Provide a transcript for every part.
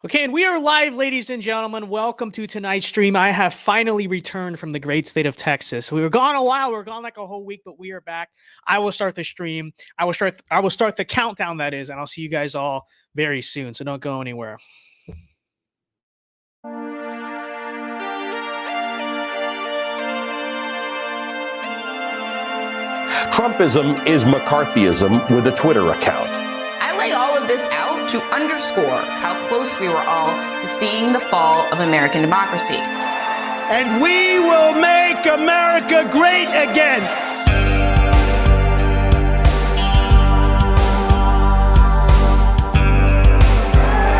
Okay, and we are live, ladies and gentlemen. Welcome to tonight's stream. I have finally returned from the great state of Texas. We were gone a while. We were gone like a whole week, but we are back. I will start the stream. I will start the countdown, that is, and I'll see you guys all very soon. So don't go anywhere. Trumpism is McCarthyism with a Twitter account. I lay all of this out to underscore how close we were all to seeing the fall of American democracy. And we will make America great again.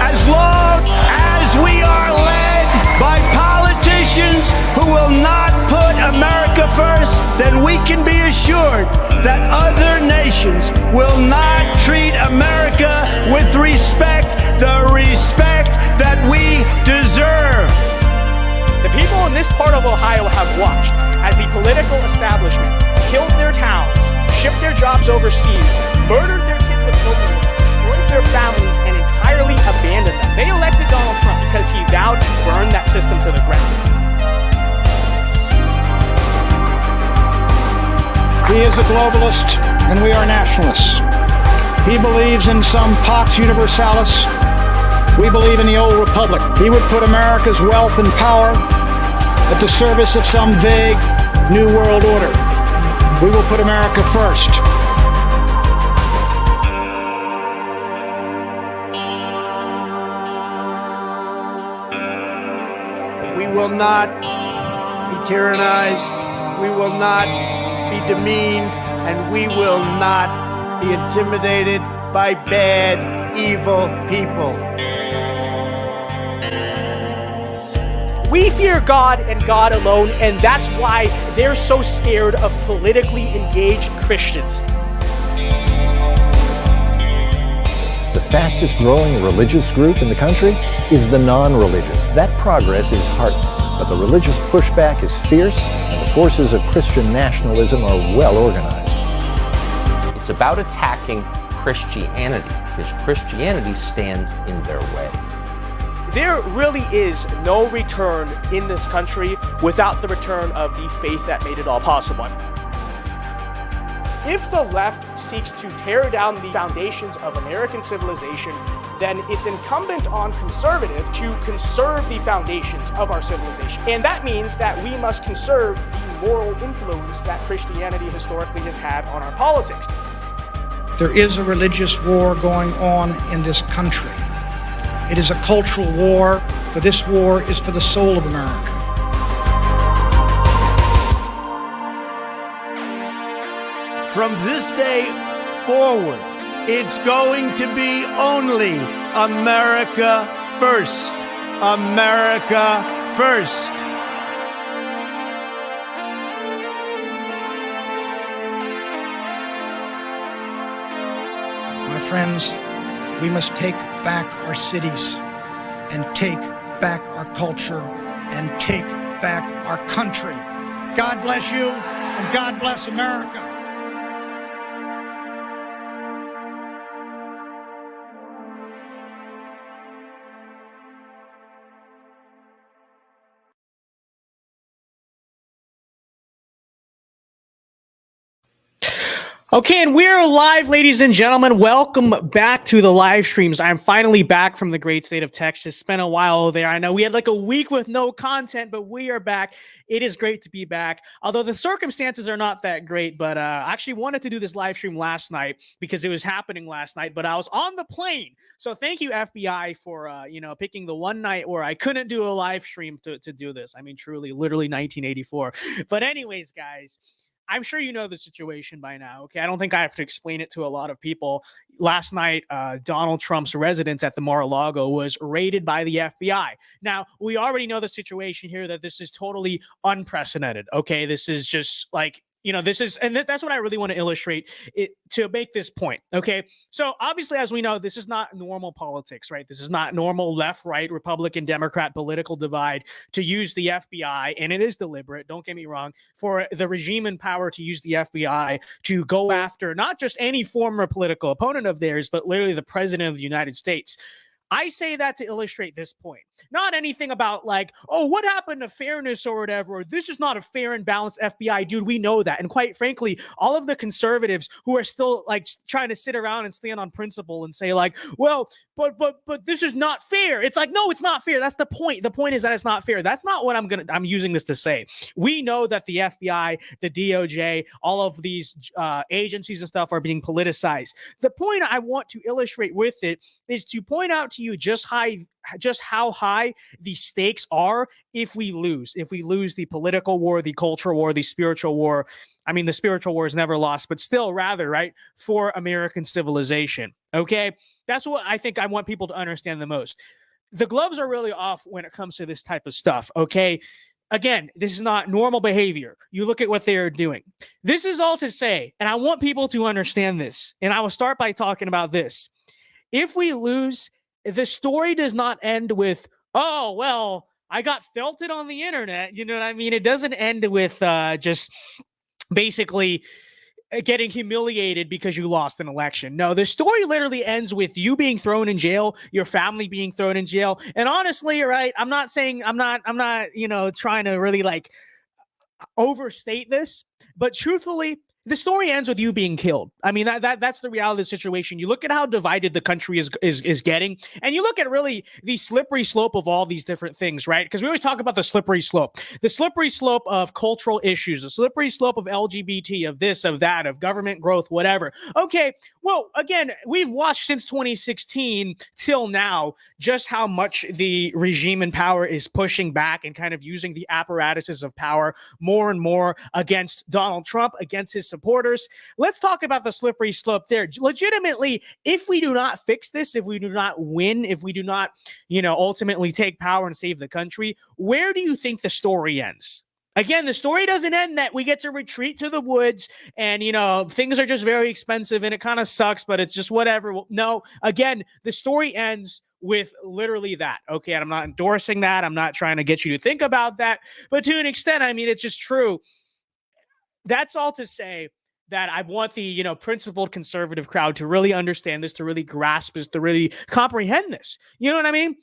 As long as we are led by politicians who will not put America first, then we can be assured that other nations will not treat America with respect, the respect that we deserve. The people in this part of Ohio have watched as the political establishment killed their towns, shipped their jobs overseas, murdered their kids with opium, destroyed their families, and entirely abandoned them. They elected Donald Trump because he vowed to burn that system to the ground. He is a globalist, and we are nationalists. He believes in some Pax Universalis. We believe in the old republic. He would put America's wealth and power at the service of some vague new world order. We will put America first. We will not be tyrannized. We will not be demeaned, and we will not be intimidated by bad, evil people. We fear God and God alone, and that's why they're so scared of politically engaged Christians. The fastest growing religious group in the country is the non-religious. That progress is heartening, but the religious pushback is fierce, and the forces of Christian nationalism are well organized. It's about attacking Christianity, because Christianity stands in their way. There really is no return in this country without the return of the faith that made it all possible. If the left seeks to tear down the foundations of American civilization, then it's incumbent on conservative to conserve the foundations of our civilization. And that means that we must conserve the moral influence that Christianity historically has had on our politics. There is a religious war going on in this country. It is a cultural war, for this war is for the soul of America. From this day forward, it's going to be only America first. America first. My friends, we must take back our cities and take back our culture and take back our country. God bless you and God bless America. Okay, and we're live, ladies and gentlemen. Welcome back to the live streams. I'm finally back from the great state of Texas. Spent a while there. I know we had like a week with no content, but we are back. It is great to be back. Although the circumstances are not that great, but I actually wanted to do this live stream last night because it was happening last night, but I was on the plane. So thank you, FBI, for picking the one night where I couldn't do a live stream to do this. I mean, truly, literally 1984. But anyways, guys, I'm sure you know the situation by now, okay? I don't think I have to explain it to a lot of people. Last night, Donald Trump's residence at the Mar-a-Lago was raided by the FBI. Now, we already know the situation here, that this is totally unprecedented, okay? This is just like, that's what I really want to illustrate it to make this point. Okay. So obviously, as we know, this is not normal politics, right? This is not normal left, right, Republican, Democrat political divide to use the FBI. And it is deliberate. Don't get me wrong, for the regime in power to use the FBI to go after not just any former political opponent of theirs, but literally the president of the United States. I say that to illustrate this point, not anything about like, oh, what happened to fairness or whatever, or this is not a fair and balanced FBI. Dude, we know that. And quite frankly, all of the conservatives who are still like trying to sit around and stand on principle and say like, well, but this is not fair. It's like, no, it's not fair. That's the point. The point is that it's not fair. That's not what I'm using this to say. We know that the FBI, the DOJ, all of these agencies and stuff are being politicized. The point I want to illustrate with it is to point out to you just how high the stakes are if we lose the political war, the cultural war, the spiritual war. I mean, the spiritual war is never lost, but still rather, right, for American civilization. Okay. That's what I think I want people to understand the most. The gloves are really off when it comes to this type of stuff. Okay. Again, this is not normal behavior. You look at what they are doing. This is all to say, and I want people to understand this. And I will start by talking about this. If we lose, the story does not end with, oh, well, I got felted on the internet. You know what I mean? It doesn't end with just basically getting humiliated because you lost an election. No, the story literally ends with you being thrown in jail, your family being thrown in jail. And honestly, right, I'm not, trying to really like overstate this, but truthfully, the story ends with you being killed. I mean, that's the reality of the situation. You look at how divided the country is getting, and you look at really the slippery slope of all these different things, right? Because we always talk about the slippery slope of cultural issues, the slippery slope of LGBT, of this, of that, of government growth, whatever. Okay, well, again, we've watched since 2016 till now just how much the regime in power is pushing back and kind of using the apparatuses of power more and more against Donald Trump, against his supporters. Let's talk about the slippery slope there. Legitimately, if we do not fix this, if we do not win, if we do not, ultimately take power and save the country, where do you think the story ends? Again, the story doesn't end that we get to retreat to the woods and, things are just very expensive and it kind of sucks, but it's just whatever. No, again, the story ends with literally that. Okay, and I'm not endorsing that. I'm not trying to get you to think about that. But to an extent, I mean, it's just true. That's all to say that I want the, principled conservative crowd to really understand this, to really grasp this, to really comprehend this. You know what I mean?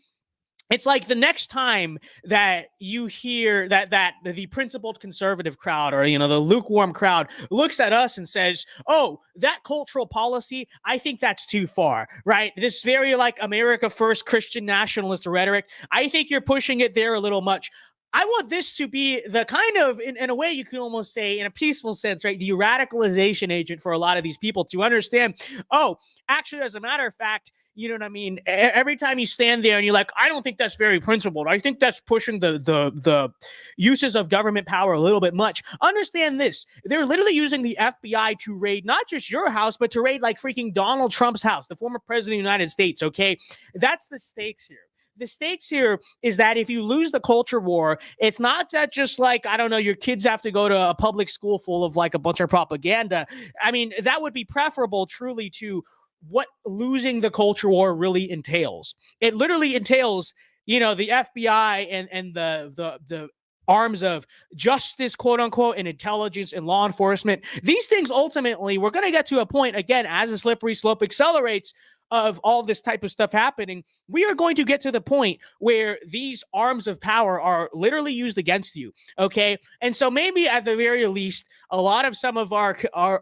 It's like the next time that you hear that the principled conservative crowd or, the lukewarm crowd looks at us and says, oh, that cultural policy, I think that's too far, right? This very like America first Christian nationalist rhetoric, I think you're pushing it there a little much. I want this to be the kind of, in a way you can almost say, in a peaceful sense, right, the radicalization agent for a lot of these people to understand, oh, actually, as a matter of fact, you know what I mean? Every time you stand there and you're like, I don't think that's very principled. I think that's pushing the uses of government power a little bit much. Understand this. They're literally using the FBI to raid not just your house, but to raid like freaking Donald Trump's house, the former president of the United States, okay? That's the stakes here. The stakes here is that if you lose the culture war, it's not that just like, I don't know, your kids have to go to a public school full of like a bunch of propaganda. I mean, that would be preferable truly to what losing the culture war really entails. It literally entails, the FBI and the arms of justice, quote unquote, and intelligence and law enforcement. These things ultimately, we're going to get to a point, again, as the slippery slope accelerates, of all this type of stuff happening, we are going to get to the point where these arms of power are literally used against you, okay? And so maybe at the very least, a lot of some of our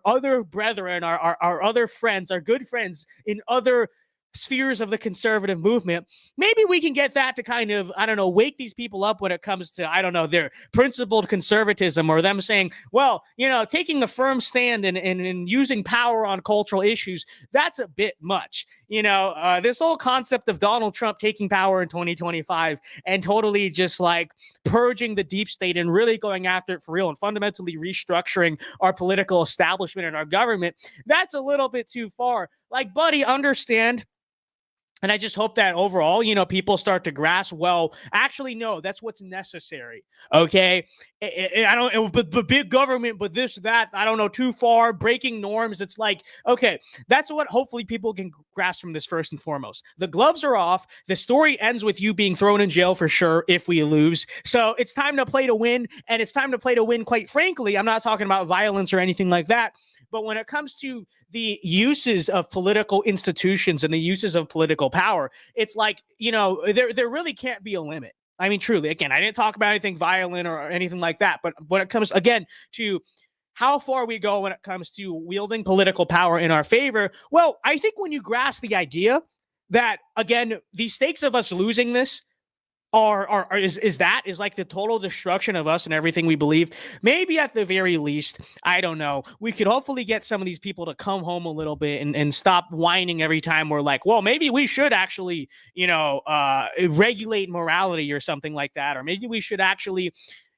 other brethren, our other friends, our good friends in other spheres of the conservative movement, maybe we can get that to kind of, I don't know, wake these people up when it comes to, I don't know, their principled conservatism or them saying, well, taking a firm stand and using power on cultural issues, that's a bit much. This whole concept of Donald Trump taking power in 2025 and totally just like purging the deep state and really going after it for real and fundamentally restructuring our political establishment and our government, that's a little bit too far. Like, buddy, understand. And I just hope that overall, people start to grasp, well, actually, no, that's what's necessary. Okay. But big government, but this, that, I don't know, too far, breaking norms. It's like, okay, that's what hopefully people can grasp from this first and foremost. The gloves are off. The story ends with you being thrown in jail for sure if we lose. So it's time to play to win. And it's time to play to win, quite frankly. I'm not talking about violence or anything like that. But when it comes to the uses of political institutions and the uses of political power, it's like, there really can't be a limit. I mean, truly, again, I didn't talk about anything violent or anything like that. But when it comes, again, to how far we go when it comes to wielding political power in our favor, well, I think when you grasp the idea that, again, the stakes of us losing this is like the total destruction of us and everything we believe. Maybe at the very least, I don't know, we could hopefully get some of these people to come home a little bit and stop whining every time we're like, well, maybe we should actually, regulate morality or something like that. Or maybe we should actually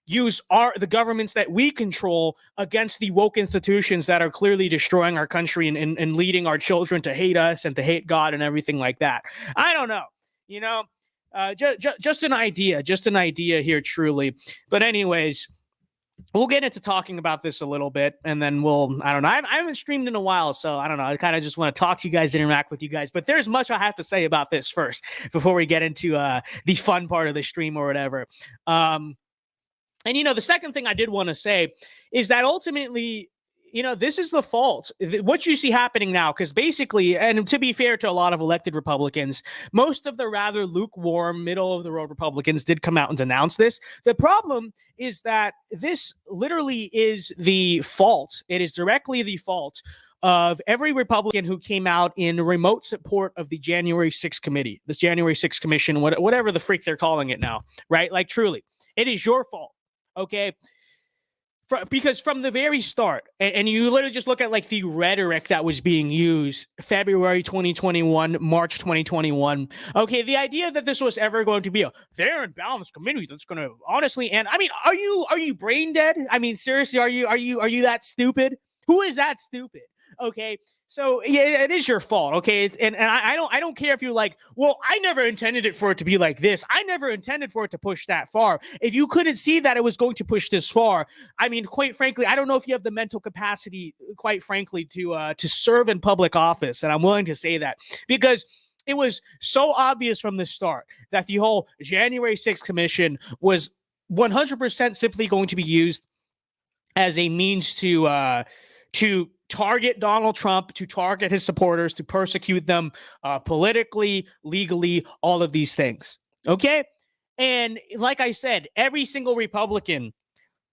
use the governments that we control against the woke institutions that are clearly destroying our country and leading our children to hate us and to hate God and everything like that. I don't know, just an idea here, truly. But anyways, we'll get into talking about this a little bit, and then I don't know. I haven't streamed in a while, so I don't know. I kind of just want to talk to you guys, interact with you guys. But there's much I have to say about this first before we get into the fun part of the stream or whatever. And, the second thing I did want to say is that ultimately, this is the fault. What you see happening now, because basically, and to be fair to a lot of elected Republicans, most of the rather lukewarm, middle-of-the-road Republicans did come out and denounce this. The problem is that this literally is the fault. It is directly the fault of every Republican who came out in remote support of the January 6th committee, this January 6th commission, whatever the freak they're calling it now, right? Like, truly, it is your fault. Okay, because from the very start, and you literally just look at like the rhetoric that was being used February 2021, March 2021. Okay, the idea that this was ever going to be a fair and balanced committee that's going to honestly, and I mean, are you brain dead? I mean, seriously, are you that stupid? Who is that stupid? Okay. So yeah, it is your fault, okay? And I don't care if you're like, well, I never intended it for it to be like this. I never intended for it to push that far. If you couldn't see that it was going to push this far, I mean, quite frankly, I don't know if you have the mental capacity, quite frankly, to serve in public office. And I'm willing to say that because it was so obvious from the start that the whole January 6th commission was 100% simply going to be used as a means to target Donald Trump, to target his supporters, to persecute them politically, legally, all of these things. Okay? And like I said, every single Republican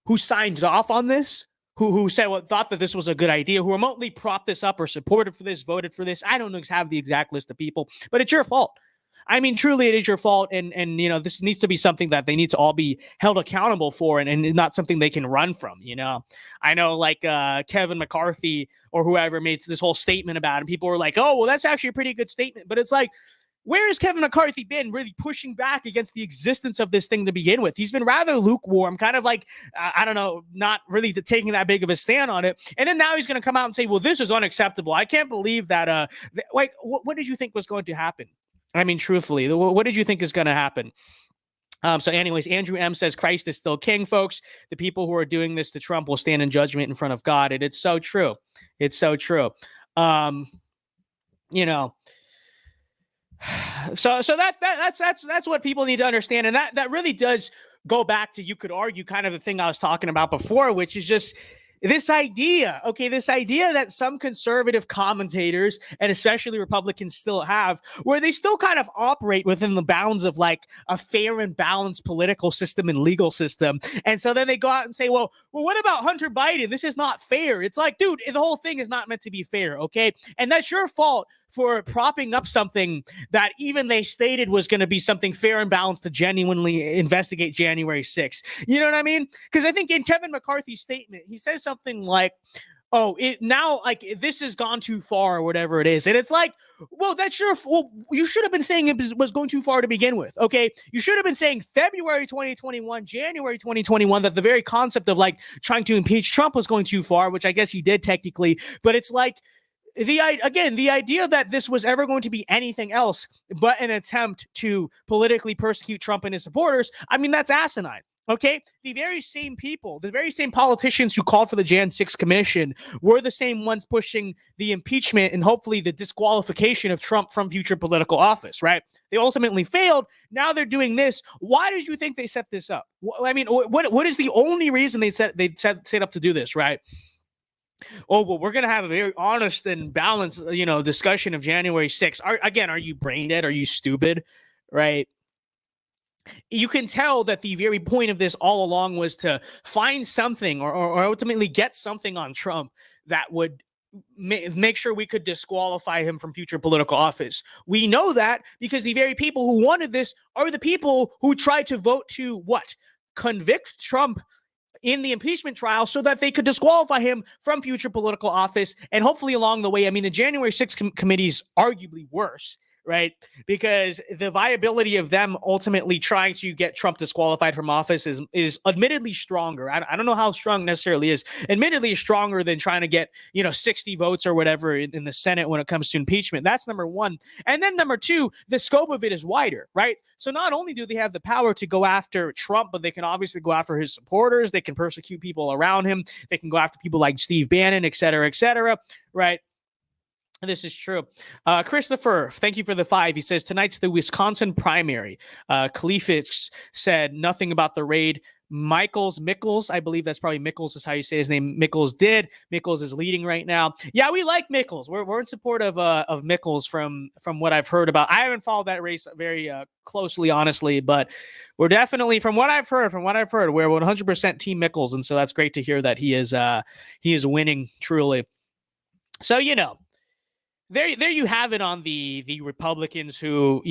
who signs off on this, who said thought that this was a good idea, who remotely propped this up or supported for this, voted for this, I don't have the exact list of people, but it's your fault. I mean, truly, it is your fault, and this needs to be something that they need to all be held accountable for, and not something they can run from. I know, like Kevin McCarthy or whoever made this whole statement about it. And people were like, "Oh, well, that's actually a pretty good statement," but it's like, where has Kevin McCarthy been really pushing back against the existence of this thing to begin with? He's been rather lukewarm, kind of like, I don't know, not really taking that big of a stand on it. And then now he's going to come out and say, well, this is unacceptable. I can't believe that. What did you think was going to happen? I mean, truthfully, what did you think is going to happen? So anyways, Andrew M. says, Christ is still king, folks. The people who are doing this to Trump will stand in judgment in front of God. And it's so true. It's so true. So that's what people need to understand. And that really does go back to, you could argue, kind of the thing I was talking about before, which is just this idea that some conservative commentators and especially Republicans still have, where they still kind of operate within the bounds of like a fair and balanced political system and legal system. And so then they go out and say, well, what about Hunter Biden? This is not fair. It's like, dude, the whole thing is not meant to be fair. Okay. And that's your fault for propping up something that even they stated was going to be something fair and balanced to genuinely investigate January 6th. You know what I mean? Because I think in Kevin McCarthy's statement, he says something like, oh, this has gone too far or whatever it is. And it's like, well, you should have been saying it was going too far to begin with. Okay. You should have been saying February 2021, January 2021, that the very concept of like trying to impeach Trump was going too far, which I guess he did technically, but it's like, the idea that this was ever going to be anything else but an attempt to politically persecute Trump and his supporters, I mean, that's asinine. Okay, the very same people, the very same politicians who called for the Jan 6 commission were the same ones pushing the impeachment and hopefully the disqualification of Trump from future political office, right? They ultimately failed. Now they're doing this. Why did you think they set this up? I mean, what is the only reason they set up to do this, right? Oh, well, we're going to have a very honest and balanced, discussion of January 6th. Are you brain dead? Are you stupid? Right? You can tell that the very point of this all along was to find something or ultimately get something on Trump that would make sure we could disqualify him from future political office. We know that because the very people who wanted this are the people who tried to vote to what? Convict Trump in the impeachment trial so that they could disqualify him from future political office. And hopefully along the way, I mean, the January 6th committee is arguably worse, right? Because the viability of them ultimately trying to get Trump disqualified from office is admittedly stronger. I don't know how strong necessarily is. Admittedly stronger than trying to get, 60 votes or whatever in the Senate when it comes to impeachment. That's number one. And then number two, the scope of it is wider, right? So not only do they have the power to go after Trump, but they can obviously go after his supporters. They can persecute people around him. They can go after people like Steve Bannon, et cetera, right? This is true. Christopher, thank you for the 5. He says, tonight's the Wisconsin primary. Khalifix said nothing about the raid. Mickles, I believe that's probably Mickles is how you say his name. Mickles is leading right now. Yeah, we like Mickles. We're in support of Mickles from what I've heard about. I haven't followed that race very closely, honestly, but we're definitely, from what I've heard, we're 100% Team Mickles, and so that's great to hear that he is winning truly. So, There you have it on the Republicans who,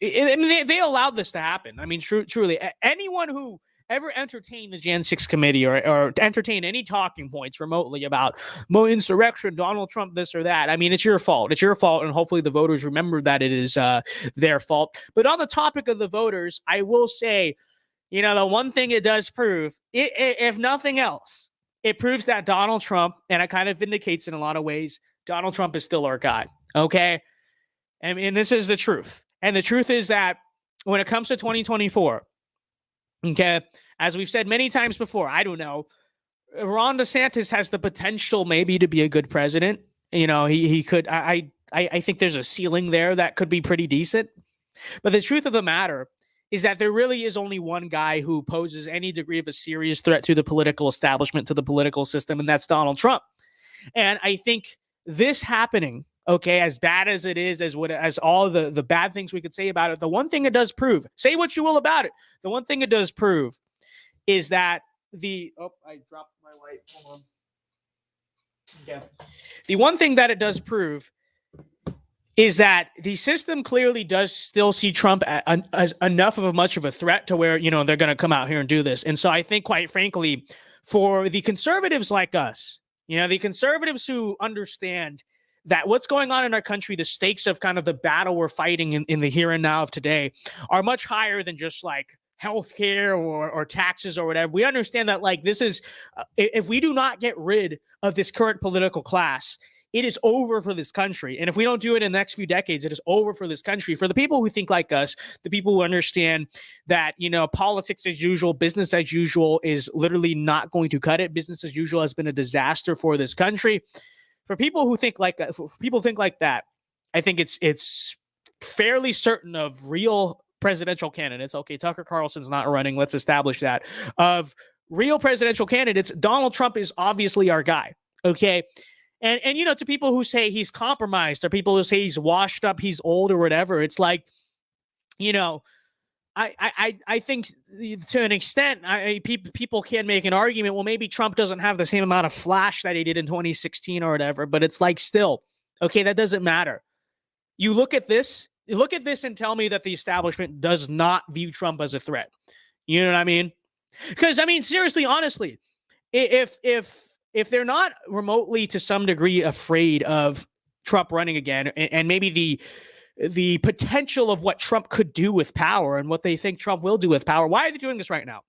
they allowed this to happen. I mean, truly, anyone who ever entertained the Jan 6 committee or entertained any talking points remotely about insurrection, Donald Trump, this or that, I mean, it's your fault. It's your fault, and hopefully the voters remember that it is their fault. But on the topic of the voters, I will say, the one thing it does prove, if nothing else, it proves that Donald Trump, and it kind of vindicates in a lot of ways, Donald Trump is still our guy, okay? And this is the truth. And the truth is that when it comes to 2024, okay, as we've said many times before, I don't know, Ron DeSantis has the potential maybe to be a good president. He could, I think there's a ceiling there that could be pretty decent. But the truth of the matter is that there really is only one guy who poses any degree of a serious threat to the political establishment, to the political system, and that's Donald Trump. And I think this happening, okay, as bad as it is, as all the bad things we could say about it, the one thing it does prove, say what you will about it, the one thing it does prove is that I dropped my light. Hold on. Okay. The one thing that it does prove is that the system clearly does still see Trump as enough of much of a threat to where, they're going to come out here and do this. And so I think, quite frankly, for the conservatives like us, the conservatives who understand that what's going on in our country, the stakes of kind of the battle we're fighting in the here and now of today are much higher than just like healthcare or taxes or whatever. We understand that this is, if we do not get rid of this current political class, it is over for this country. And if we don't do it in the next few decades, it is over for this country. For the people who think like us, the people who understand that, politics as usual, business as usual is literally not going to cut it. Business as usual has been a disaster for this country. For people who think like that, I think it's fairly certain of real presidential candidates. Okay, Tucker Carlson's not running. Let's establish that. Of real presidential candidates, Donald Trump is obviously our guy. Okay. And to people who say he's compromised or people who say he's washed up, he's old or whatever, it's like, I think to an extent, people can make an argument, well, maybe Trump doesn't have the same amount of flash that he did in 2016 or whatever, but it's like still, okay, that doesn't matter. You look at this and tell me that the establishment does not view Trump as a threat. You know what I mean? Because, seriously, honestly, if they're not remotely to some degree afraid of Trump running again and maybe the potential of what Trump could do with power and what they think Trump will do with power, why are they doing this right now?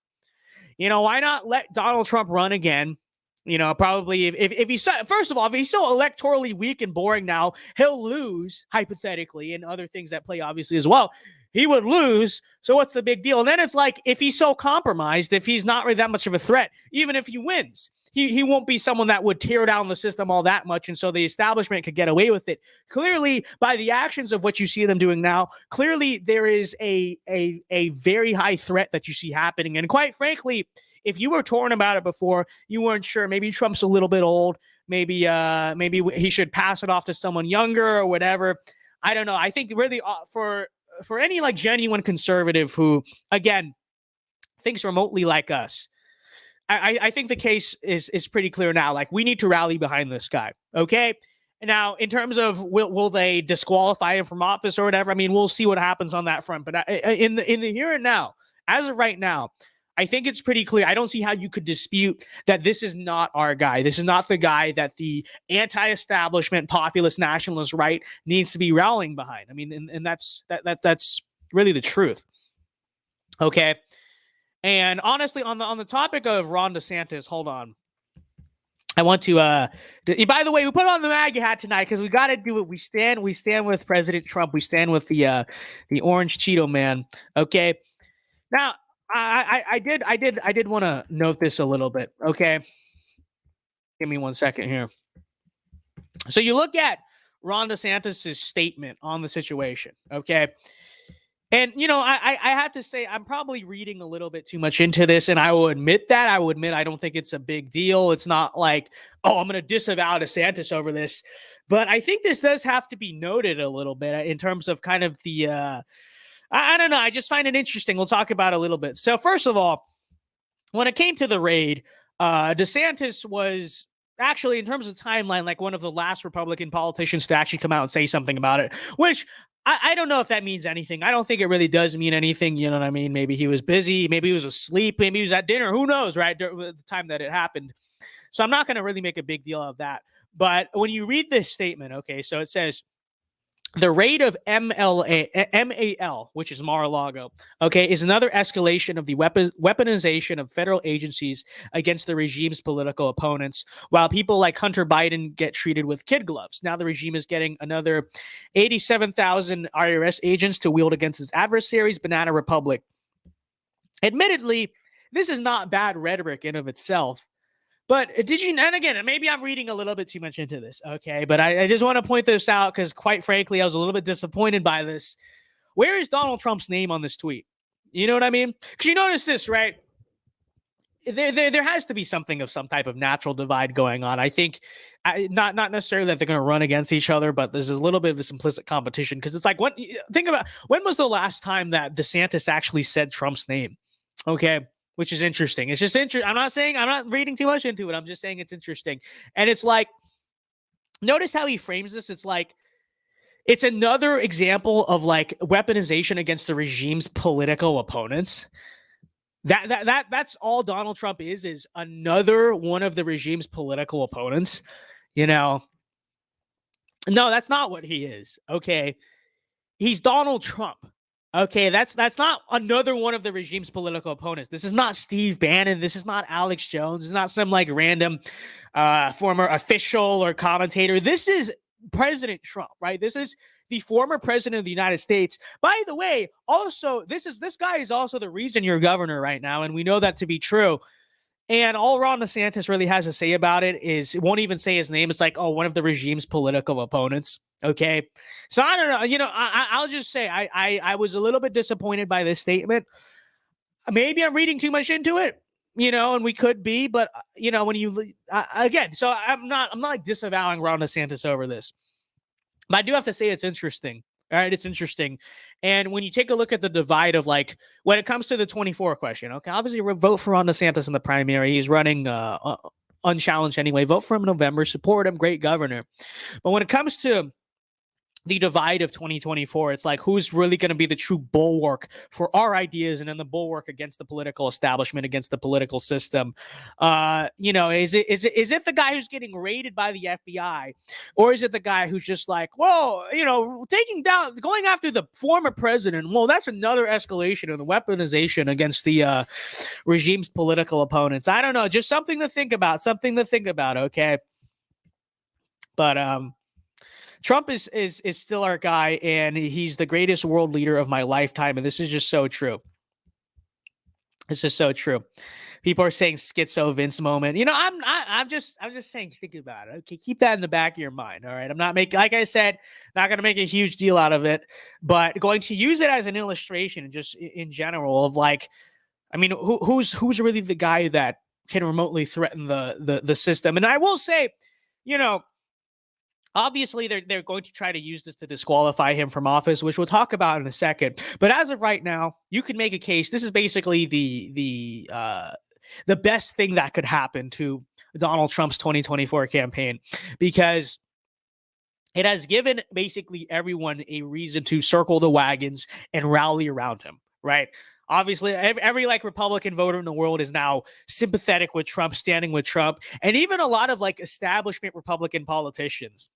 Why not let Donald Trump run again? Probably if he's, first of all, if he's so electorally weak and boring now, he'll lose hypothetically, and other things that play obviously as well. He would lose. So what's the big deal? And then it's like, if he's so compromised, if he's not really that much of a threat, even if he wins, he won't be someone that would tear down the system all that much. And so the establishment could get away with it. Clearly, by the actions of what you see them doing now, clearly there is a very high threat that you see happening. And quite frankly, if you were torn about it before, you weren't sure, maybe Trump's a little bit old, maybe he should pass it off to someone younger or whatever. I don't know. I think really for any like genuine conservative who, again, thinks remotely like us, I think the case is pretty clear now. Like, we need to rally behind this guy. Okay. Now, in terms of will they disqualify him from office or whatever? I mean, we'll see what happens on that front. But in the here and now, as of right now, I think it's pretty clear. I don't see how you could dispute that this is not our guy. This is not the guy that the anti-establishment, populist, nationalist right needs to be rallying behind. I mean, and that's really the truth. Okay. And honestly, on the topic of Ron DeSantis, hold on. I want to by the way, we put on the MAGA hat tonight because we got to do it. We stand with President Trump. We stand with the orange Cheeto man. Okay. Now, I did want to note this a little bit. Okay. Give me 1 second here. So you look at Ron DeSantis' statement on the situation. Okay. And, you know, I have to say, I'm probably reading a little bit too much into this, and I will admit that. I will admit I don't think it's a big deal. It's not like, oh, I'm going to disavow DeSantis over this. But I think this does have to be noted a little bit in terms of kind of the, I don't know. I just find it interesting. We'll talk about it a little bit. So first of all, when it came to the raid, DeSantis was actually, in terms of timeline, like one of the last Republican politicians to actually come out and say something about it, which I don't know if that means anything. I don't think it really does mean anything. You know what I mean? Maybe he was busy. Maybe he was asleep. Maybe he was at dinner. Who knows, right? At the time that it happened. So I'm not going to really make a big deal of that. But when you read this statement, okay, so it says, the raid of MAL, which is Mar-a-Lago, okay, is another escalation of the weaponization of federal agencies against the regime's political opponents, while people like Hunter Biden get treated with kid gloves. Now the regime is getting another 87,000 IRS agents to wield against its adversaries, Banana Republic. Admittedly, this is not bad rhetoric in of itself. But did you, and again, maybe I'm reading a little bit too much into this, okay? But I just want to point this out because, quite frankly, I was a little bit disappointed by this. Where is Donald Trump's name on this tweet? You know what I mean? Because you notice this, right? There has to be something of some type of natural divide going on. I think not necessarily that they're going to run against each other, but there's a little bit of a simplistic competition because it's like, think about when was the last time that DeSantis actually said Trump's name? Okay. Which is interesting. It's just interesting. I'm not reading too much into it. I'm just saying it's interesting. And it's like, notice how he frames this. It's like, it's another example of like weaponization against the regime's political opponents. That's all Donald Trump is another one of the regime's political opponents. You know, no, that's not what he is. Okay. He's Donald Trump. Okay, that's not another one of the regime's political opponents. This is not Steve Bannon. This is not Alex Jones. This is not some like random former official or commentator. This is President Trump, right? This is the former president of the United States. By the way, also, this guy is also the reason you're governor right now, and we know that to be true. And all Ron DeSantis really has to say about it is it won't even say his name. It's like, oh, one of the regime's political opponents. Okay. So I don't know. You know, I'll just say I was a little bit disappointed by this statement. Maybe I'm reading too much into it, you know, and we could be, but you know, when you again, so I'm not like disavowing Ron DeSantis over this, but I do have to say it's interesting. All right, it's interesting. And when you take a look at the divide of like when it comes to the 24 question, okay, obviously vote for Ron DeSantis in the primary. He's running unchallenged anyway. Vote for him in November. Support him. Great governor. But when it comes to the divide of 2024, it's like who's really going to be the true bulwark for our ideas and then the bulwark against the political establishment, against the political system. You know, is it the guy who's getting raided by the FBI, or is it the guy who's just like, whoa, you know, going after the former president? Well, that's another escalation of the weaponization against the regime's political opponents. I don't know, just something to think about. Okay, but Trump is still our guy, and he's the greatest world leader of my lifetime, and this is just so true. This is so true. People are saying schizo Vince moment. You know, I'm just saying, think about it. Okay, keep that in the back of your mind. All right, I'm not making, like I said, not going to make a huge deal out of it, but going to use it as an illustration, just in general, of like, I mean, who's really the guy that can remotely threaten the system? And I will say, you know, obviously they're going to try to use this to disqualify him from office, which we'll talk about in a second. But as of right now, you can make a case. This is basically the best thing that could happen to Donald Trump's 2024 campaign, because it has given basically everyone a reason to circle the wagons and rally around him, right? Obviously, every like Republican voter in the world is now sympathetic with Trump, standing with Trump, and even a lot of like establishment Republican politicians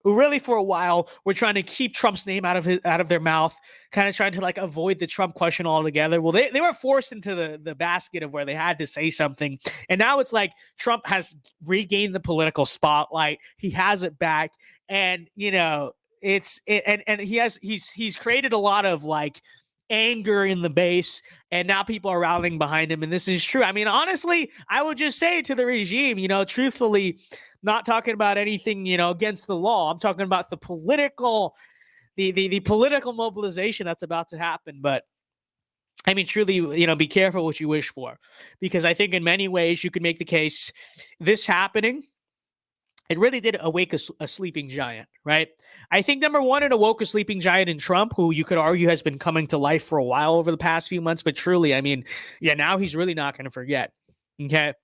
who really for a while were trying to keep Trump's name out of their mouth, kind of trying to like avoid the Trump question altogether. Well, they were forced into the basket of where they had to say something. And now it's like Trump has regained the political spotlight. He has it back. And, you know, and he's created a lot of like anger in the base, and now people are rallying behind him. And this is true. I mean, honestly, I would just say to the regime, you know, truthfully, not talking about anything, you know, against the law. I'm talking about the political mobilization that's about to happen. But I mean, truly, you know, be careful what you wish for, because I think in many ways you could make the case this happening, it really did awake a sleeping giant, right? I think number one, it awoke a sleeping giant in Trump, who you could argue has been coming to life for a while over the past few months. But truly, I mean, yeah, now he's really not going to forget. Okay.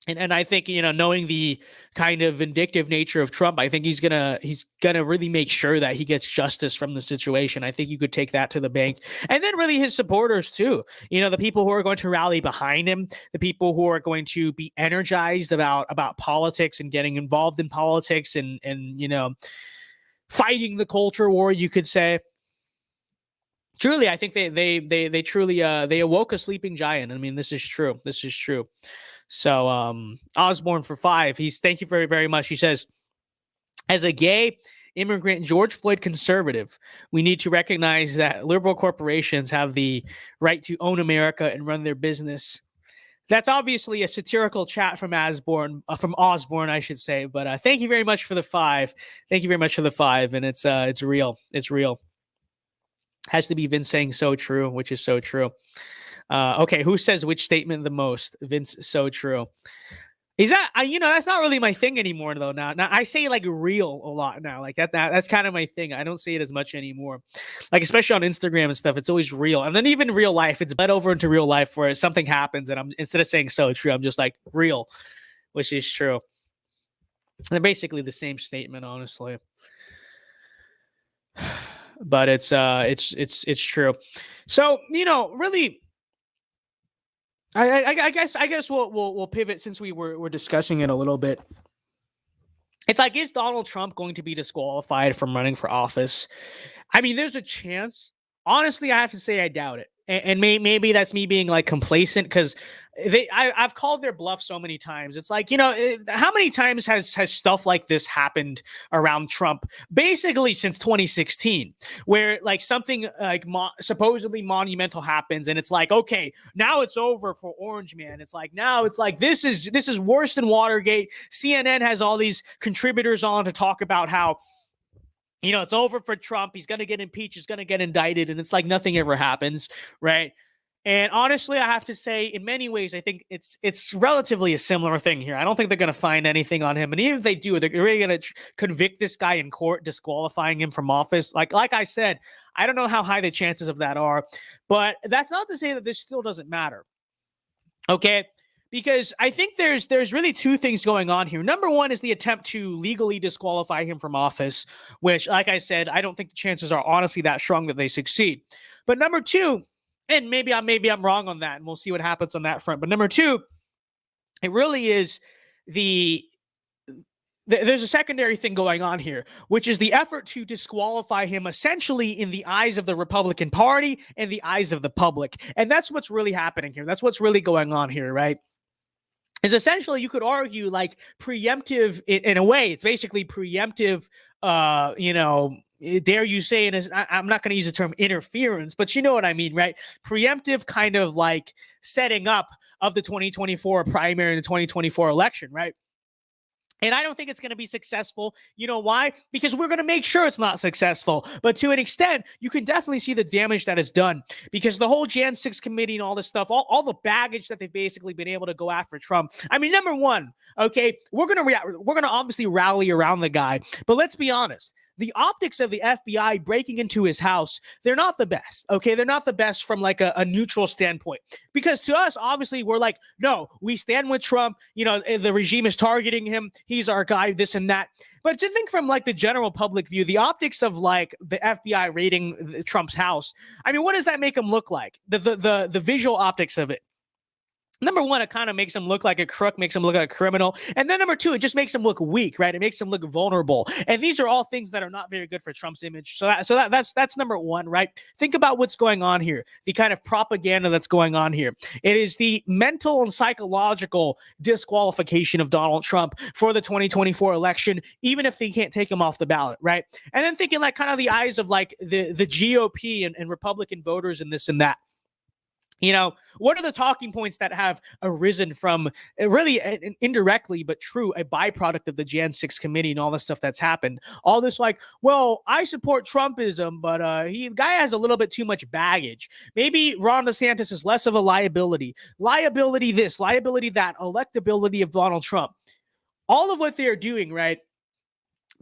And I think, you know, knowing the kind of vindictive nature of Trump, I think he's gonna really make sure that he gets justice from the situation. I think you could take that to the bank. And then really his supporters too. You know, the people who are going to rally behind him, the people who are going to be energized about politics and getting involved in politics and you know, fighting the culture war, you could say. Truly, I think they truly they awoke a sleeping giant. I mean, this is true. This is true. So Osborne for 5. Thank you very, very much. He says, as a gay immigrant George Floyd conservative, we need to recognize that liberal corporations have the right to own America and run their business. That's obviously a satirical chat from Osborne, I should say. But thank you very much for the 5. Thank you very much for the 5. And it's real. It's real. Has to be Vince saying so true, which is so true. Okay, who says which statement the most? Vince, so true. Is that, you know, that's not really my thing anymore though. Now I say like real a lot now. Like that's kind of my thing. I don't say it as much anymore. Like especially on Instagram and stuff, it's always real. And then even real life, it's bled over into real life where something happens and I'm, instead of saying so true, I'm just like real, which is true. And they're basically the same statement, honestly. But it's true. So, you know, really, I guess we'll pivot since we're discussing it a little bit. It's like, is Donald Trump going to be disqualified from running for office? I mean, there's a chance. Honestly, I have to say I doubt it. And maybe that's me being like complacent, because I've called their bluff so many times. It's like, you know, how many times has stuff like this happened around Trump? Basically since 2016, where like something like supposedly monumental happens, and it's like, okay, now it's over for Orange Man. It's like now it's like this is worse than Watergate. CNN has all these contributors on to talk about how, you know, it's over for Trump. He's going to get impeached. He's going to get indicted. And it's like nothing ever happens, right? And honestly, I have to say, in many ways, I think it's relatively a similar thing here. I don't think they're going to find anything on him. And even if they do, they're really going to convict this guy in court, disqualifying him from office. Like I said, I don't know how high the chances of that are. But that's not to say that this still doesn't matter, okay? Because I think there's really two things going on here. Number one is the attempt to legally disqualify him from office, which, like I said, I don't think the chances are honestly that strong that they succeed. But number two, and maybe I'm wrong on that, and we'll see what happens on that front. But number two, it really is there's a secondary thing going on here, which is the effort to disqualify him essentially in the eyes of the Republican Party and the eyes of the public. And that's what's really happening here. That's what's really going on here, right? Is essentially, you could argue, like preemptive in a way. It's basically preemptive, you know, dare you say it as, I'm not going to use the term interference, but you know what I mean, right? Preemptive kind of like setting up of the 2024 primary and the 2024 election, right? And I don't think it's going to be successful. You know why? Because we're going to make sure it's not successful. But to an extent, you can definitely see the damage that is done, because the whole Jan 6 committee and all this stuff, all the baggage that they've basically been able to go after Trump. I mean, number one, okay, we're going to obviously rally around the guy. But let's be honest. The optics of the FBI breaking into his house, they're not the best. Okay, they're not the best from like a neutral standpoint. Because to us, obviously, we're like, no, we stand with Trump. You know, the regime is targeting him. He's our guy, this and that. But to think from like the general public view, the optics of like the FBI raiding Trump's house, I mean, what does that make him look like? The visual optics of it. Number one, it kind of makes him look like a crook, makes him look like a criminal. And then number two, it just makes him look weak, right? It makes him look vulnerable. And these are all things that are not very good for Trump's image. So that's number one, right? Think about what's going on here, the kind of propaganda that's going on here. It is the mental and psychological disqualification of Donald Trump for the 2024 election, even if they can't take him off the ballot, right? And then thinking like kind of the eyes of like the GOP and Republican voters and this and that. You know, what are the talking points that have arisen from really indirectly, but true, a byproduct of the Jan 6 committee and all the stuff that's happened? All this like, well, I support Trumpism, but the guy has a little bit too much baggage. Maybe Ron DeSantis is less of a liability. Liability this, liability that, electability of Donald Trump. All of what they're doing, right,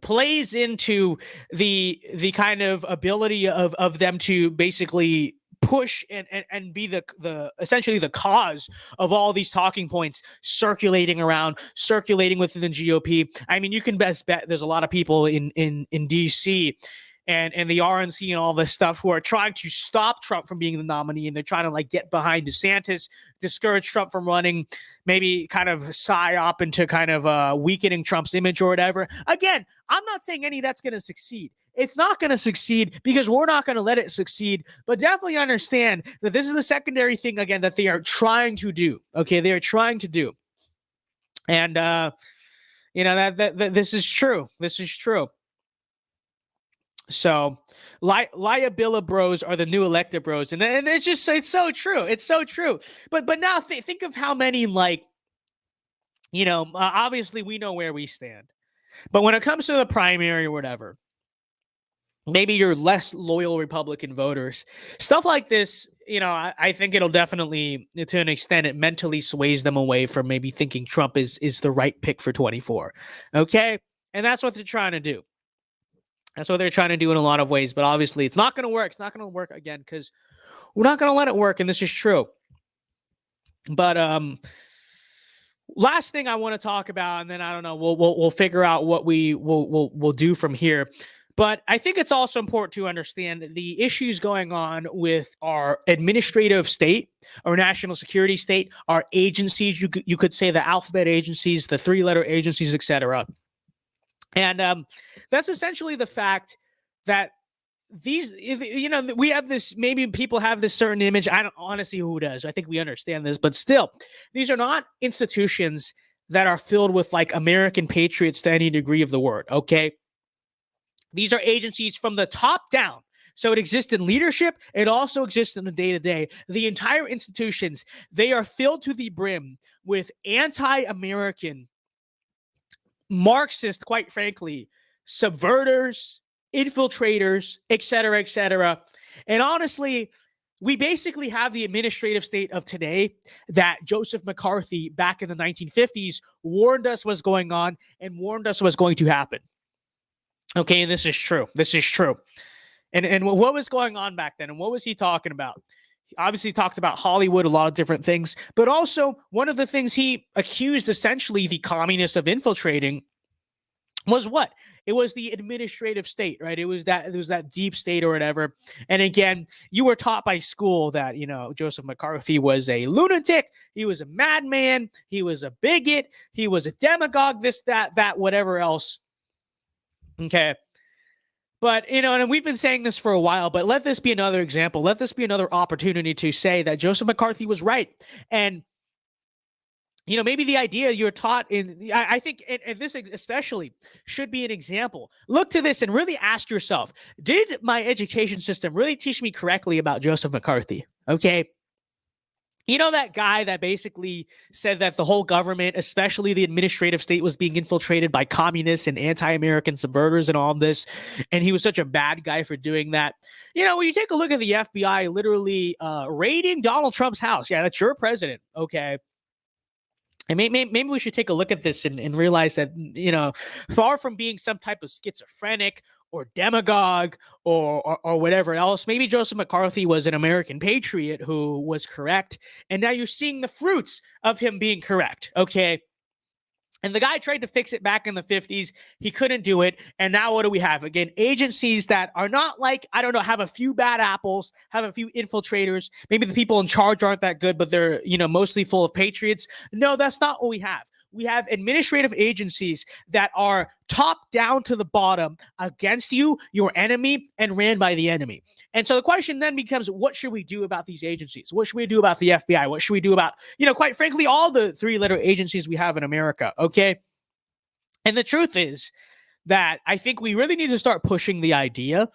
plays into the kind of ability of them to basically push and be the essentially the cause of all these talking points circulating within the GOP. I mean, you can best bet there's a lot of people in DC and the RNC and all this stuff who are trying to stop Trump from being the nominee, and they're trying to like get behind DeSantis, discourage Trump from running, maybe kind of psyop into kind of weakening Trump's image or whatever. Again, I'm not saying any of that's going to succeed. It's not going to succeed because we're not going to let it succeed, but definitely understand that this is the secondary thing, again, that they are trying to do. Okay, they are trying to do. And, you know, that this is true. This is true. So liability bros are the new elected bros. And it's just, it's so true. It's so true. But now think of how many, like, you know, obviously we know where we stand. But when it comes to the primary or whatever, maybe you're less loyal Republican voters, stuff like this, you know, I think it'll definitely, to an extent, it mentally sways them away from maybe thinking Trump is the right pick for 24. Okay. And that's what they're trying to do. That's what they're trying to do in a lot of ways. But obviously, it's not going to work. It's not going to work again because we're not going to let it work. And this is true. But last thing I want to talk about, and then I don't know, we'll figure out what we'll do from here. But I think it's also important to understand the issues going on with our administrative state, our national security state, our agencies. You could say the alphabet agencies, the three-letter agencies, etc. And that's essentially the fact that these, you know, we have this, maybe people have this certain image. I don't honestly who does. I think we understand this, but still, these are not institutions that are filled with like American patriots to any degree of the word. Okay. These are agencies from the top down. So it exists in leadership. It also exists in the day-to-day. The entire institutions, they are filled to the brim with anti-American, Marxist, quite frankly, subverters, infiltrators, etc., etc. And honestly, we basically have the administrative state of today that Joseph McCarthy back in the 1950s warned us was going on and warned us was going to happen. Okay, and this is true. This is true. And what was going on back then? And what was he talking about? He obviously talked about Hollywood, a lot of different things. But also, one of the things he accused essentially the communists of infiltrating was what? It was the administrative state, right? It was that deep state or whatever. And again, you were taught by school that, you know, Joseph McCarthy was a lunatic. He was a madman. He was a bigot. He was a demagogue, this, that, whatever else. Okay. But, you know, and we've been saying this for a while, but let this be another example. Let this be another opportunity to say that Joseph McCarthy was right. And, you know, maybe the idea you're taught in, I think, and this especially should be an example. Look to this and really ask yourself, did my education system really teach me correctly about Joseph McCarthy? Okay. You know, that guy that basically said that the whole government, especially the administrative state, was being infiltrated by communists and anti-American subverters and all this, and he was such a bad guy for doing that. You know, when you take a look at the FBI literally raiding Donald Trump's house, yeah, that's your president, okay? And maybe we should take a look at this and realize that, you know, far from being some type of schizophrenic or demagogue or whatever else, maybe Joseph McCarthy was an American patriot who was correct. And now you're seeing the fruits of him being correct. Okay. And the guy tried to fix it back in the 50s. He couldn't do it. And now what do we have? Again, agencies that are not like, I don't know, have a few bad apples, have a few infiltrators. Maybe the people in charge aren't that good, but they're, you know, mostly full of patriots. No, that's not what we have. We have administrative agencies that are top down to the bottom against you, your enemy, and ran by the enemy. And so the question then becomes, what should we do about these agencies? What should we do about the FBI? What should we do about, you know, quite frankly, all the three-letter agencies we have in America, okay? And the truth is that I think we really need to start pushing the idea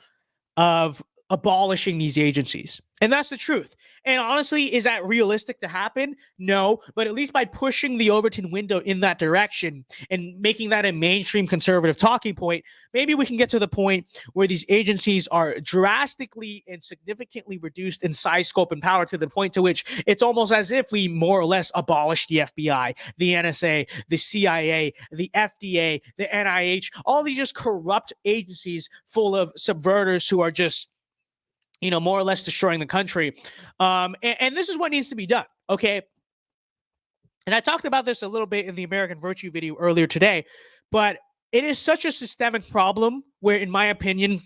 of abolishing these agencies. And that's the truth. And honestly, is that realistic to happen? No, but at least by pushing the Overton window in that direction and making that a mainstream conservative talking point, maybe we can get to the point where these agencies are drastically and significantly reduced in size, scope, and power to the point to which it's almost as if we more or less abolished the FBI, the NSA, the CIA, the FDA, the NIH, all these just corrupt agencies full of subverters who are just, you know, more or less destroying the country. And this is what needs to be done, okay? And I talked about this a little bit in the American Virtue video earlier today, but it is such a systemic problem where, in my opinion,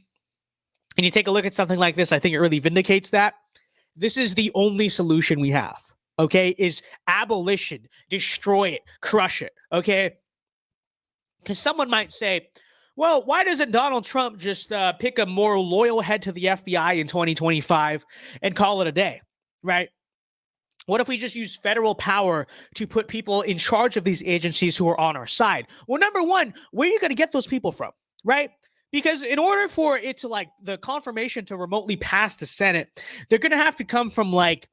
and you take a look at something like this, I think it really vindicates that. This is the only solution we have, okay, is abolition, destroy it, crush it, okay? Because someone might say, well, why doesn't Donald Trump just pick a more loyal head to the FBI in 2025 and call it a day, right? What if we just use federal power to put people in charge of these agencies who are on our side? Well, number one, where are you going to get those people from, right? Because in order for it to, like, the confirmation to remotely pass the Senate, they're going to have to come from, like,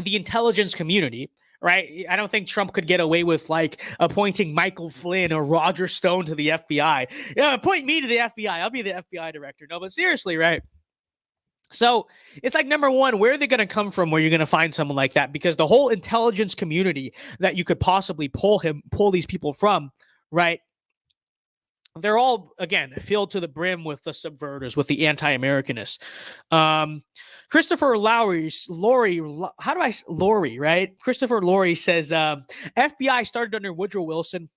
the intelligence community, right? I don't think Trump could get away with, like, appointing Michael Flynn or Roger Stone to the FBI. Yeah, appoint me to the FBI. I'll be the FBI director. No, but seriously, right? So it's like, number one, where are they going to come from where you're going to find someone like that? Because the whole intelligence community that you could possibly pull these people from, right? They're all, again, filled to the brim with the subverters, with the anti-Americanists. Christopher Laurie, right? Christopher Laurie says, FBI started under Woodrow Wilson.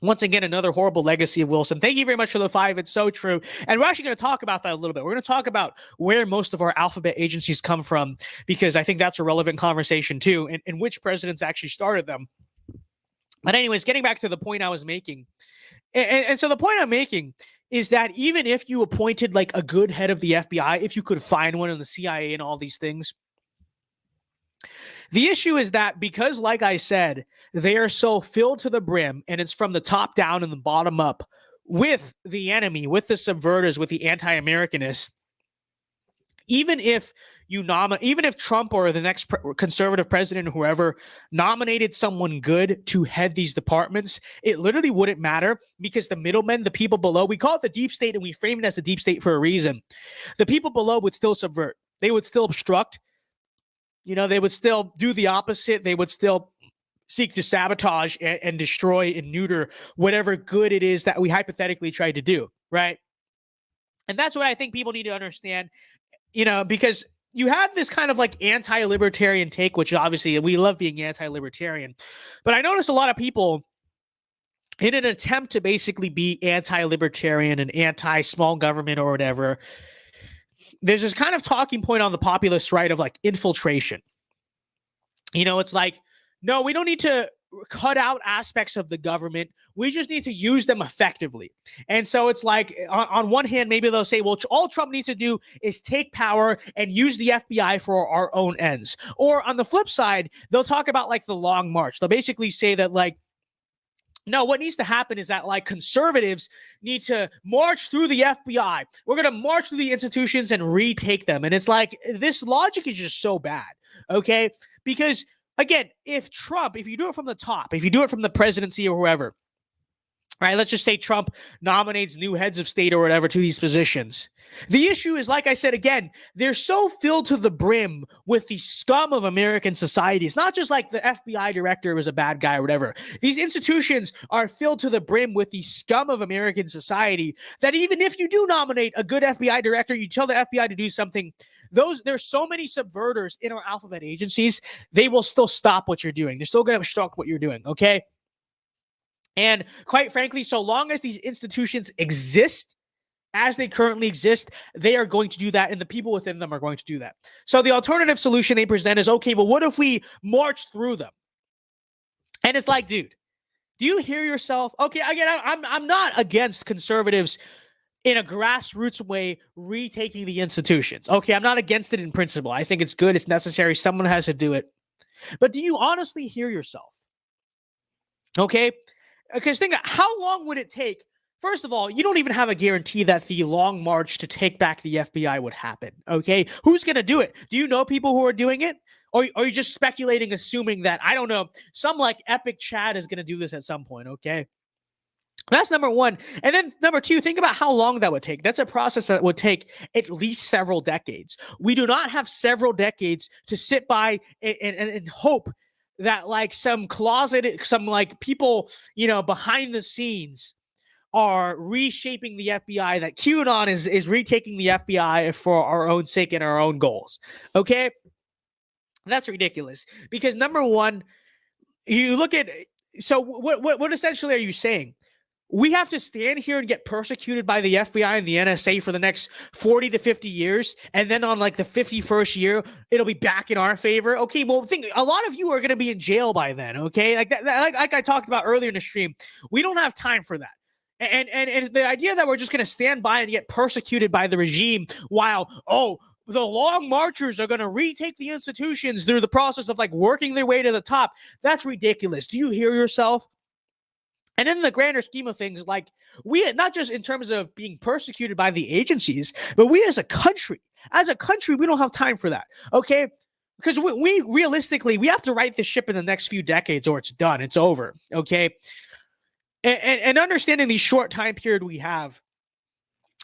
Once again, another horrible legacy of Wilson. Thank you very much for the 5. It's so true. And we're actually going to talk about that a little bit. We're going to talk about where most of our alphabet agencies come from, because I think that's a relevant conversation too, and which presidents actually started them. But anyways, getting back to the point I was making. And so the point I'm making is that even if you appointed, like, a good head of the FBI, if you could find one in the CIA and all these things, the issue is that because, like I said, they are so filled to the brim, and it's from the top down and the bottom up with the enemy, with the subverters, with the anti-Americanists. Even if Trump or the next conservative president or whoever nominated someone good to head these departments, it literally wouldn't matter, because the middlemen, the people below, we call it the deep state, and we frame it as the deep state for a reason. The people below would still subvert. They would still obstruct. You know, they would still do the opposite. They would still seek to sabotage and destroy and neuter whatever good it is that we hypothetically tried to do, right? And that's what I think people need to understand. You know, because you have this kind of, like, anti-libertarian take, which obviously we love being anti-libertarian. But I notice a lot of people, in an attempt to basically be anti-libertarian and anti-small government or whatever, there's this kind of talking point on the populist right of, like, infiltration. You know, it's like, no, we don't need to cut out aspects of the government. We just need to use them effectively. And so it's like, on one hand, maybe they'll say, well, all Trump needs to do is take power and use the FBI for our own ends. Or on the flip side, they'll talk about, like, the long march. They'll basically say that, like, no, what needs to happen is that, like, conservatives need to march through the FBI. We're going to march through the institutions and retake them. And it's like, this logic is just so bad. okay? Because, again, if you do it from the top, if you do it from the presidency or whoever, right, let's just say Trump nominates new heads of state or whatever to these positions. The issue is, like I said, again, they're so filled to the brim with the scum of American society. It's not just like the FBI director was a bad guy or whatever. These institutions are filled to the brim with the scum of American society that even if you do nominate a good FBI director, you tell the FBI to do something, there's so many subverters in our alphabet agencies, they will still stop what you're doing. They're still going to obstruct what you're doing, okay? And quite frankly, so long as these institutions exist as they currently exist, they are going to do that, and the people within them are going to do that. So the alternative solution they present is, okay, but what if we march through them? And it's like, dude, do you hear yourself? Okay, again, I'm not against conservatives in a grassroots way retaking the institutions. Okay, I'm not against it in principle. I think it's good, it's necessary, someone has to do it. But do you honestly hear yourself? Okay? Because think, how long would it take? First of all, you don't even have a guarantee that the long march to take back the FBI would happen, okay? Who's going to do it? Do you know people who are doing it? Or are you just speculating, assuming that, I don't know, some like epic Chad is going to do this at some point, okay? That's number one. And then number two, think about how long that would take. That's a process that would take at least several decades. We do not have several decades to sit by and hope that like some like people, behind the scenes are reshaping the FBI, that QAnon is retaking the FBI for our own sake and our own goals. Okay? That's ridiculous. Because number one, you look at, so what essentially are you saying? We have to stand here and get persecuted by the FBI and the NSA for the next 40 to 50 years. And then on like the 51st year, it'll be back in our favor. Okay, well, think a lot of you are going to be in jail by then. Okay, like I talked about earlier in the stream, we don't have time for that. And the idea that we're just going to stand by and get persecuted by the regime while, the long marchers are going to retake the institutions through the process of like working their way to the top, that's ridiculous. Do you hear yourself? And in the grander scheme of things, like we, not just in terms of being persecuted by the agencies, but we as a country, we don't have time for that, okay? Because we realistically, we have to right the ship in the next few decades or it's done, it's over, okay? And understanding the short time period we have,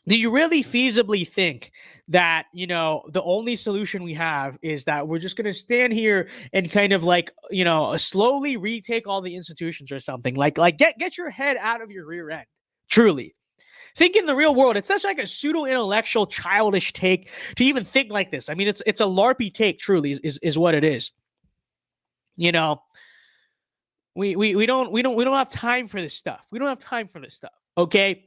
do you really feasibly think that, the only solution we have is that we're just going to stand here and kind of like, slowly retake all the institutions or something? Like get your head out of your rear end, truly. Think in the real world. It's such like a pseudo-intellectual, childish take to even think like this. I mean, it's a LARPy take, truly, is what it is. We don't have time for this stuff. We don't have time for this stuff, okay?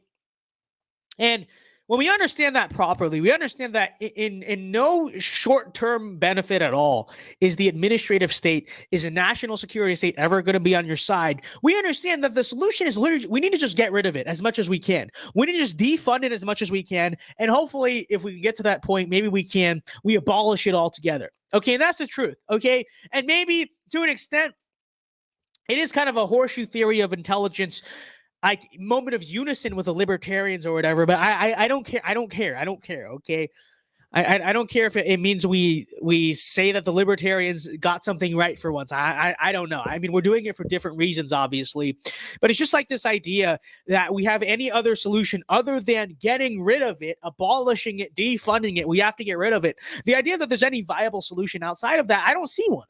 And when we understand that properly, we understand that in no short-term benefit at all is the administrative state, is a national security state ever going to be on your side. We understand that the solution is literally, we need to just get rid of it as much as we can. We need to just defund it as much as we can. And hopefully, if we can get to that point, maybe we abolish it altogether. Okay, and that's the truth, okay? And maybe to an extent, it is kind of a horseshoe theory of intelligence, like moment of unison with the libertarians or whatever, but I don't care. I don't care. Okay. I don't care if it means we say that the libertarians got something right for once. I don't know. I mean, we're doing it for different reasons, obviously, but it's just like this idea that we have any other solution other than getting rid of it, abolishing it, defunding it. We have to get rid of it. The idea that there's any viable solution outside of that, I don't see one.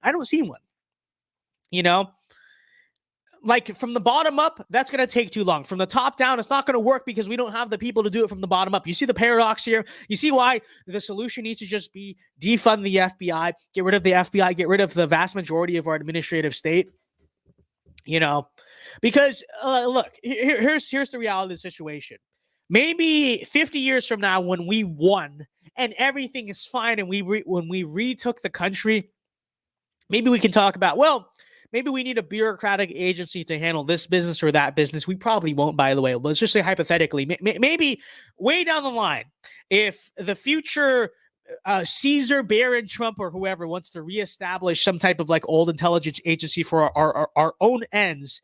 Like from the bottom up, that's going to take too long. From the top down, it's not going to work because we don't have the people to do it from the bottom up. You see the paradox here? You see why the solution needs to just be defund the FBI, get rid of the FBI, get rid of the vast majority of our administrative state? Because look, here's the reality of the situation. Maybe 50 years from now, when we won and everything is fine, and when we retook the country, maybe we can talk about, maybe we need a bureaucratic agency to handle this business or that business. We probably won't, by the way. Let's just say hypothetically, maybe way down the line, if the future Caesar, Barron, Trump, or whoever wants to reestablish some type of like old intelligence agency for our own ends,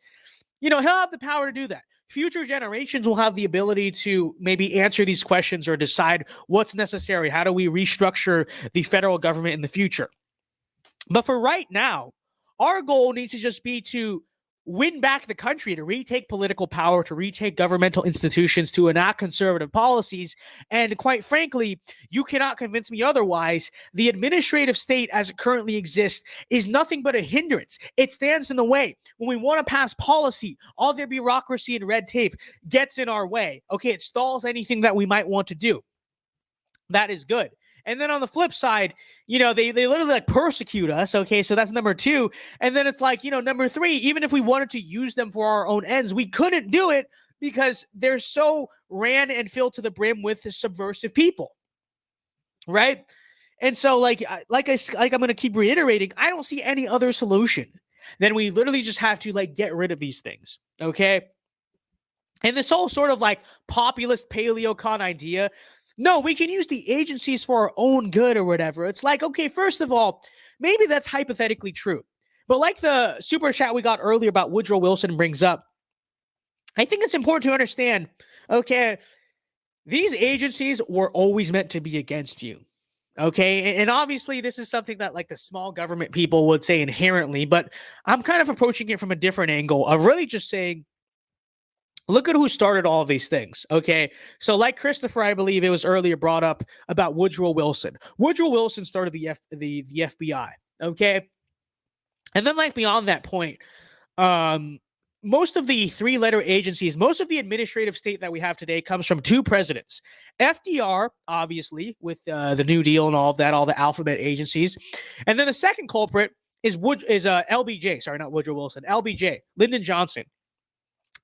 he'll have the power to do that. Future generations will have the ability to maybe answer these questions or decide what's necessary. How do we restructure the federal government in the future? But for right now, our goal needs to just be to win back the country, to retake political power, to retake governmental institutions, to enact conservative policies. And quite frankly, you cannot convince me otherwise. The administrative state as it currently exists is nothing but a hindrance. It stands in the way. When we want to pass policy, all their bureaucracy and red tape gets in our way. Okay, it stalls anything that we might want to do. That is good. And then on the flip side, they literally like persecute us. Okay, so that's number two. And then it's like, number three, even if we wanted to use them for our own ends, we couldn't do it because they're so ran and filled to the brim with subversive people. Right. And so like I'm going to keep reiterating, I don't see any other solution than we literally just have to like get rid of these things. Okay. And this whole sort of like populist paleocon idea, no, we can use the agencies for our own good or whatever. It's like, okay, first of all, maybe that's hypothetically true. But like the super chat we got earlier about Woodrow Wilson brings up, I think it's important to understand, okay, these agencies were always meant to be against you. Okay. And obviously, this is something that like the small government people would say inherently, but I'm kind of approaching it from a different angle of really just saying, look at who started all of these things. Okay. So, like Christopher, I believe it was earlier brought up about Woodrow Wilson. Woodrow Wilson started the FBI. Okay. And then, like, beyond that point, most of the three-letter agencies, most of the administrative state that we have today comes from two presidents. FDR, obviously, with the New Deal and all of that, all the alphabet agencies. And then the second culprit is LBJ. Sorry, not Woodrow Wilson. LBJ, Lyndon Johnson.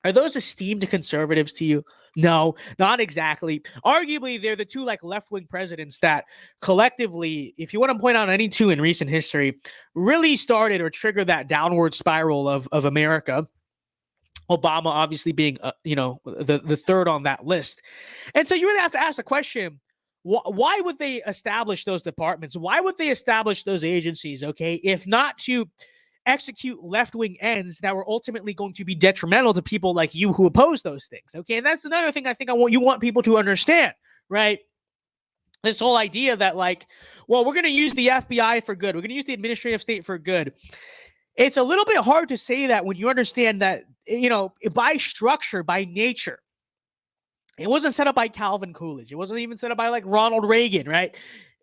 Are those esteemed conservatives to you? No, not exactly. Arguably, they're the two like left-wing presidents that collectively, if you want to point out any two in recent history, really started or triggered that downward spiral of America. Obama obviously being, the third on that list. And so you really have to ask the question, why would they establish those departments? Why would they establish those agencies, okay, if not to execute left-wing ends that were ultimately going to be detrimental to people like you who oppose those things, okay? And that's another thing I think you want people to understand, right? This whole idea that like, well, we're going to use the FBI for good. We're going to use the administrative state for good. It's a little bit hard to say that when you understand that, by structure, by nature, it wasn't set up by Calvin Coolidge. It wasn't even set up by like Ronald Reagan, right?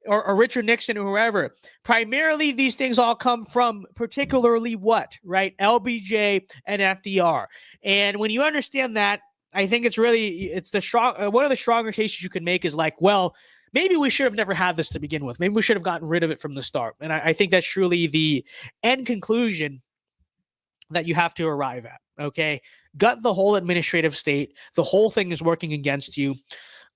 Or Richard Nixon or whoever. Primarily, these things all come from particularly what, right? LBJ and FDR. And when you understand that, I think it's the strong, one of the stronger cases you can make is like, well, maybe we should have never had this to begin with. Maybe we should have gotten rid of it from the start. And I think that's truly the end conclusion that you have to arrive at, okay? Gut the whole administrative state. The whole thing is working against you.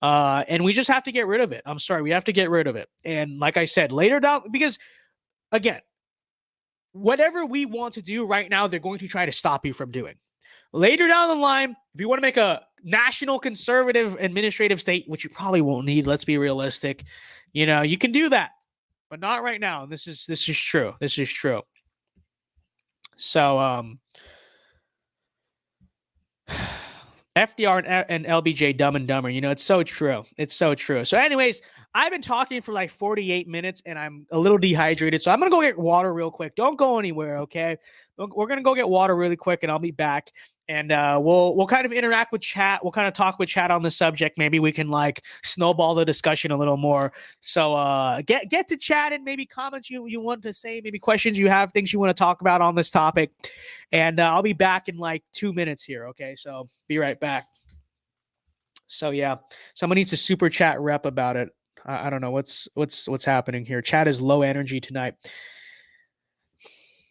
And we just have to get rid of it. I'm sorry, we have to get rid of it. And like I said, later down, because again, whatever we want to do right now, they're going to try to stop you from doing. Later down the line, if you want to make a national conservative administrative state, which you probably won't need, let's be realistic, you can do that, but not right now. And this is true. This is true. So, FDR and LBJ, Dumb and Dumber. It's so true. It's so true. So anyways, I've been talking for like 48 minutes and I'm a little dehydrated. So I'm going to go get water real quick. Don't go anywhere, okay? We're going to go get water really quick and I'll be back. And we'll kind of interact with chat. We'll kind of talk with chat on the subject. Maybe we can like snowball the discussion a little more. So get to chat and maybe comments you want to say, maybe questions you have, things you want to talk about on this topic. And I'll be back in like 2 minutes here. Okay, so be right back. So yeah, someone needs to super chat rep about it. I don't know what's happening here. Chat is low energy tonight.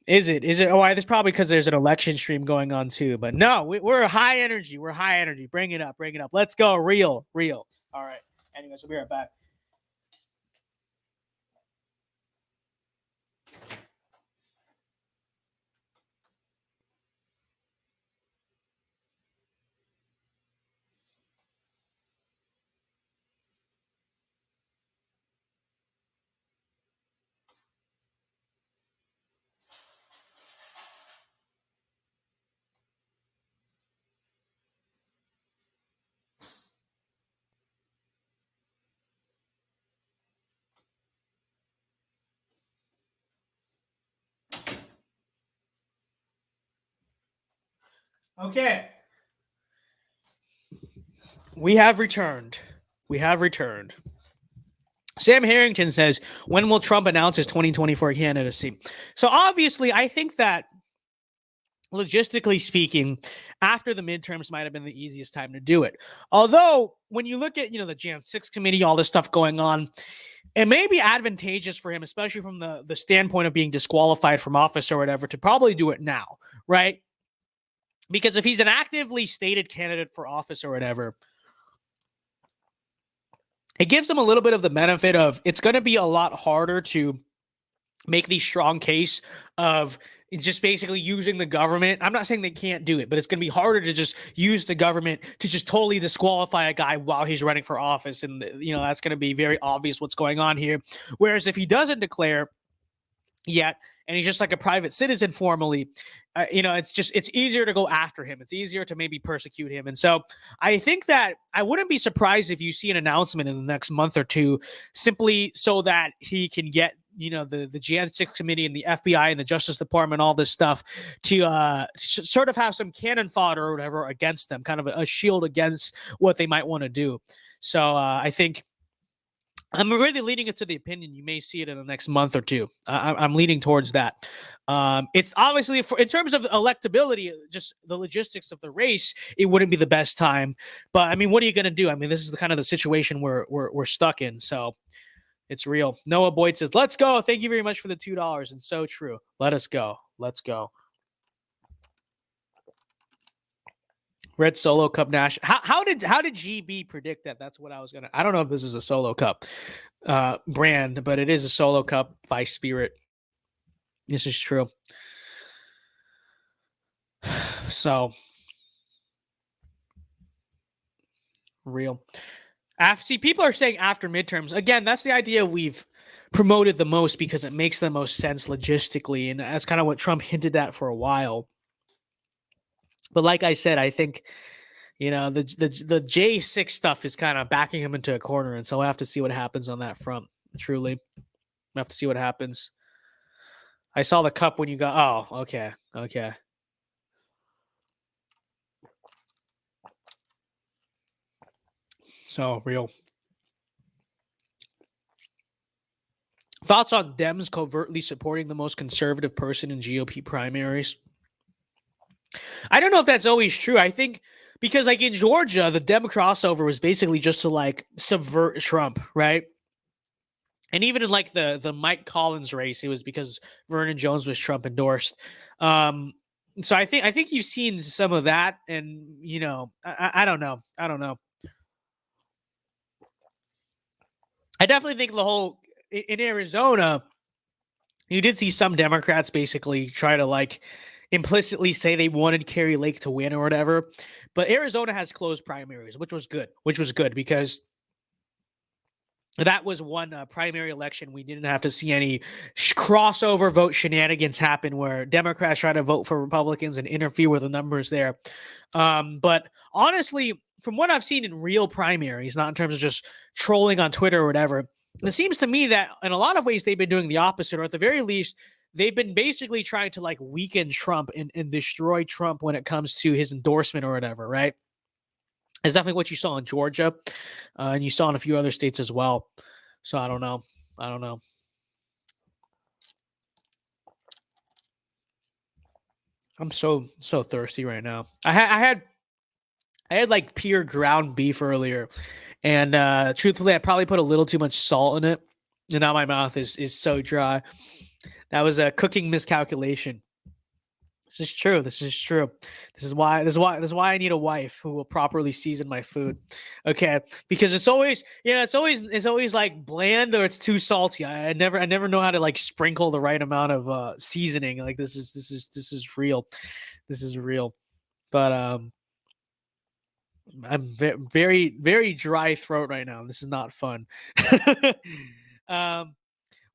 Is it? Oh, that's probably because there's an election stream going on too. But no, we're high energy. We're high energy. Bring it up. Let's go. Real. All right. Anyways, we'll be right back. Okay. We have returned. We have returned. Sam Harrington says, when will Trump announce his 2024 candidacy? So obviously, I think that logistically speaking, after the midterms might have been the easiest time to do it. Although, when you look at, the Jan 6 committee, all this stuff going on, it may be advantageous for him, especially from the standpoint of being disqualified from office or whatever, to probably do it now, right? Because if he's an actively stated candidate for office or whatever, it gives them a little bit of the benefit of it's going to be a lot harder to make the strong case of just basically using the government. I'm not saying they can't do it, but it's going to be harder to just use the government to just totally disqualify a guy while he's running for office. And, that's going to be very obvious what's going on here. Whereas if he doesn't declare yet, and he's just like a private citizen formally, it's easier to go after him. It's easier to maybe persecute him. And so I think that I wouldn't be surprised if you see an announcement in the next month or two, simply so that he can get, the Jan 6 committee and the FBI and the Justice Department, all this stuff to sort of have some cannon fodder or whatever against them, kind of a shield against what they might want to do. So I think I'm really leaning it to the opinion you may see it in the next month or two. I'm leaning towards that. It's obviously, in terms of electability, just the logistics of the race, it wouldn't be the best time. But I mean, what are you going to do? I mean, this is the kind of the situation we're stuck in. So it's real. Noah Boyd says, "Let's go. Thank you very much for the $2." And so true. Let us go. Let's go. Red Solo Cup Nash. How did GB predict that? That's what I was gonna. I don't know if this is a Solo Cup brand, but it is a Solo Cup by Spirit. This is true. So real. See, people are saying after midterms. Again, that's the idea we've promoted the most because it makes the most sense logistically, and that's kind of what Trump hinted at for a while. But like I said, I think, the J6 stuff is kind of backing him into a corner. And so we'll have to see what happens on that front. Truly. We'll have to see what happens. I saw the cup when you got, oh, okay. Okay. So real. Thoughts on Dems covertly supporting the most conservative person in GOP primaries? I don't know if that's always true. I think because in Georgia, the Dem crossover was basically just to subvert Trump, right? And even in the Mike Collins race, it was because Vernon Jones was Trump endorsed. So I think you've seen some of that, and I don't know. I definitely think the whole in Arizona, you did see some Democrats basically try to implicitly say they wanted Kari Lake to win or whatever. But Arizona has closed primaries, which was good because that was one primary election we didn't have to see any crossover vote shenanigans happen where Democrats try to vote for Republicans and interfere with the numbers there. But honestly, from what I've seen in real primaries, not in terms of just trolling on Twitter or whatever, it seems to me that in a lot of ways they've been doing the opposite, or at the very least, they've been basically trying to weaken Trump and destroy Trump when it comes to his endorsement or whatever, right? It's definitely what you saw in Georgia, and you saw in a few other states as well. So I don't know. I'm so thirsty right now. I had pure ground beef earlier, and truthfully, I probably put a little too much salt in it, and now my mouth is so dry. That was a cooking miscalculation. This is true. This is why I need a wife who will properly season my food. Okay, because it's always bland or it's too salty. I never know how to sprinkle the right amount of seasoning. This is real. This is real. But I'm very very dry throat right now. This is not fun.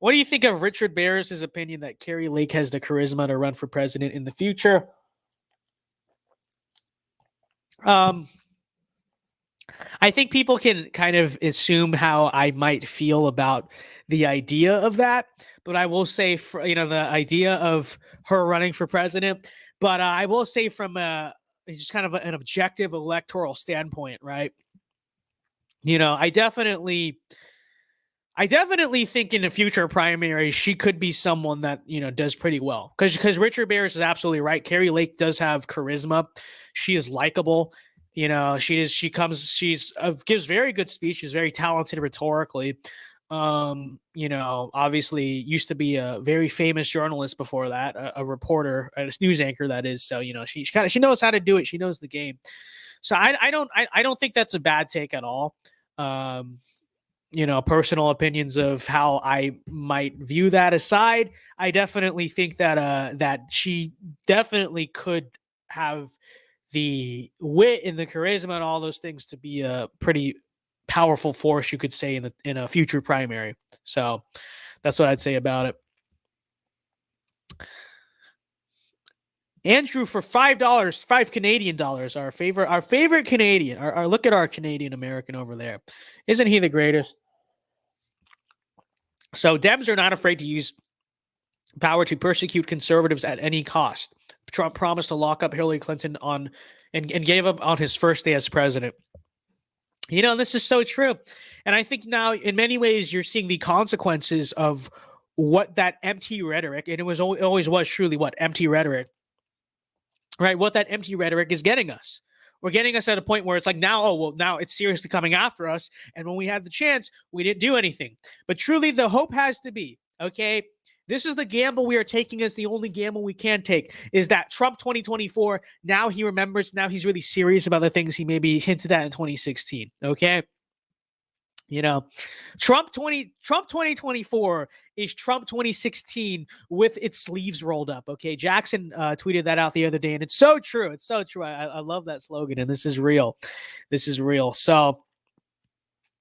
What do you think of Richard Barris's opinion that Kari Lake has the charisma to run for president in the future? I think people can kind of assume how I might feel about the idea of that, but I will say, the idea of her running for president. But I will say from a just kind of an objective electoral standpoint, right? You know, I definitely think in the future primary she could be someone that, you know, does pretty well, because Richard Bears is absolutely right. Carrie Lake does have charisma. She is likable. You know, she's gives very good speeches, very talented rhetorically. You know, obviously used to be a very famous journalist before that, a reporter, a news anchor, that is. So, you know, she knows how to do it. She knows the game. So I don't think that's a bad take at all. You know, personal opinions of how I might view that aside, I definitely think that that she definitely could have the wit and the charisma and all those things to be a pretty powerful force, you could say, in a future primary. So that's what I'd say about it. Andrew, for $5, $5 our favorite Canadian. Our look at our Canadian American over there. Isn't he the greatest? So Dems are not afraid to use power to persecute conservatives at any cost. Trump promised to lock up Hillary Clinton and gave up on his first day as president. You know, this is so true. And I think now in many ways you're seeing the consequences of what that empty rhetoric, and it always was truly what empty rhetoric, right? What that empty rhetoric is getting us. We're getting us at a point where it's like now, oh, well, now it's seriously coming after us. And when we had the chance, we didn't do anything. But truly the hope has to be, okay, this is the gamble we are taking, as the only gamble we can take, is that Trump 2024, now he remembers, now he's really serious about the things he maybe hinted at in 2016, okay? You know, Trump 2024 is Trump 2016 with its sleeves rolled up, okay? Jackson tweeted that out the other day, and it's so true. It's so true. I love that slogan, and this is real. This is real. So,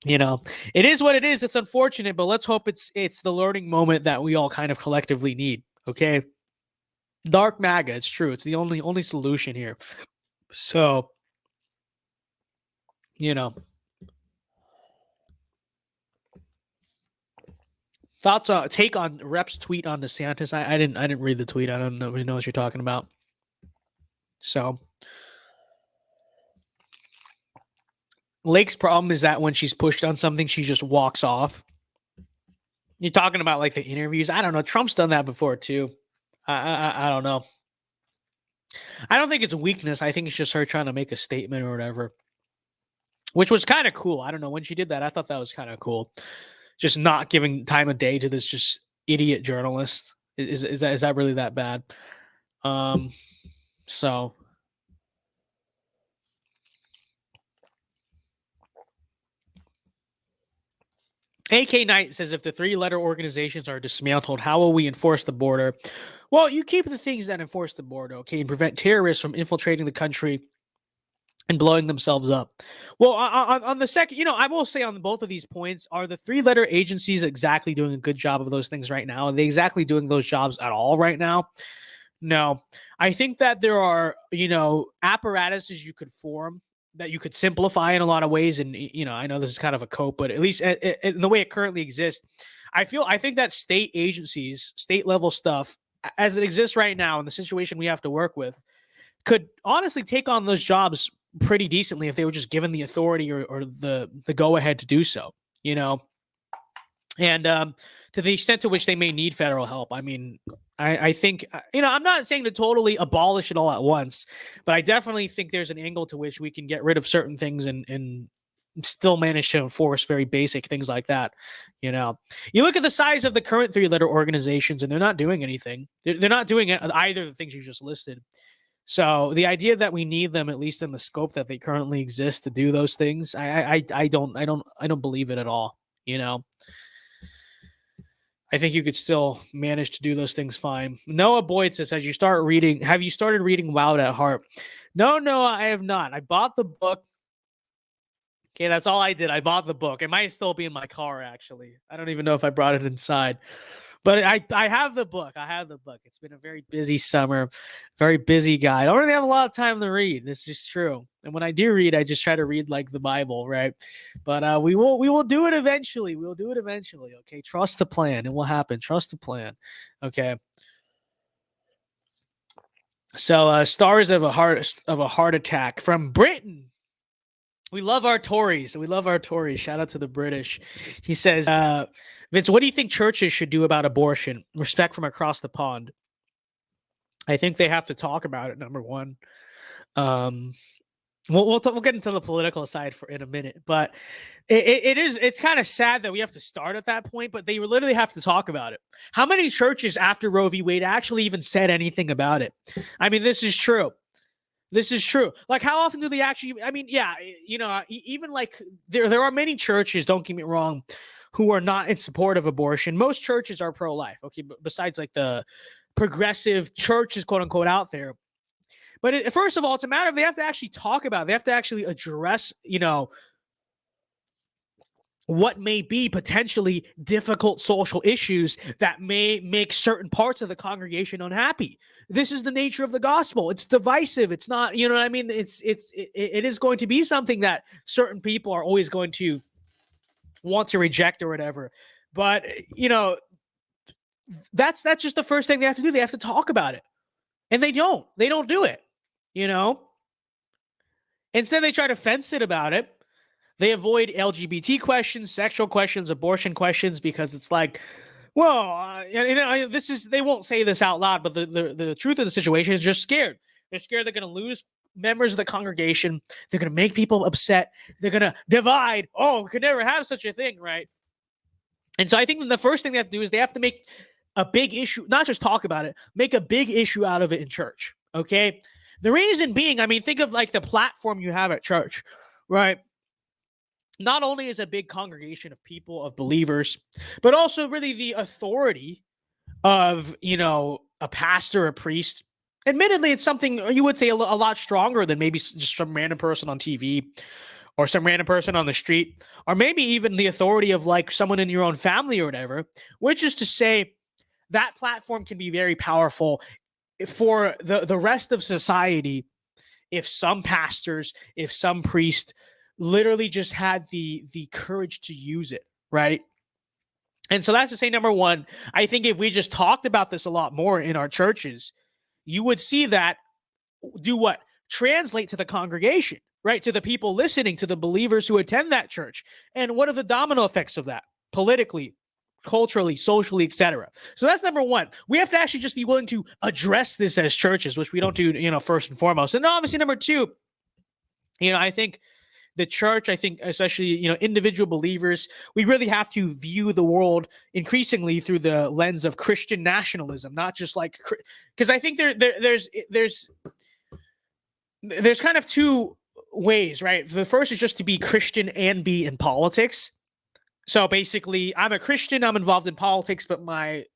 you know, it is what it is. It's unfortunate, but let's hope it's the learning moment that we all kind of collectively need. Okay. Dark MAGA. It's true. It's the only solution here. So, you know, thoughts take on Rep's tweet on DeSantis. I didn't read the tweet. I don't know what you're talking about. So Lake's problem is that when she's pushed on something, she just walks off. You're talking about like the interviews. I don't know. Trump's done that before too. I don't know. I don't think it's a weakness. I think it's just her trying to make a statement or whatever, which was kind of cool. I don't know. When she did that, I thought that was kind of cool. Just not giving time of day to this just idiot journalist. Is that really that bad? So. AK Knight says, if the three-letter organizations are dismantled, how will we enforce the border? Well, you keep the things that enforce the border, okay, and prevent terrorists from infiltrating the country and blowing themselves up. Well, on the second, you know, I will say on both of these points, are the three-letter agencies exactly doing a good job of those things right now? Are they exactly doing those jobs at all right now? No. I think that there are, you know, apparatuses you could form that you could simplify in a lot of ways. And, you know, I know this is kind of a cope, but at least in the way it currently exists, I think that state agencies, state level stuff as it exists right now in the situation we have to work with could honestly take on those jobs pretty decently if they were just given the authority or the go ahead to do so, you know? And to the extent to which they may need federal help, I mean, I think, you know, I'm not saying to totally abolish it all at once, but I definitely think there's an angle to which we can get rid of certain things and still manage to enforce very basic things like that. You know, you look at the size of the current three-letter organizations and they're not doing anything. They're not doing either of the things you just listed. So the idea that we need them, at least in the scope that they currently exist, to do those things, I don't believe it at all. You know, I think you could still manage to do those things fine. Noah Boyd says, have you started reading Wild at Heart? No, I have not. I bought the book. Okay, that's all I did. I bought the book. It might still be in my car, actually. I don't even know if I brought it inside. But I have the book. It's been a very busy summer, very busy guy. I don't really have a lot of time to read. This is true. And when I do read, I just try to read like the Bible, right? But we will do it eventually. We'll do it eventually. Okay, trust the plan. It will happen. Trust the plan. Okay. So stars of a heart attack from Britain. We love our Tories. We love our Tories. Shout out to the British. He says, Vince, what do you think churches should do about abortion? Respect from across the pond. I think they have to talk about it, number one. We'll get into the political side in a minute, but it's kind of sad that we have to start at that point, but they literally have to talk about it. How many churches after Roe v. Wade actually even said anything about it? I mean, this is true. This is true. Like, how often do they actually? I mean, yeah, even like there are many churches. Don't get me wrong, who are not in support of abortion. Most churches are pro-life. Okay, but besides like the progressive churches, quote unquote, out there. But first of all, it's a matter of they have to actually talk about it. They have to actually address, what may be potentially difficult social issues that may make certain parts of the congregation unhappy. This is the nature of the gospel. It's divisive. It's not, you know what I mean? It is going to be something that certain people are always going to want to reject or whatever. But, that's just the first thing they have to do. They have to talk about it. And they don't do it. Instead they try to fence it about it. They avoid LGBT questions, sexual questions, abortion questions, because it's like, well, they won't say this out loud, but the truth of the situation is just scared. They're scared they're going to lose members of the congregation. They're going to make people upset. They're going to divide. Oh, we could never have such a thing, right? And so I think the first thing they have to do is they have to make a big issue, not just talk about it, make a big issue out of it in church, okay? The reason being, I mean, think of like the platform you have at church, right? Not only is a big congregation of people, of believers, but also really the authority of, a pastor, a priest. Admittedly, it's something you would say a lot stronger than maybe just some random person on TV or some random person on the street, or maybe even the authority of like someone in your own family or whatever, which is to say that platform can be very powerful for the rest of society if some pastors, if some priest literally just had the courage to use it, right? And so that's to say, number one, I think if we just talked about this a lot more in our churches, you would see that do what? Translate to the congregation, right? To the people listening, to the believers who attend that church. And what are the domino effects of that? Politically, culturally, socially, etc. So that's number one. We have to actually just be willing to address this as churches, which we don't do, first and foremost. And obviously, number two, I think the church, especially, individual believers, we really have to view the world increasingly through the lens of Christian nationalism, not just like, because I think there's kind of two ways, right? The first is just to be Christian and be in politics. So basically, I'm a Christian, I'm involved in politics, but my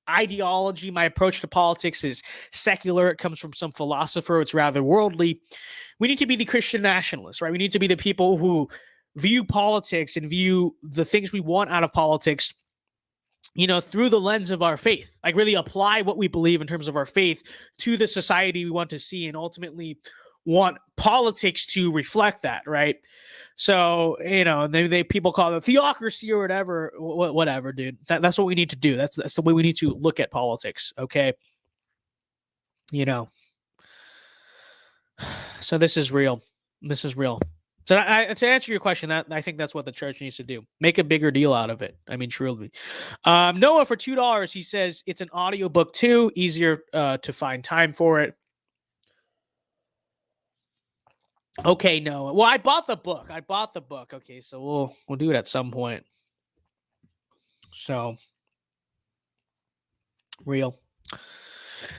ideology, my approach to politics is secular. It comes from some philosopher. It's rather worldly. We need to be the Christian nationalists, right? We need to be the people who view politics and view the things we want out of politics, through the lens of our faith. Like really apply what we believe in terms of our faith to the society we want to see, and ultimately want politics to reflect that, right? So, they people call it theocracy or whatever, dude. That's what we need to do. That's the way we need to look at politics, okay? So this is real. This is real. So to answer your question, I think that's what the church needs to do. Make a bigger deal out of it. I mean, truly. Noah, for $2, he says it's an audiobook too, easier to find time for it. Okay, no. Well, I bought the book. Okay, so we'll do it at some point. So, real.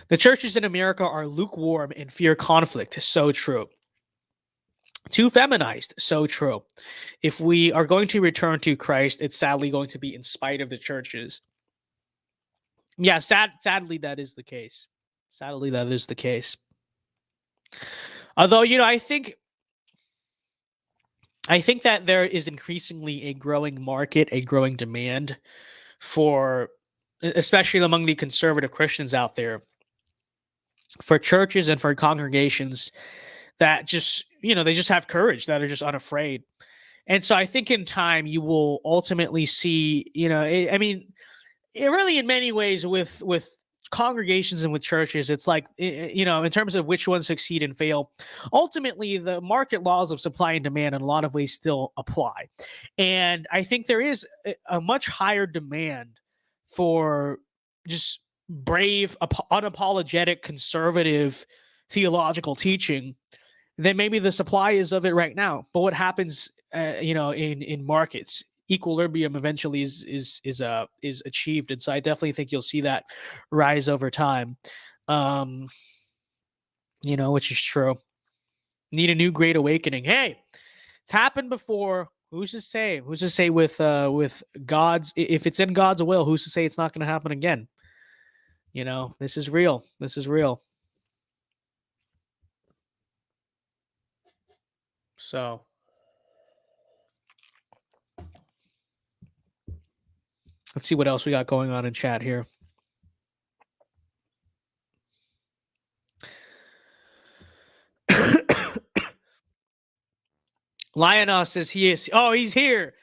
The churches in America are lukewarm and fear conflict. So true. Too feminized. So true. If we are going to return to Christ, it's sadly going to be in spite of the churches. Yeah, sadly, that is the case. Sadly, that is the case. Although, I think that there is increasingly a growing market, a growing demand for, especially among the conservative Christians out there, for churches and for congregations that just, they just have courage, that are just unafraid. And so I think in time you will ultimately see, it really in many ways with congregations and with churches, it's like, in terms of which ones succeed and fail, ultimately the market laws of supply and demand in a lot of ways still apply. And I think there is a much higher demand for just brave, unapologetic, conservative theological teaching than maybe the supply is of it right now. But what happens, in markets, equilibrium eventually is achieved, and so I definitely think you'll see that rise over time. Which is true. Need a new great awakening. Hey, it's happened before. Who's to say? Who's to say with God's, if it's in God's will, who's to say it's not going to happen again? This is real. This is real. So let's see what else we got going on in chat here. Lionel says he is. Oh, he's here.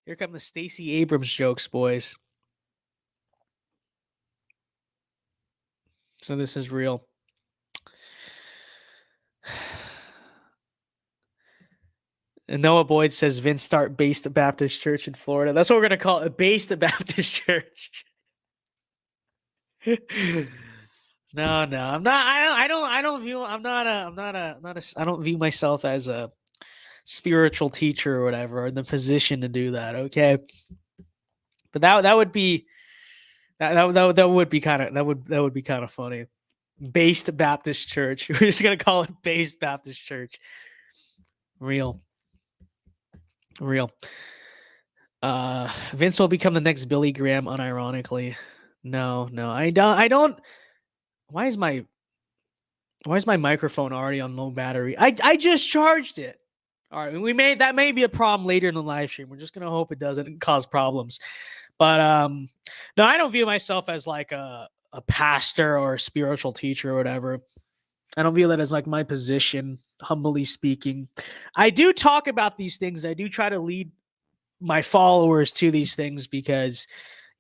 Here come the Stacey Abrams jokes, boys. So this is real. And Noah Boyd says Vince start based Baptist Church in Florida. That's what we're gonna call it, based Baptist Church. No, I'm not. I don't view. I'm not a. I don't view myself as a spiritual teacher or whatever, or in the position to do that. Okay, but that would be that would be kind of funny. Based Baptist Church. We're just gonna call it based Baptist Church. Real. Vince will become the next Billy Graham, unironically. No, I don't. Why is my microphone already on low battery? I just charged it. All right, that may be a problem later in the live stream. We're just gonna hope it doesn't cause problems. But no, I don't view myself as like a pastor or a spiritual teacher or whatever. I don't view that as like my position, humbly speaking. I do talk about these things. I do try to lead my followers to these things because,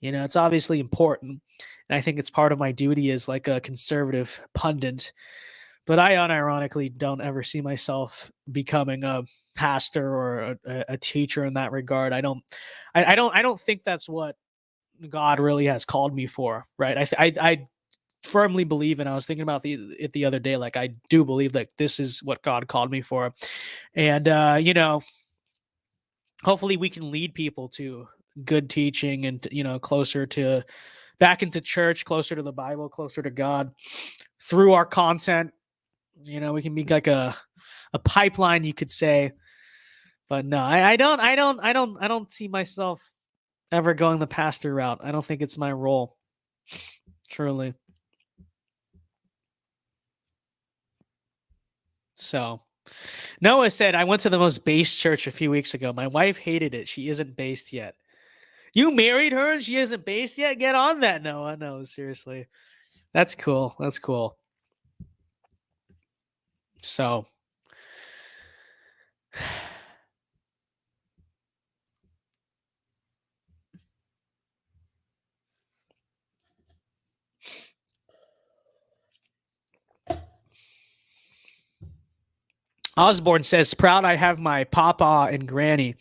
it's obviously important. And I think it's part of my duty as like a conservative pundit. But I unironically don't ever see myself becoming a pastor or a teacher in that regard. I don't think that's what God really has called me for, right? I firmly believe, and I was thinking about it the other day, like I do believe that this is what God called me for. And hopefully we can lead people to good teaching and closer to back into church, closer to the Bible, closer to God through our content. We can be like a pipeline, you could say. But no, I don't see myself ever going the pastor route. I don't think it's my role. Truly. So Noah said, I went to the most based church a few weeks ago. My wife hated it. She isn't based yet. You married her and she isn't based yet? Get on that, Noah. No, seriously. That's cool. That's cool. So Osborne says, proud I have my papa and granny.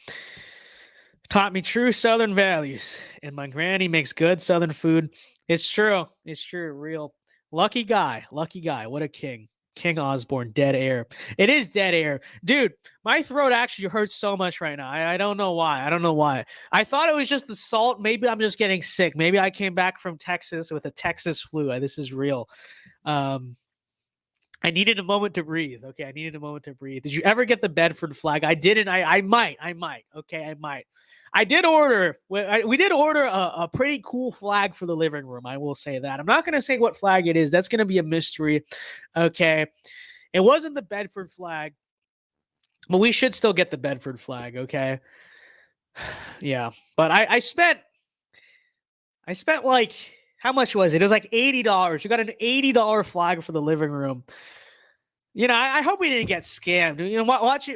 Taught me true Southern values, and my granny makes good Southern food. It's true. It's true. Real. Lucky guy. What a king. King Osborne, dead air. It is dead air. Dude, my throat actually hurts so much right now. I don't know why. I thought it was just the salt. Maybe I'm just getting sick. Maybe I came back from Texas with a Texas flu. This is real. I needed a moment to breathe. Okay, I needed a moment to breathe. Did you ever get the Bedford flag? I didn't. I might. Okay, I might. I did order. We did order a pretty cool flag for the living room. I will say that. I'm not going to say what flag it is. That's going to be a mystery. Okay, it wasn't the Bedford flag, but we should still get the Bedford flag. Okay, yeah. But I spent like, how much was it? It was like $80. You got an $80 flag for the living room. I hope we didn't get scammed.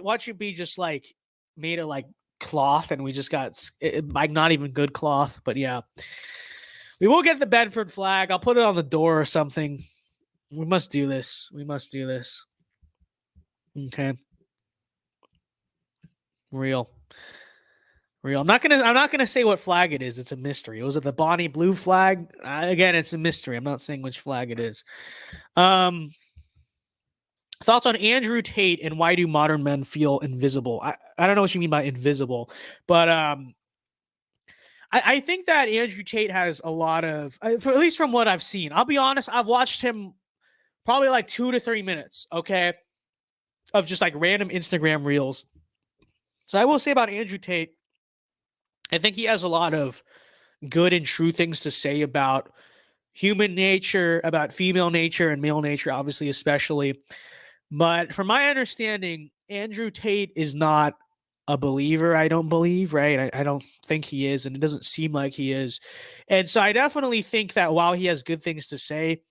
Watch it be just like made of like cloth, and we just got like not even good cloth. But yeah, We will get the Bedford flag. I'll put it on the door or something. We must do this. We must do this. Okay. Real. I'm not gonna say what flag it is. It's a mystery. Was it the Bonnie Blue flag? Again, it's a mystery. I'm not saying which flag it is. Thoughts on Andrew Tate and why do modern men feel invisible? I don't know what you mean by invisible, but I think that Andrew Tate has a lot of, at least from what I've seen. I'll be honest, I've watched him probably like 2 to 3 minutes, okay, of just like random Instagram reels. So I will say about Andrew Tate, I think he has a lot of good and true things to say about human nature, about female nature and male nature, obviously, especially. But from my understanding, Andrew Tate is not a believer, I don't believe, right? I don't think he is, and it doesn't seem like he is. And so I definitely think that while he has good things to say,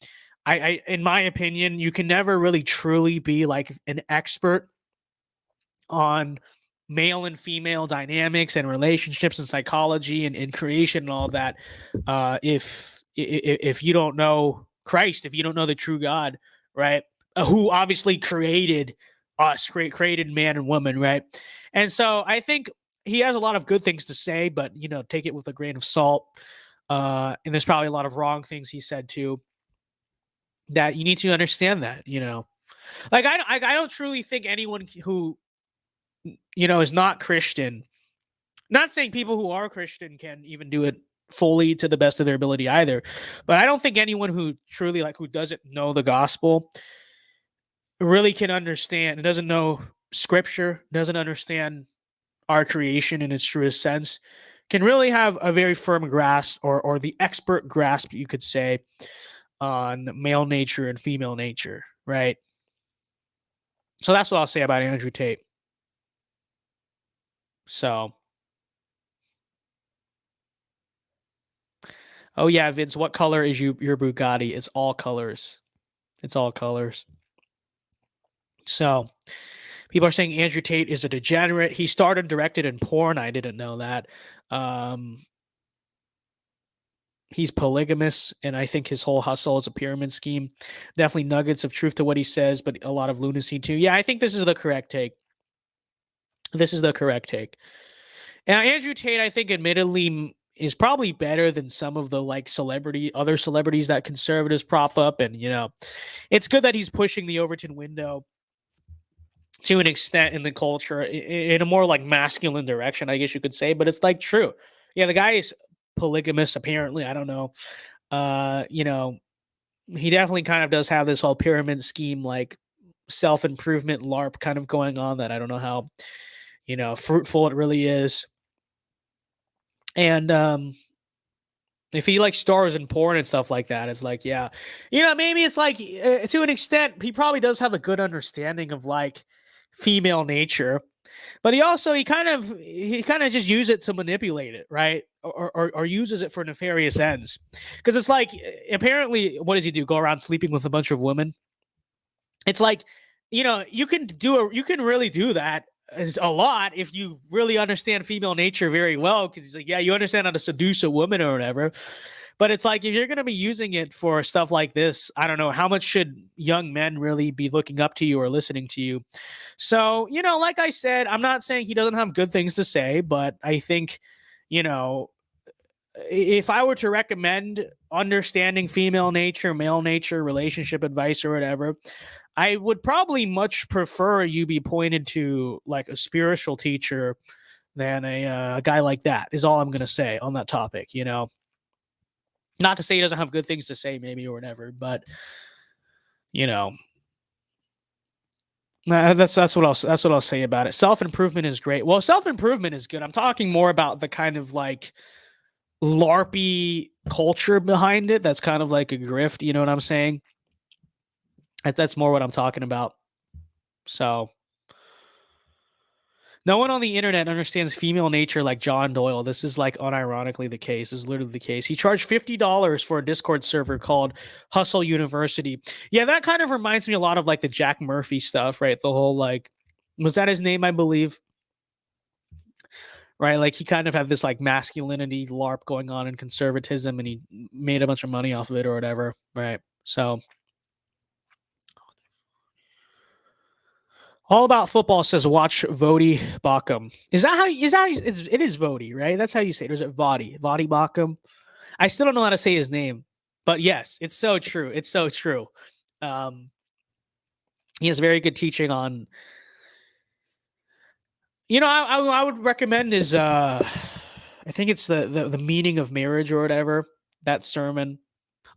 I in my opinion, you can never really truly be like an expert on male and female dynamics and relationships and psychology and creation and all that if you don't know Christ, if you don't know the true God, right, who obviously created us, created man and woman, right? And so I think he has a lot of good things to say, but take it with a grain of salt. And there's probably a lot of wrong things he said too, that you need to understand that. Like I don't truly think anyone who is not Christian, not saying people who are Christian can even do it fully to the best of their ability either, but I don't think anyone who truly who doesn't know the gospel really can understand, doesn't know scripture, doesn't understand our creation in its truest sense, can really have a very firm grasp or the expert grasp, you could say, on male nature and female nature, right? So that's what I'll say about Andrew Tate. So, oh yeah, Vince, what color is your Bugatti? It's all colors. It's all colors. So, people are saying Andrew Tate is a degenerate. He started directed in porn. I didn't know that. He's polygamous, and I think his whole hustle is a pyramid scheme. Definitely nuggets of truth to what he says, but a lot of lunacy too. Yeah, I think this is the correct take. This is the correct take. Now, Andrew Tate, I think, admittedly, is probably better than some of the other celebrities that conservatives prop up. And, it's good that he's pushing the Overton window to an extent in the culture in a more masculine direction, I guess you could say. But it's true. Yeah, the guy is polygamous, apparently. I don't know. He definitely kind of does have this whole pyramid scheme, self-improvement LARP kind of going on that I don't know how, fruitful it really is. And if he stars in porn and stuff like that, it's yeah, maybe it's to an extent, he probably does have a good understanding of female nature, but he kind of just uses it to manipulate it, right? Or uses it for nefarious ends. Because it's apparently, what does he do? Go around sleeping with a bunch of women? It's you can really do that is a lot if you really understand female nature very well, because he's yeah, you understand how to seduce a woman or whatever. But it's if you're going to be using it for stuff like this, I don't know, how much should young men really be looking up to you or listening to you? So, like I said, I'm not saying he doesn't have good things to say, but I think, if I were to recommend understanding female nature, male nature, relationship advice or whatever, I would probably much prefer you be pointed to a spiritual teacher than a guy like that, is all I'm going to say on that topic, Not to say he doesn't have good things to say maybe or whatever, but, that's what I'll say about it. Self-improvement is great. Well, self-improvement is good. I'm talking more about the kind of LARPy culture behind it. That's kind of like a grift. You know what I'm saying? That's more what I'm talking about. So, no one on the internet understands female nature like John Doyle. This is unironically the case. This is literally the case. He charged $50 for a Discord server called Hustle University. Yeah, that kind of reminds me a lot of the Jack Murphy stuff, right? The whole was that his name, I believe? right? Like he kind of had this like masculinity LARP going on in conservatism, and he made a bunch of money off of it or whatever, right? So All About Football says watch Vody Bakum. Is that how it is Vody, right? That's how you say it. Or is it Vody Bakum? I still don't know how to say his name, but yes, it's so true. It's so true. He has very good teaching on, I would recommend his I think it's the meaning of marriage or whatever, that sermon.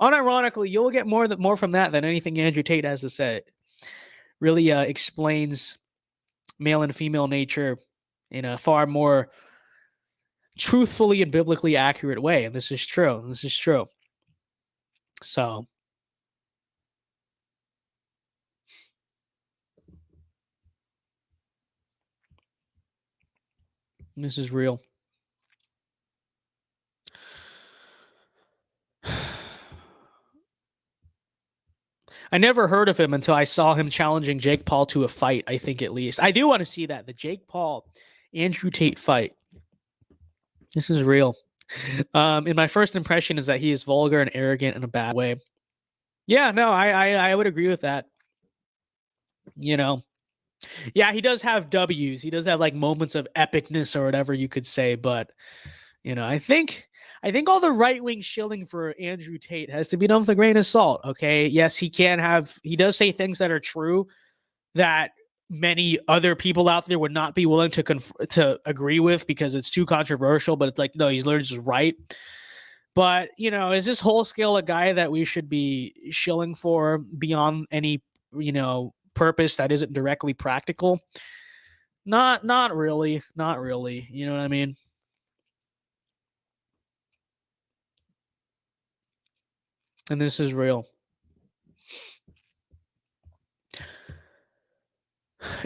Unironically, you'll get more from that than anything Andrew Tate has to say. Really explains male and female nature in a far more truthfully and biblically accurate way. And this is true. This is true. So this is real. I never heard of him until I saw him challenging Jake Paul to a fight, I think at least. I do want to see that, the Jake Paul, Andrew Tate fight. This is real. And my first impression is that he is vulgar and arrogant in a bad way. Yeah, no, I would agree with that. Yeah, he does have W's. He does have like moments of epicness or whatever you could say, but I think all the right-wing shilling for Andrew Tate has to be done with a grain of salt, okay? Yes, he does say things that are true that many other people out there would not be willing to agree with because it's too controversial, but it's like, no, he's literally just right. But, is this whole scale a guy that we should be shilling for beyond any, purpose that isn't directly practical? Not really. Not really. You know what I mean? And this is real.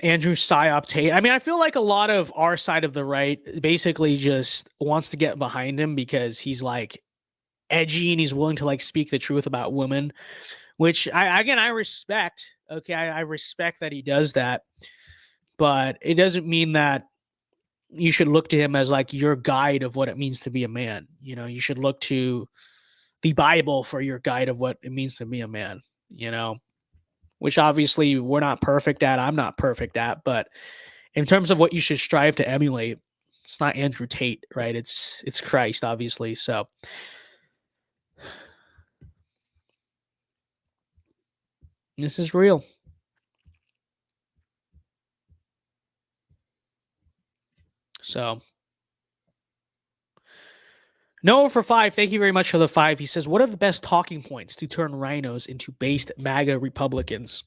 Andrew Psyop Tate. I mean, I feel like a lot of our side of the right basically just wants to get behind him because he's like edgy and he's willing to like speak the truth about women, which I respect. Okay, I respect that he does that, but it doesn't mean that you should look to him as like your guide of what it means to be a man. You should look to the Bible for your guide of what it means to be a man, which obviously we're not perfect at. I'm not perfect at, but in terms of what you should strive to emulate, it's not Andrew Tate, right? It's Christ, obviously. So this is real. So Noah for 5, thank you very much for the 5. He says, what are the best talking points to turn rhinos into based MAGA Republicans?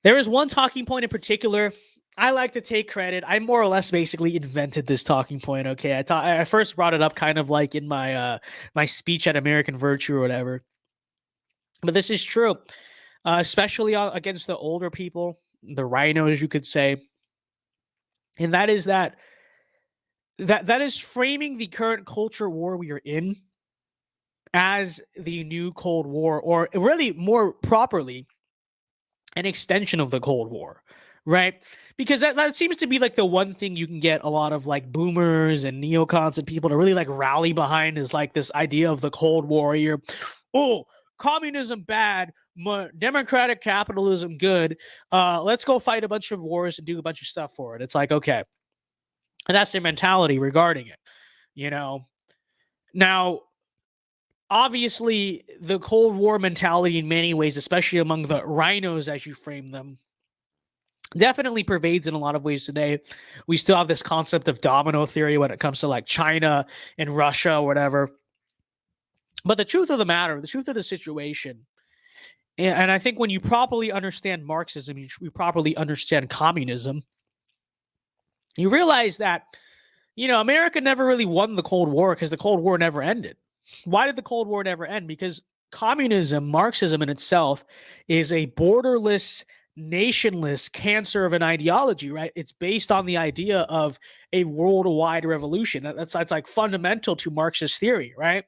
There is one talking point in particular. I like to take credit. I more or less basically invented this talking point, okay? I first brought it up kind of like in my my speech at American Virtue or whatever. But this is true, especially against the older people, the rhinos, you could say. And that is that is framing the current culture war we are in as the new Cold War, or really more properly, an extension of the Cold War, right? Because that seems to be like the one thing you can get a lot of like boomers and neocons and people to really like rally behind is like this idea of the Cold War. Communism bad, democratic capitalism good. Let's go fight a bunch of wars and do a bunch of stuff for it. It's like, okay. And that's their mentality regarding it, Now, obviously, the Cold War mentality in many ways, especially among the rhinos as you frame them, definitely pervades in a lot of ways today. We still have this concept of domino theory when it comes to like China and Russia or whatever. But the truth of the matter, the truth of the situation, and I think when you properly understand Marxism, you properly understand communism, you realize that, America never really won the Cold War because the Cold War never ended. Why did the Cold War never end? Because communism, Marxism in itself, is a borderless, nationless cancer of an ideology, right? It's based on the idea of a worldwide revolution. That's like fundamental to Marxist theory, right?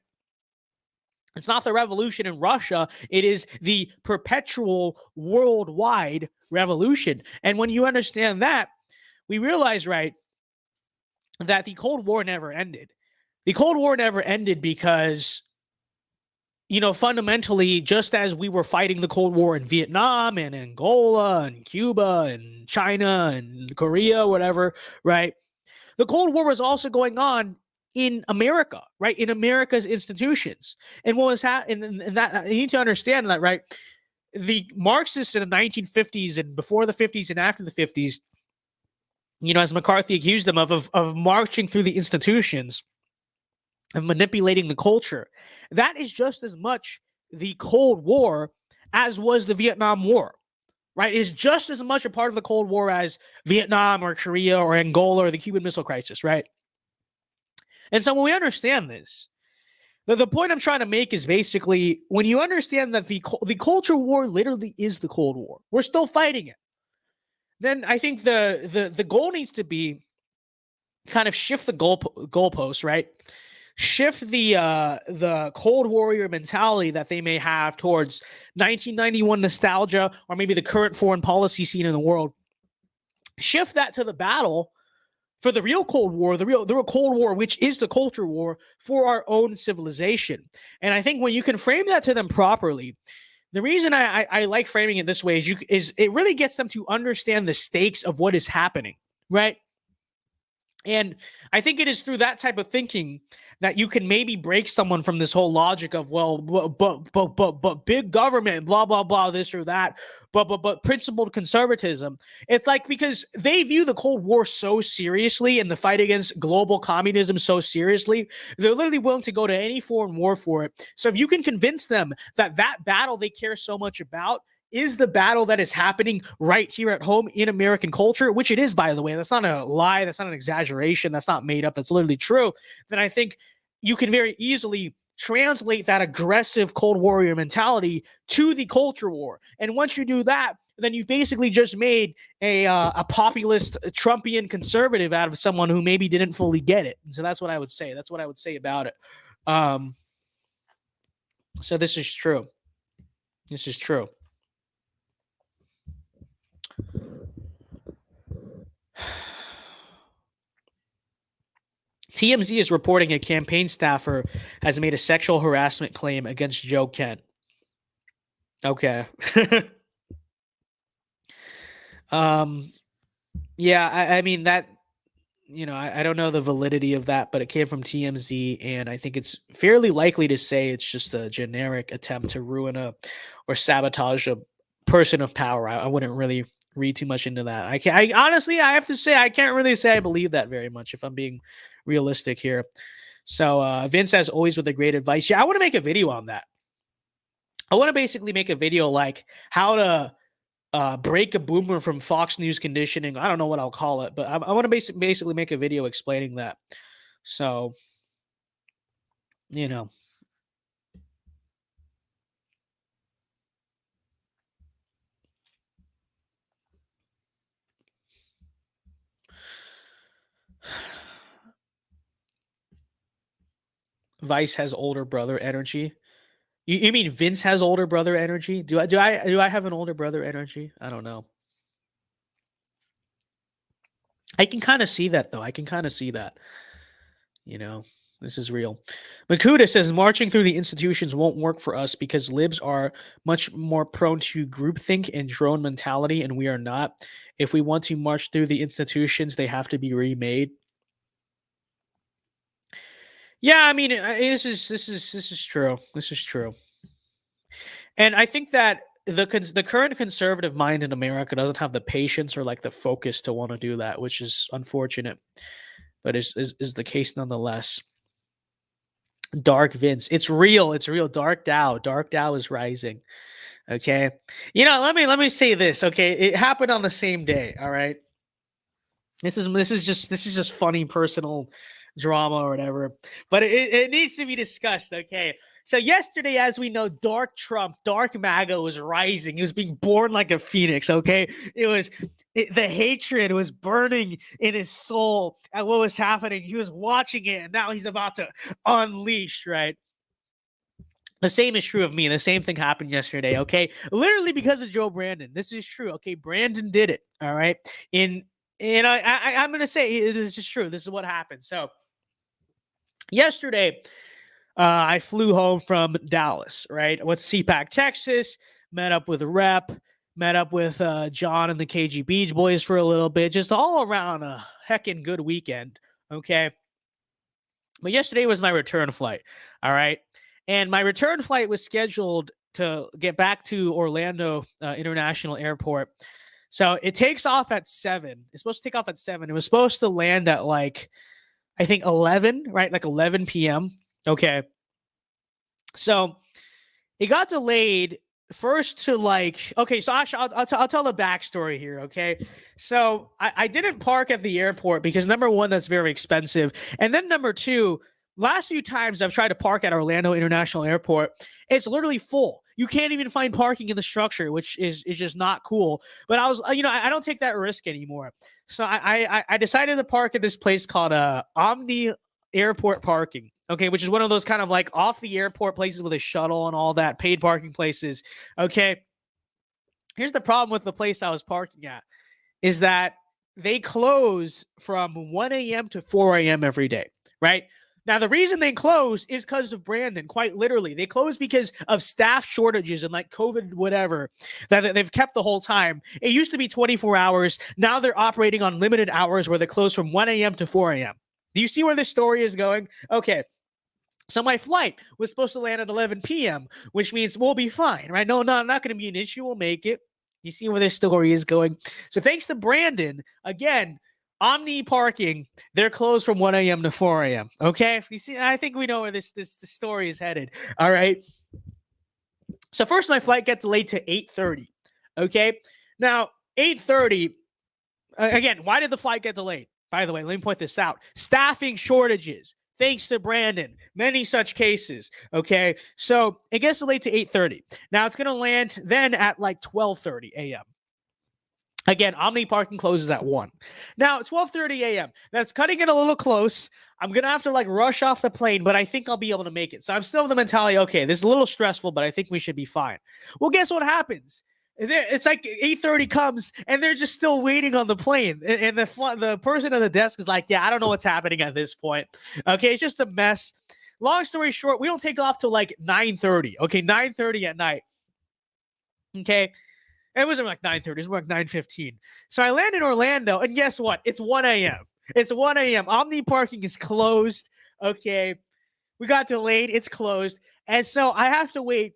It's not the revolution in Russia. It is the perpetual worldwide revolution. And when you understand that, we realize, right, that the Cold War never ended. The Cold War never ended because, fundamentally, just as we were fighting the Cold War in Vietnam and Angola and Cuba and China and Korea, whatever, right? The Cold War was also going on in America, right? In America's institutions. And what was happening, and that you need to understand that, right? The Marxists in the 1950s and before the 50s and after the 50s, as McCarthy accused them of marching through the institutions, of manipulating the culture. That is just as much the Cold War as was the Vietnam War, right? It's just as much a part of the Cold War as Vietnam or Korea or Angola or the Cuban Missile Crisis, right? And so when we understand this, the point I'm trying to make is basically when you understand that the culture war literally is the Cold War, we're still fighting it, then I think the goal needs to be kind of shift the goalposts, right? Shift the Cold Warrior mentality that they may have towards 1991 nostalgia or maybe the current foreign policy scene in the world. Shift that to the battle for the real Cold War, the real Cold War, which is the culture war for our own civilization. And I think when you can frame that to them properly, the reason I like framing it this way is it really gets them to understand the stakes of what is happening, right? And I think it is through that type of thinking that you can maybe break someone from this whole logic of, well, but big government, blah, blah, blah, this or that, but principled conservatism. It's like because they view the Cold War so seriously and the fight against global communism so seriously, they're literally willing to go to any foreign war for it. So if you can convince them that that battle they care so much about is the battle that is happening right here at home in American culture, which it is, by the way. That's not a lie. That's not an exaggeration. That's not made up. That's literally true. Then I think you can very easily translate that aggressive Cold Warrior mentality to the culture war. And once you do that, then you've basically just made a populist Trumpian conservative out of someone who maybe didn't fully get it. And so that's what I would say. That's what I would say about it. So this is true. This is true. TMZ is reporting a campaign staffer has made a sexual harassment claim against Joe Kent. Okay. Yeah, I mean that, I don't know the validity of that, but it came from TMZ, and I think it's fairly likely to say it's just a generic attempt to ruin or sabotage a person of power. I wouldn't really read too much into that. I honestly, I have to say, I can't really say I believe that very much if I'm being realistic here. So Vince, as always, with the great advice. Yeah, I want to make a video on that. I want to basically make a video like how to break a boomer from Fox News conditioning. I don't know what I'll call it, but I want to basically make a video explaining that. So, Vice has older brother energy. You mean Vince has older brother energy? Do I have an older brother energy? I don't know. I can kind of see that though. I can kind of see that. This is real. Makuda says marching through the institutions won't work for us because libs are much more prone to groupthink and drone mentality, and we are not. If we want to march through the institutions, they have to be remade. Yeah, I mean, this is true. This is true. And I think that the current conservative mind in America doesn't have the patience or like the focus to want to do that, which is unfortunate, but is the case nonetheless. Dark Vince, it's real. It's real. Dark Dow is rising. Okay, let me say this. Okay, it happened on the same day. All right, this is just funny personal drama or whatever, but it needs to be discussed. Okay, so yesterday, as we know, Dark MAGA was rising. He was being born like a phoenix. Okay, the hatred was burning in his soul at what was happening. He was watching it, and now he's about to unleash. Right. The same is true of me. The same thing happened yesterday. Okay, literally because of Joe Brandon. This is true. Okay, Brandon did it. All right, And I'm going to say it is just true. This is what happened. So yesterday, I flew home from Dallas, right? I went to CPAC, Texas, met up with Rep, met up with John and the KG Beach Boys for a little bit, just all around a heckin' good weekend, okay? But yesterday was my return flight, all right? And my return flight was scheduled to get back to Orlando International Airport. So it takes off at 7. It's supposed to take off at 7. It was supposed to land at like, I think 11, right? Like 11 p.m., okay. So it got delayed first to like, okay, so actually I'll tell the backstory here, okay? So I didn't park at the airport because number one, that's very expensive. And then number two, last few times I've tried to park at Orlando International Airport, it's literally full. You can't even find parking in the structure, which is just not cool. But I was, I don't take that risk anymore. So I decided to park at this place called Omni Airport Parking, okay, which is one of those kind of like off the airport places with a shuttle and all that, paid parking places, okay. Here's the problem with the place I was parking at is that they close from 1 a.m. to 4 a.m. every day, right? Now, the reason they close is because of Brandon, quite literally. They close because of staff shortages and like COVID, whatever, that they've kept the whole time. It used to be 24 hours. Now they're operating on limited hours where they close from 1 a.m. to 4 a.m. Do you see where this story is going? Okay. So my flight was supposed to land at 11 p.m., which means we'll be fine, right? No, not going to be an issue. We'll make it. You see where this story is going? So thanks to Brandon, again, Omni Parking, they're closed from 1 a.m. to 4 a.m. Okay? You see, I think we know where this story is headed. All right? So first, my flight gets delayed to 8:30. Okay? Now, 8:30, again, why did the flight get delayed? By the way, let me point this out. Staffing shortages. Thanks to Brandon. Many such cases. Okay. So it gets delayed to 8:30. Now it's going to land then at like 12:30 a.m. Again, Omni Parking closes at 1. Now, 12:30 a.m. That's cutting it a little close. I'm going to have to like rush off the plane, but I think I'll be able to make it. So I'm still of the mentality, okay, this is a little stressful, but I think we should be fine. Well, guess what happens? It's like 8:30 comes and they're just still waiting on the plane. And the person at the desk is like, yeah, I don't know what's happening at this point. Okay, it's just a mess. Long story short, we don't take off till like 9:30. Okay, 9:30 at night. Okay, it wasn't like 9:30. It was more like 9:15. So I land in Orlando and guess what? It's 1 a.m. It's 1 a.m. Omni Parking is closed. Okay, we got delayed. It's closed. And so I have to wait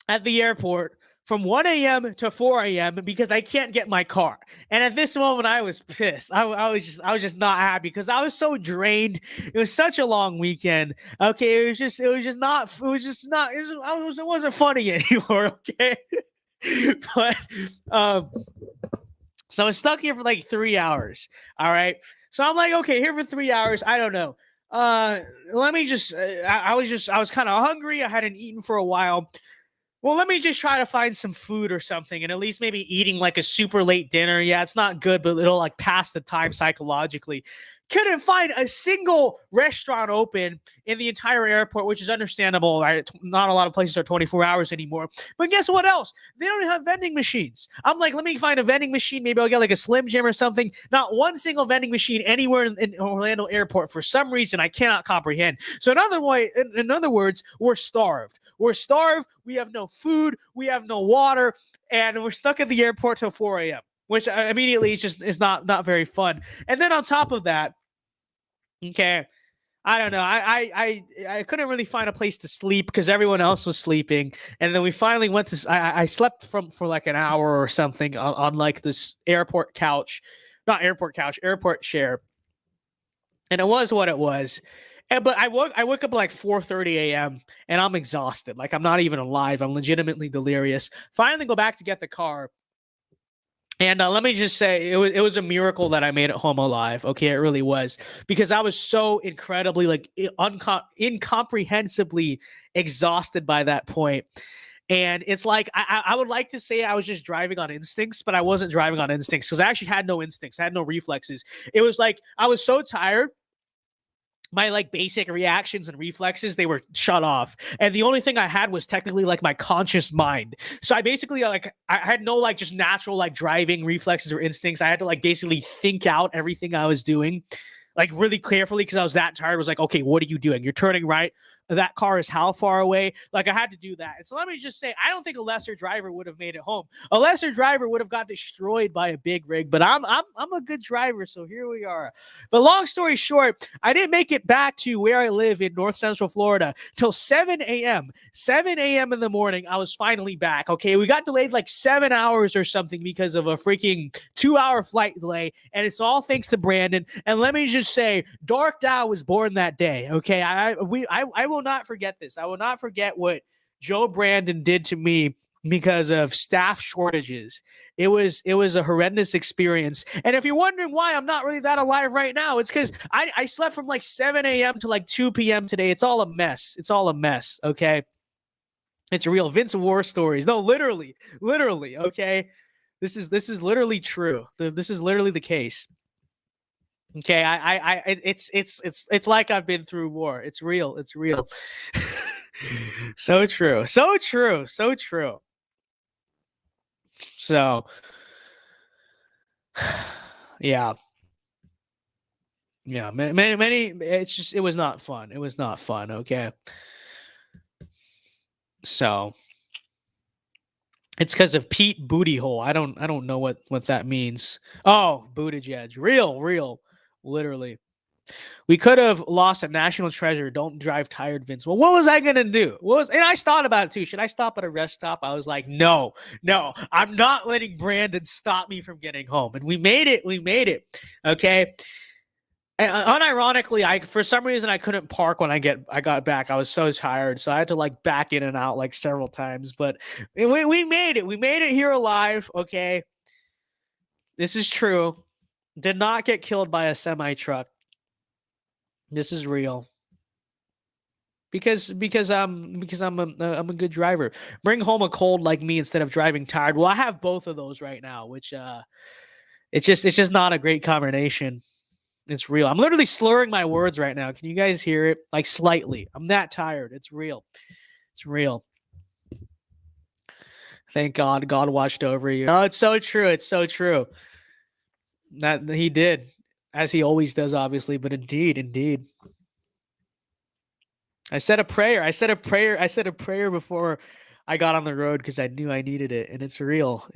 at the airport from 1 a.m. to 4 a.m. because I can't get my car. And at this moment, I was pissed. I was just not happy because I was so drained. It was such a long weekend. Okay, it wasn't funny anymore. Okay, but so I was stuck here for like 3 hours. All right, so I'm like, okay, here for 3 hours. I don't know. Let me just. I was kind of hungry. I hadn't eaten for a while. Well, let me just try to find some food or something and at least maybe eating like a super late dinner. Yeah, it's not good, but it'll like pass the time psychologically. Couldn't find a single restaurant open in the entire airport, which is understandable, right? Not a lot of places are 24 hours anymore. But guess what else? They don't have vending machines. I'm like, let me find a vending machine. Maybe I'll get like a Slim Jim or something. Not one single vending machine anywhere in Orlando Airport for some reason I cannot comprehend. So in other words, we're starved. We're starved. We have no food. We have no water. And we're stuck at the airport till 4 a.m., which immediately is not very fun. And then on top of that, okay, I don't know. I couldn't really find a place to sleep because everyone else was sleeping. And then we finally went to, I slept for like an hour or something on like this airport couch, not airport couch, airport chair. And it was what it was. But I woke up like 4:30 a.m. and I'm exhausted. Like I'm not even alive. I'm legitimately delirious. Finally go back to get the car. And let me just say, it was a miracle that I made it home alive. Okay, it really was. Because I was so incredibly, like, incomprehensibly exhausted by that point. And it's like, I would like to say I was just driving on instincts, but I wasn't driving on instincts because I actually had no instincts. I had no reflexes. It was like, I was so tired. my like basic reactions and reflexes, they were shut off, and the only thing I had was technically like my conscious mind. So I basically like I had no like just natural like driving reflexes or instincts. I had to like basically think out everything I was doing like really carefully because I was that tired. I was like, okay, what are you doing? You're turning right. That car is how far away? Like I had to do that. And so let me just say, I don't think a lesser driver would have made it home. A lesser driver would have got destroyed by a big rig, but I'm a good driver, so here we are. But long story short, I didn't make it back to where I live in North Central Florida till 7 a.m. 7 a.m. in the morning, I was finally back. Okay, we got delayed like 7 hours or something because of a freaking 2-hour flight delay, and it's all thanks to Brandon. And let me just say, Dark Dow was born that day. Okay, I will not forget this. I will not forget what Joe Brandon did to me because of staff shortages. It was a horrendous experience. And if you're wondering why I'm not really that alive right now, it's because I slept from like 7 a.m. to like 2 p.m. today. It's all a mess. It's all a mess. Okay. It's real. Vince war stories. No, literally. Okay. This is literally true. This is literally the case. Okay, it's like I've been through war. It's real. So true. So, yeah. Many. It was not fun. Okay. So, it's because of Pete Booty Hole. I don't know what that means. Oh, Buttigieg. Real. Literally. We could have lost a national treasure. Don't drive tired, Vince. Well, what was I gonna do? And I thought about it too. Should I stop at a rest stop? I was like, no, I'm not letting Brandon stop me from getting home. And we made it. Okay. And unironically, for some reason I couldn't park when I got back. I was so tired, so I had to like back in and out like several times. But we made it. We made it here alive. Okay. This is true. Did not get killed by a semi truck. This is real. Because I'm a good driver. Bring home a cold like me instead of driving tired. Well, I have both of those right now, which it's just not a great combination. It's real. I'm literally slurring my words right now. Can you guys hear it? Like slightly. I'm that tired. It's real. Thank God. God watched over you. Oh, it's so true. That he did, as he always does, obviously, but indeed. I said a prayer before I got on the road because I knew I needed it, and it's real.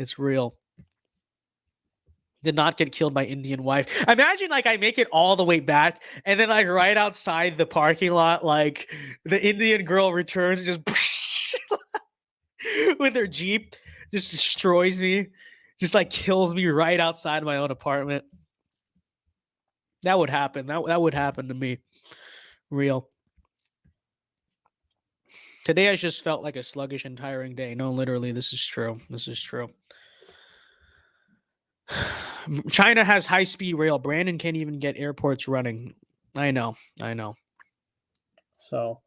Did not get killed by Indian wife. Imagine like I make it all the way back, and then like right outside the parking lot, like the Indian girl returns and just with her Jeep, just destroys me, just like kills me right outside my own apartment. That would happen. That would happen to me. Real. Today I just felt like a sluggish and tiring day. No, literally, this is true. China has high-speed rail. Brandon can't even get airports running. I know. So,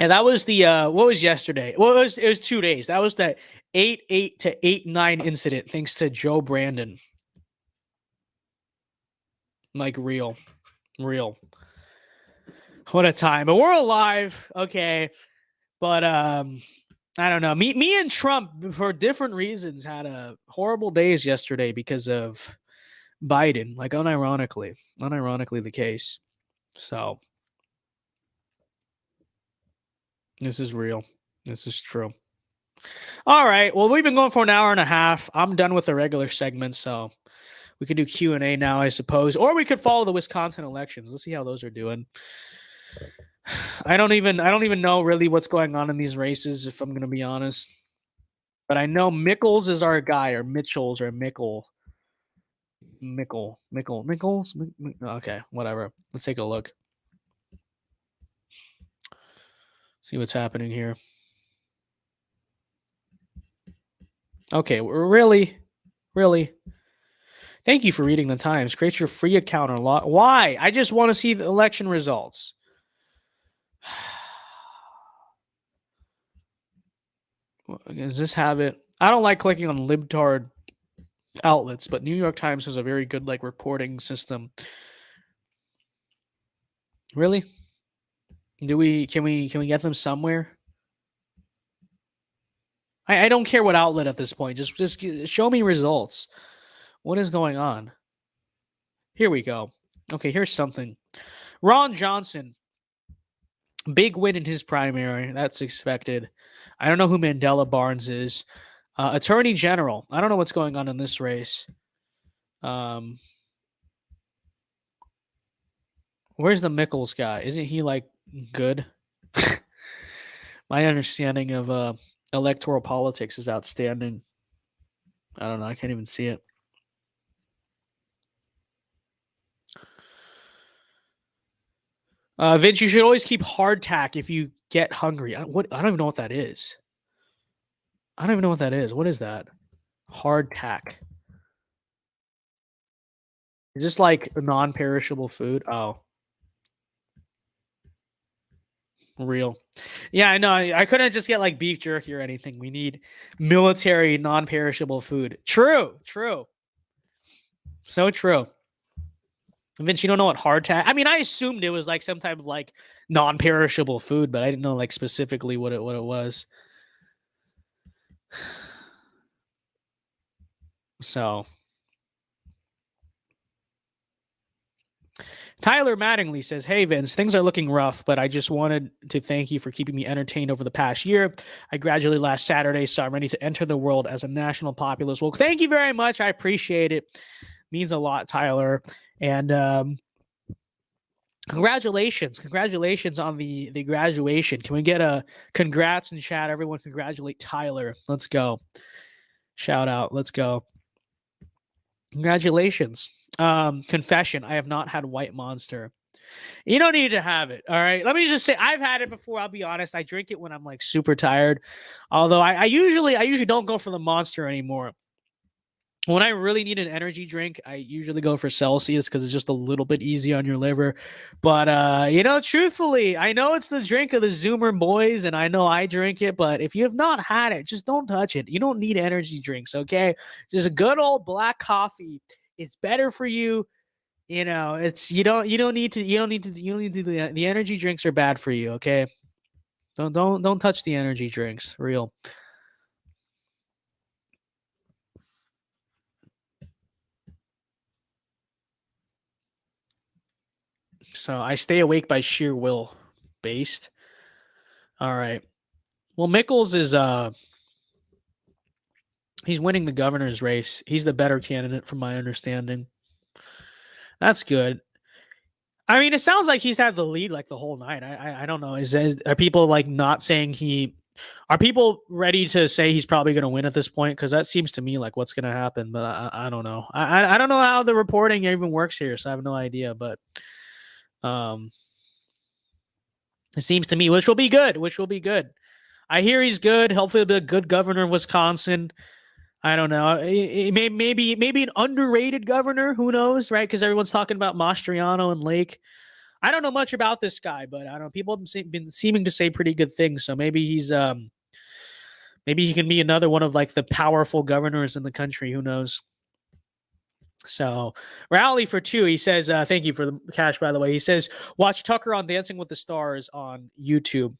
and that was the what was yesterday? Well, it was 2 days. That was the 8-8 to 8-9 incident, thanks to Joe Brandon. Like real. What a time. But we're alive. Okay. But I don't know. Me and Trump, for different reasons, had a horrible days yesterday because of Biden. Like unironically the case. So this is real. This is true. All right. Well, we've been going for an hour and a half. I'm done with the regular segment, so we could do Q&A now, I suppose, or we could follow the Wisconsin elections. Let's see how those are doing. I don't even know really what's going on in these races, if I'm going to be honest. But I know Mickles is our guy, or Mitchells, or Mickles. Okay, whatever. Let's take a look. See what's happening here. Okay, really? Thank you for reading the Times. Create your free account or log. Why? I just want to see the election results. Does this have it? I don't like clicking on libtard outlets, but New York Times has a very good like reporting system. Really? Can we get them somewhere? I don't care what outlet at this point. Just show me results. What is going on? Here we go. Okay, here's something. Ron Johnson, big win in his primary. That's expected. I don't know who Mandela Barnes is. Attorney General. I don't know what's going on in this race. Where's the Mickles guy? Isn't he like good? My understanding of electoral politics is outstanding. I don't know. I can't even see it. Vince, you should always keep hardtack if you get hungry. I don't even know what that is. I don't even know what that is. What is that? Hardtack. Is this like a non-perishable food? Oh. Real. Yeah, I know. I couldn't just get like beef jerky or anything. We need military non-perishable food. True. So true. Vince, you don't know what hardtack? I mean, I assumed it was like some type of like non-perishable food, but I didn't know like specifically what it was. So Tyler Mattingly says, "Hey Vince, things are looking rough, but I just wanted to thank you for keeping me entertained over the past year. I graduated last Saturday, so I'm ready to enter the world as a national populist." Well, thank you very much. I appreciate it. Means a lot, Tyler. And congratulations on the graduation. Can we get a congrats in chat? Everyone congratulate Tyler. Let's go. Shout out. Let's go. Congratulations. Confession. I have not had White Monster. You don't need to have it. All right. Let me just say I've had it before. I'll be honest. I drink it when I'm like super tired. Although I usually don't go for the Monster anymore. When I really need an energy drink, I usually go for Celsius because it's just a little bit easy on your liver. But, truthfully, I know it's the drink of the Zoomer boys, and I know I drink it, but if you have not had it, just don't touch it. You don't need energy drinks, okay? Just a good old black coffee. It's better for you. It's you don't need to the energy drinks are bad for you, okay? Don't touch the energy drinks. Real. So I stay awake by sheer will based. All right. Well, Mickles is he's winning the governor's race. He's the better candidate from my understanding. That's good. I mean, it sounds like he's had the lead like the whole night. I don't know. Are people like not saying are people ready to say he's probably going to win at this point? Because that seems to me like what's going to happen. But I don't know. I don't know how the reporting even works here, so I have no idea. But it seems to me, which will be good. I hear he's good. Hopefully he'll be a good governor of Wisconsin. I don't know. Maybe an underrated governor. Who knows, right? Because everyone's talking about Mastriano and Lake. I don't know much about this guy, but I don't know. People have been seeming to say pretty good things. So maybe maybe he can be another one of like the powerful governors in the country. Who knows? So Rally for 2, he says, thank you for the cash, by the way. He says, watch Tucker on Dancing with the Stars on YouTube.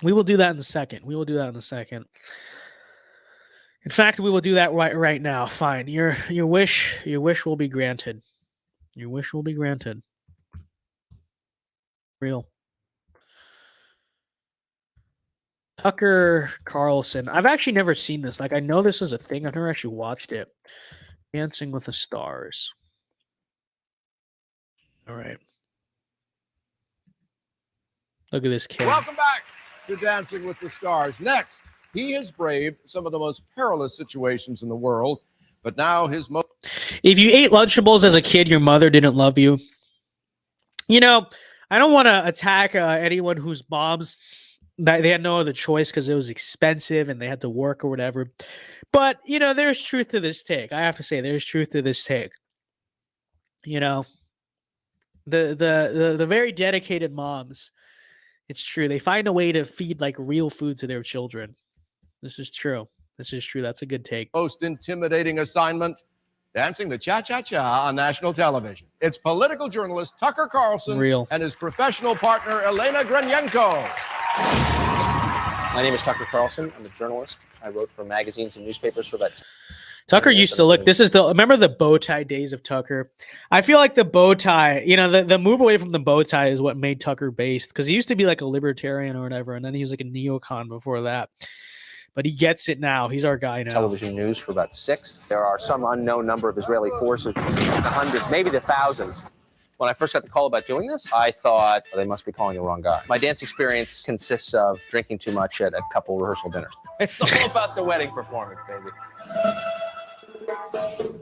We will do that in a second. In fact, we will do that right now. Fine. Your wish will be granted. Your wish will be granted. Real. Tucker Carlson. I've actually never seen this. Like, I know this is a thing. I've never actually watched it. Dancing with the Stars. All right. Look at this kid. Welcome back to Dancing with the Stars. Next, he has braved some of the most perilous situations in the world, but now his most... If you ate Lunchables as a kid, your mother didn't love you. I don't want to attack anyone whose moms, they had no other choice because it was expensive and they had to work or whatever. But, there's truth to this take. I have to say, there's truth to this take. The very dedicated moms, it's true. They find a way to feed like real food to their children. This is true. That's a good take. Most intimidating assignment dancing the cha-cha-cha on national television. It's political journalist Tucker Carlson and his professional partner Elena Granyenko. My name is Tucker Carlson. I'm a journalist. I wrote for magazines and newspapers for about Tucker used to look, remember the bow tie days of Tucker? I feel like the bow tie, you know, the move away from the bow tie is what made Tucker based, because he used to be like a libertarian or whatever, and then he was like a neocon before that. But he gets it now. He's our guy now. Television news for about 6. There are some unknown number of Israeli forces, the hundreds, maybe the thousands. When I first got the call about doing this, I thought, well, they must be calling the wrong guy. My dance experience consists of drinking too much at a couple rehearsal dinners. It's all about the wedding performance, baby.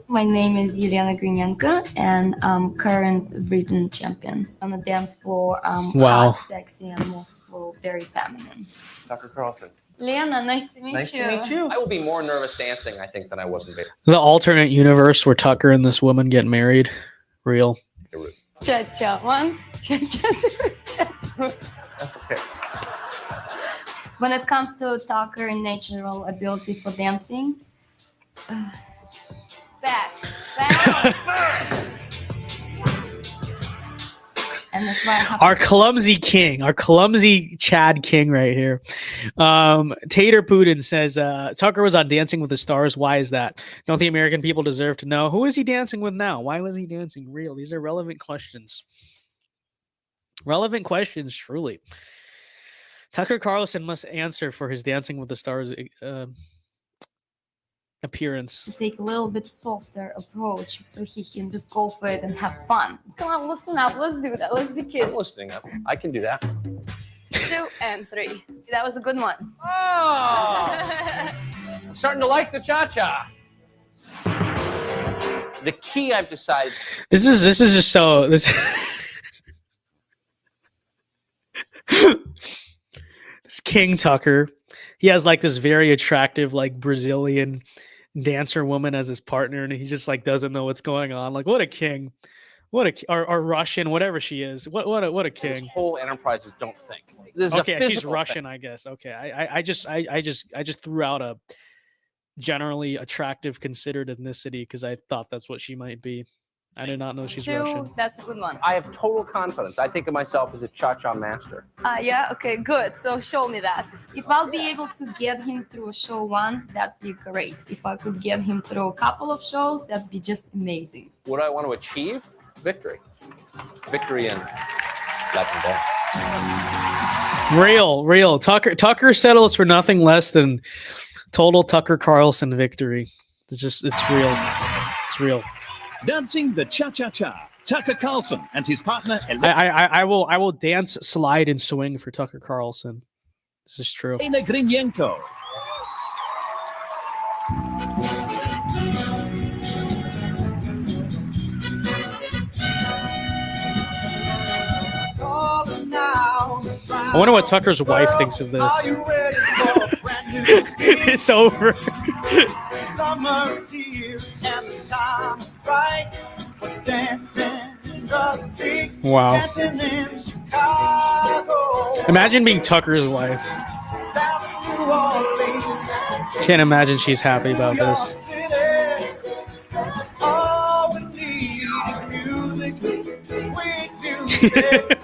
My name is Yelena Grinenko, and I'm current Britain champion on the dance floor. Wow. Hot, sexy, and most of all, very feminine. Tucker Carlson. Lena, nice to meet you. Nice to meet you. I will be more nervous dancing, I think, than I was in Vegas. The alternate universe where Tucker and this woman get married. Real. Cha-cha 1, cha-cha 2, Okay. When it comes to Tucker natural ability for dancing, back. And that's why I have Our clumsy king, our clumsy Chad King right here. Tater Putin says, Tucker was on Dancing with the Stars. Why is that? Don't the American people deserve to know? Who is he dancing with now? Why was he dancing? Real. These are relevant questions. Relevant questions, truly. Tucker Carlson must answer for his Dancing with the Stars appearance. to take a little bit softer approach so he can just go for it and have fun. Come on, listen up. Let's do that. Let's be I'm kids. listening up. I can do that. 2 and 3. That was a good one. Oh! I'm starting to like the cha-cha. The key I've decided. This is just so this this King Tucker. He has like this very attractive like Brazilian dancer woman as his partner, and he just like doesn't know what's going on. Like, what a king. What a or Russian, whatever she is. What a king. Those whole enterprises don't think. This is Okay, a she's physical Russian, thing. I guess. Okay, I just threw out a generally attractive considered ethnicity because I thought that's what she might be. I did not know she's 2, Russian. that's a good one. I have total confidence. I think of myself as a cha-cha master. Yeah, okay, good. So show me that. If I'll be able to get him through show 1, that'd be great. If I could get him through a couple of shows, that'd be just amazing. What do I want to achieve? Victory. Victory in Latin dance. Real. Tucker settles for nothing less than total Tucker Carlson victory. It's real. It's real. Dancing the cha-cha-cha. Tucker Carlson and his partner. I will dance, slide, and swing for Tucker Carlson. This is true. Elena Grinenko. I wonder what Tucker's wife thinks of this. It's over. Summer's here and the time's right for dancing in the street. Wow. Dancing in Chicago. Imagine being Tucker's wife. Down in New Orleans. Can't imagine she's happy about this. All we need is music, sweet music.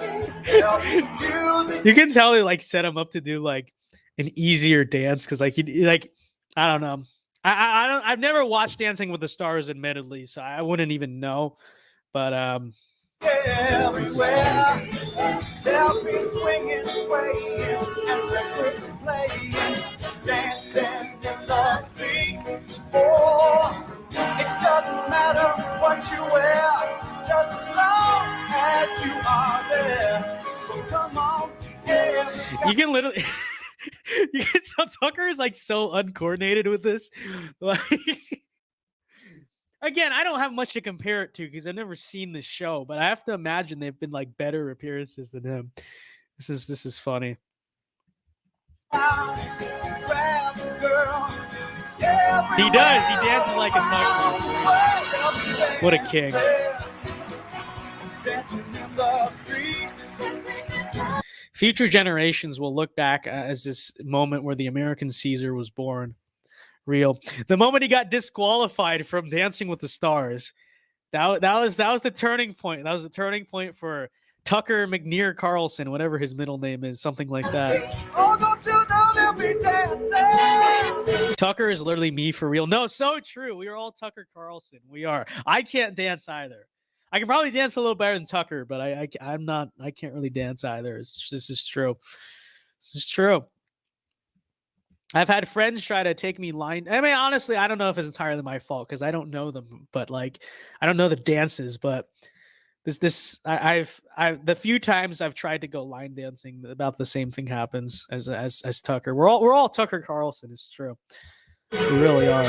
You can tell they like set him up to do like an easier dance because like he like I don't know. I've never watched Dancing with the Stars, admittedly, so I wouldn't even know. But everywhere they'll be swinging, swaying, and records playing, dancing in the street. Oh, it doesn't matter what you wear, just as long as you are there. So come on, you can literally. You can tell Tucker is like so uncoordinated with this. Like, again, I don't have much to compare it to because I've never seen the show, but I have to imagine they've been like better appearances than him. This is funny. He does. He dances like a Tucker. What a king. Future generations will look back as this moment where the American Caesar was born. Real. The moment he got disqualified from Dancing with the Stars, that was the turning point. That was the turning point for Tucker McNear Carlson, whatever his middle name is, something like that. Oh, don't you know they'll be dancing? Tucker is literally me for real. No, so true. We are all Tucker Carlson. We are. I can't dance either. I can probably dance a little better than Tucker, but I'm not. I can't really dance either. This is true. This is true. I've had friends try to take me line. I mean, honestly, I don't know if it's entirely my fault because I don't know them, but like, I don't know the dances. But I've the few times I've tried to go line dancing, about the same thing happens as Tucker. We're all Tucker Carlson. It's true. We really are.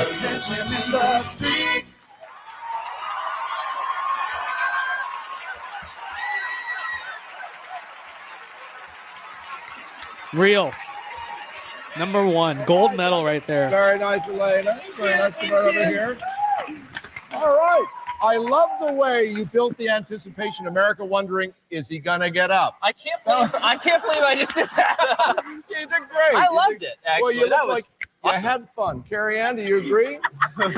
Real. Number 1, gold medal right there. Very nice, Elena. Very nice to be over here. All right. I love the way you built the anticipation. America wondering, is he gonna get up? I can't believe I just did that. You did great. I loved it, actually. Well, you that look was like awesome. you had fun. Carrie Ann, do you agree? I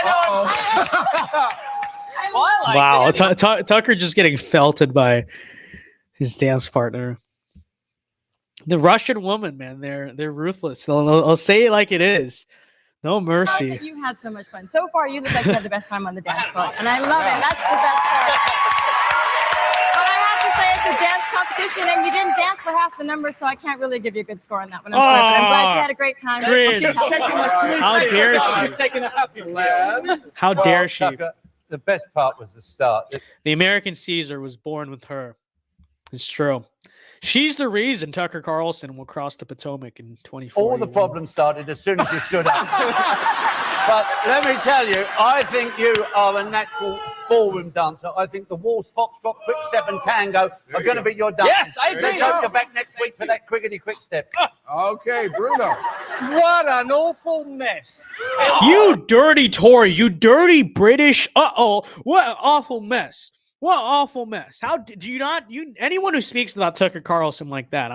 know. Well, I liked it. Tucker just getting felted by his dance partner. The Russian woman, man, they're ruthless. They'll say it like it is. No mercy. You had so much fun. So far, you look like you had the best time on the dance floor, and I love it. That's the best part. But I have to say, it's a dance competition, and you didn't dance for half the number, so I can't really give you a good score on that one. I'm sorry, but I'm glad you had a great time. How dare she? How dare she? Tucker, the best part was the start. The American Caesar was born with her. It's true. She's the reason Tucker Carlson will cross the Potomac in 2040. All the problems started as soon as you stood up. But let me tell you, I think you are a natural ballroom dancer. I think the waltz, foxtrot, quick step, and tango are going to be your dance. Yes, I agree. Let's hope you're back next week for that crickety quick step. Okay, Bruno. What an awful mess. You dirty Tory, you dirty British. What an awful mess. What an awful mess. How do you not, anyone who speaks about Tucker Carlson like that,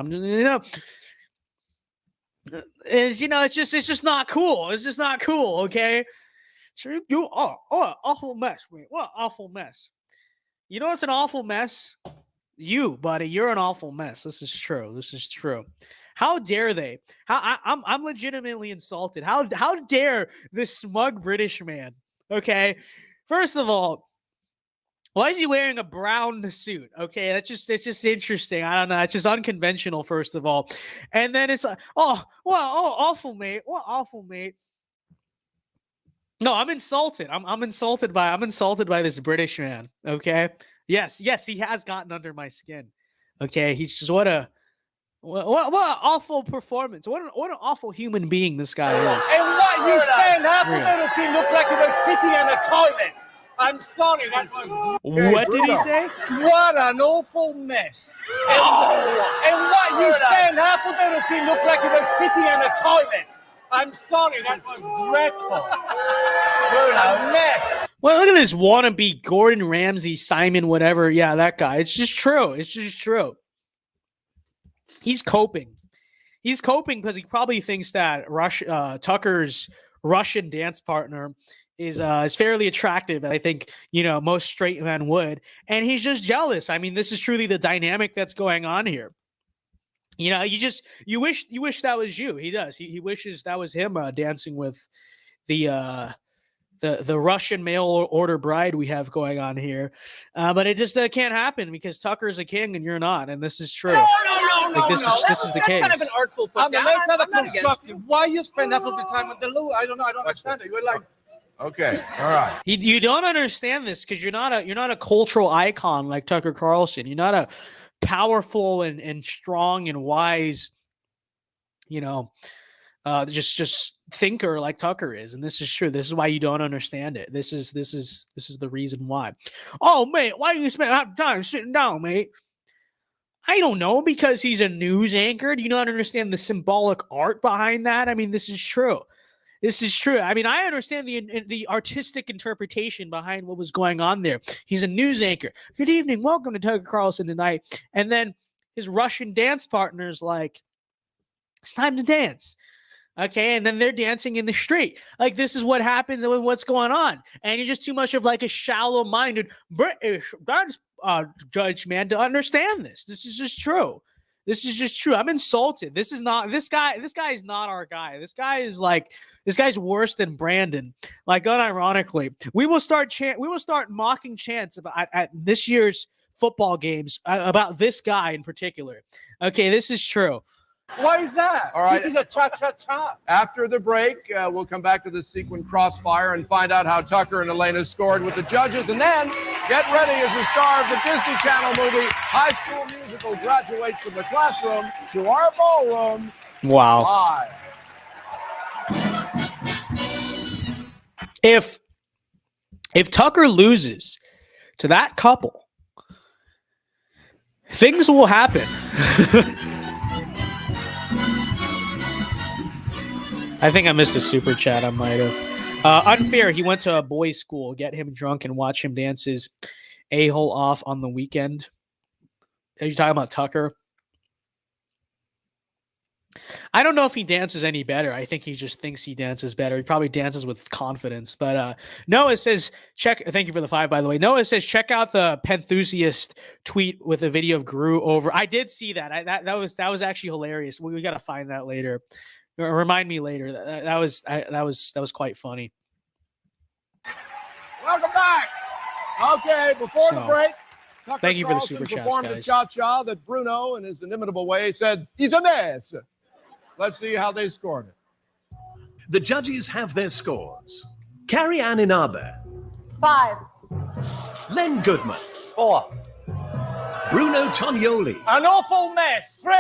it's just not cool. It's just not cool, okay? So awful mess, mate. What awful mess. You know what's an awful mess? You, buddy, you're an awful mess. This is true. This is true. How dare they? I'm legitimately insulted. How dare this smug British man? Okay, first of all, why is he wearing a brown suit? Okay, it's just interesting. I don't know. It's just unconventional, first of all. And then it's like, awful, mate. What awful, mate? No, I'm insulted. I'm insulted by this British man. Okay. Yes, he has gotten under my skin. Okay, he's just what an awful performance. What an awful human being this guy is. And what you stand half of it look like you were sitting in a toilet. I'm sorry, that was... What did he say? What an awful mess. And what you stand half of it look like you were sitting in a toilet. I'm sorry, that was dreadful. What a mess. Well, look at this wannabe Gordon Ramsay, Simon, whatever. Yeah, that guy. It's just true. It's just true. He's coping. He's coping because he probably thinks that Tucker's Russian dance partner is fairly attractive. I think, most straight men would. And he's just jealous. I mean, this is truly the dynamic that's going on here. You wish that was you. He does. He wishes that was him dancing with the Russian mail order bride we have going on here. But it just can't happen because Tucker's a king and you're not. And this is true. No. This is the case. Kind of an artful put down. Let's have a constructive. Why you spend half of the time with the Lou? I don't know. I don't understand it. You're like... Okay, all right. You don't understand this because you're not a cultural icon like Tucker Carlson. You're not a powerful and strong and wise, just thinker like Tucker is. And this is true. This is why you don't understand it. This is the reason why. Oh, mate, why do you spend half the time sitting down, mate? I don't know, because he's a news anchor. Do you not understand the symbolic art behind that? I mean, this is true. This is true. I mean, I understand the artistic interpretation behind what was going on there. He's a news anchor. Good evening. Welcome to Tucker Carlson tonight. And then his Russian dance partner's like, it's time to dance. Okay, and then they're dancing in the street. Like, this is what happens with what's going on. And you're just too much of like a shallow-minded British judge, man, to understand this. This is just true. This is just true. I'm insulted. This guy is not our guy. This guy's worse than Brandon. Like, unironically, we will start mocking chants about at this year's football games about this guy in particular. Okay, this is true. Why is that? All right. This is a cha-cha-cha. After the break, we'll come back to the sequin crossfire and find out how Tucker and Elena scored with the judges. And then get ready as the star of the Disney Channel movie High School Musical graduates from the classroom to our ballroom. Wow. Live. If Tucker loses to that couple, things will happen. I think I missed a super chat. I might have. Unfair. He went to a boys' school. Get him drunk and watch him dance his a-hole off on the weekend. Are you talking about Tucker? I don't know if he dances any better. I think he just thinks he dances better. He probably dances with confidence. But Noah says, thank you for the 5, by the way. Noah says, check out the Penthusiast tweet with a video of Gru over. I did see that. That was actually hilarious. We got to find that later. Remind me later. That was quite funny. Welcome back. Okay, before the break, Tucker thank you for the Carlson super chats, performed guys. a cha-cha that Bruno, in his inimitable way, said he's a mess. Let's see how they scored it. The judges have their scores. Carrie Ann Inabe. 5. Len Goodman. 4. Bruno Tognoli. An awful mess. 3.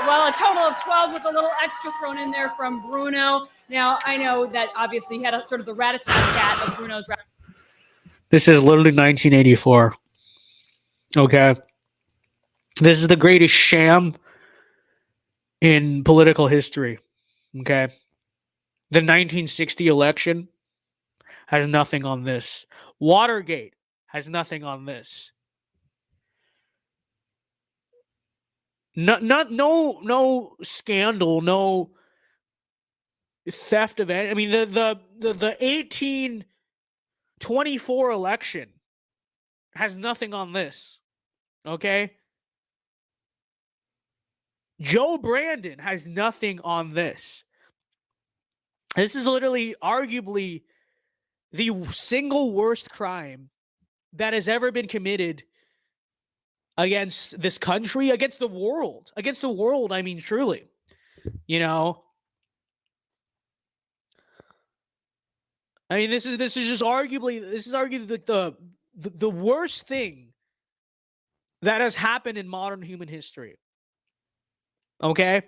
Well, a total of 12 with a little extra thrown in there from Bruno. Now, I know that obviously he had a sort of the rat-a-tat-tat of Bruno's rat. This is literally 1984. Okay. This is the greatest sham in political history. Okay. The 1960 election has nothing on this. Watergate has nothing on this. No scandal, no theft of any. I mean, the 1824 election has nothing on this. Okay? Joe Brandon has nothing on this. This is literally, arguably, the single worst crime that has ever been committed against this country, against the world. Against the world, I mean, truly. You know? I mean, this is just arguably the worst thing that has happened in modern human history. Okay?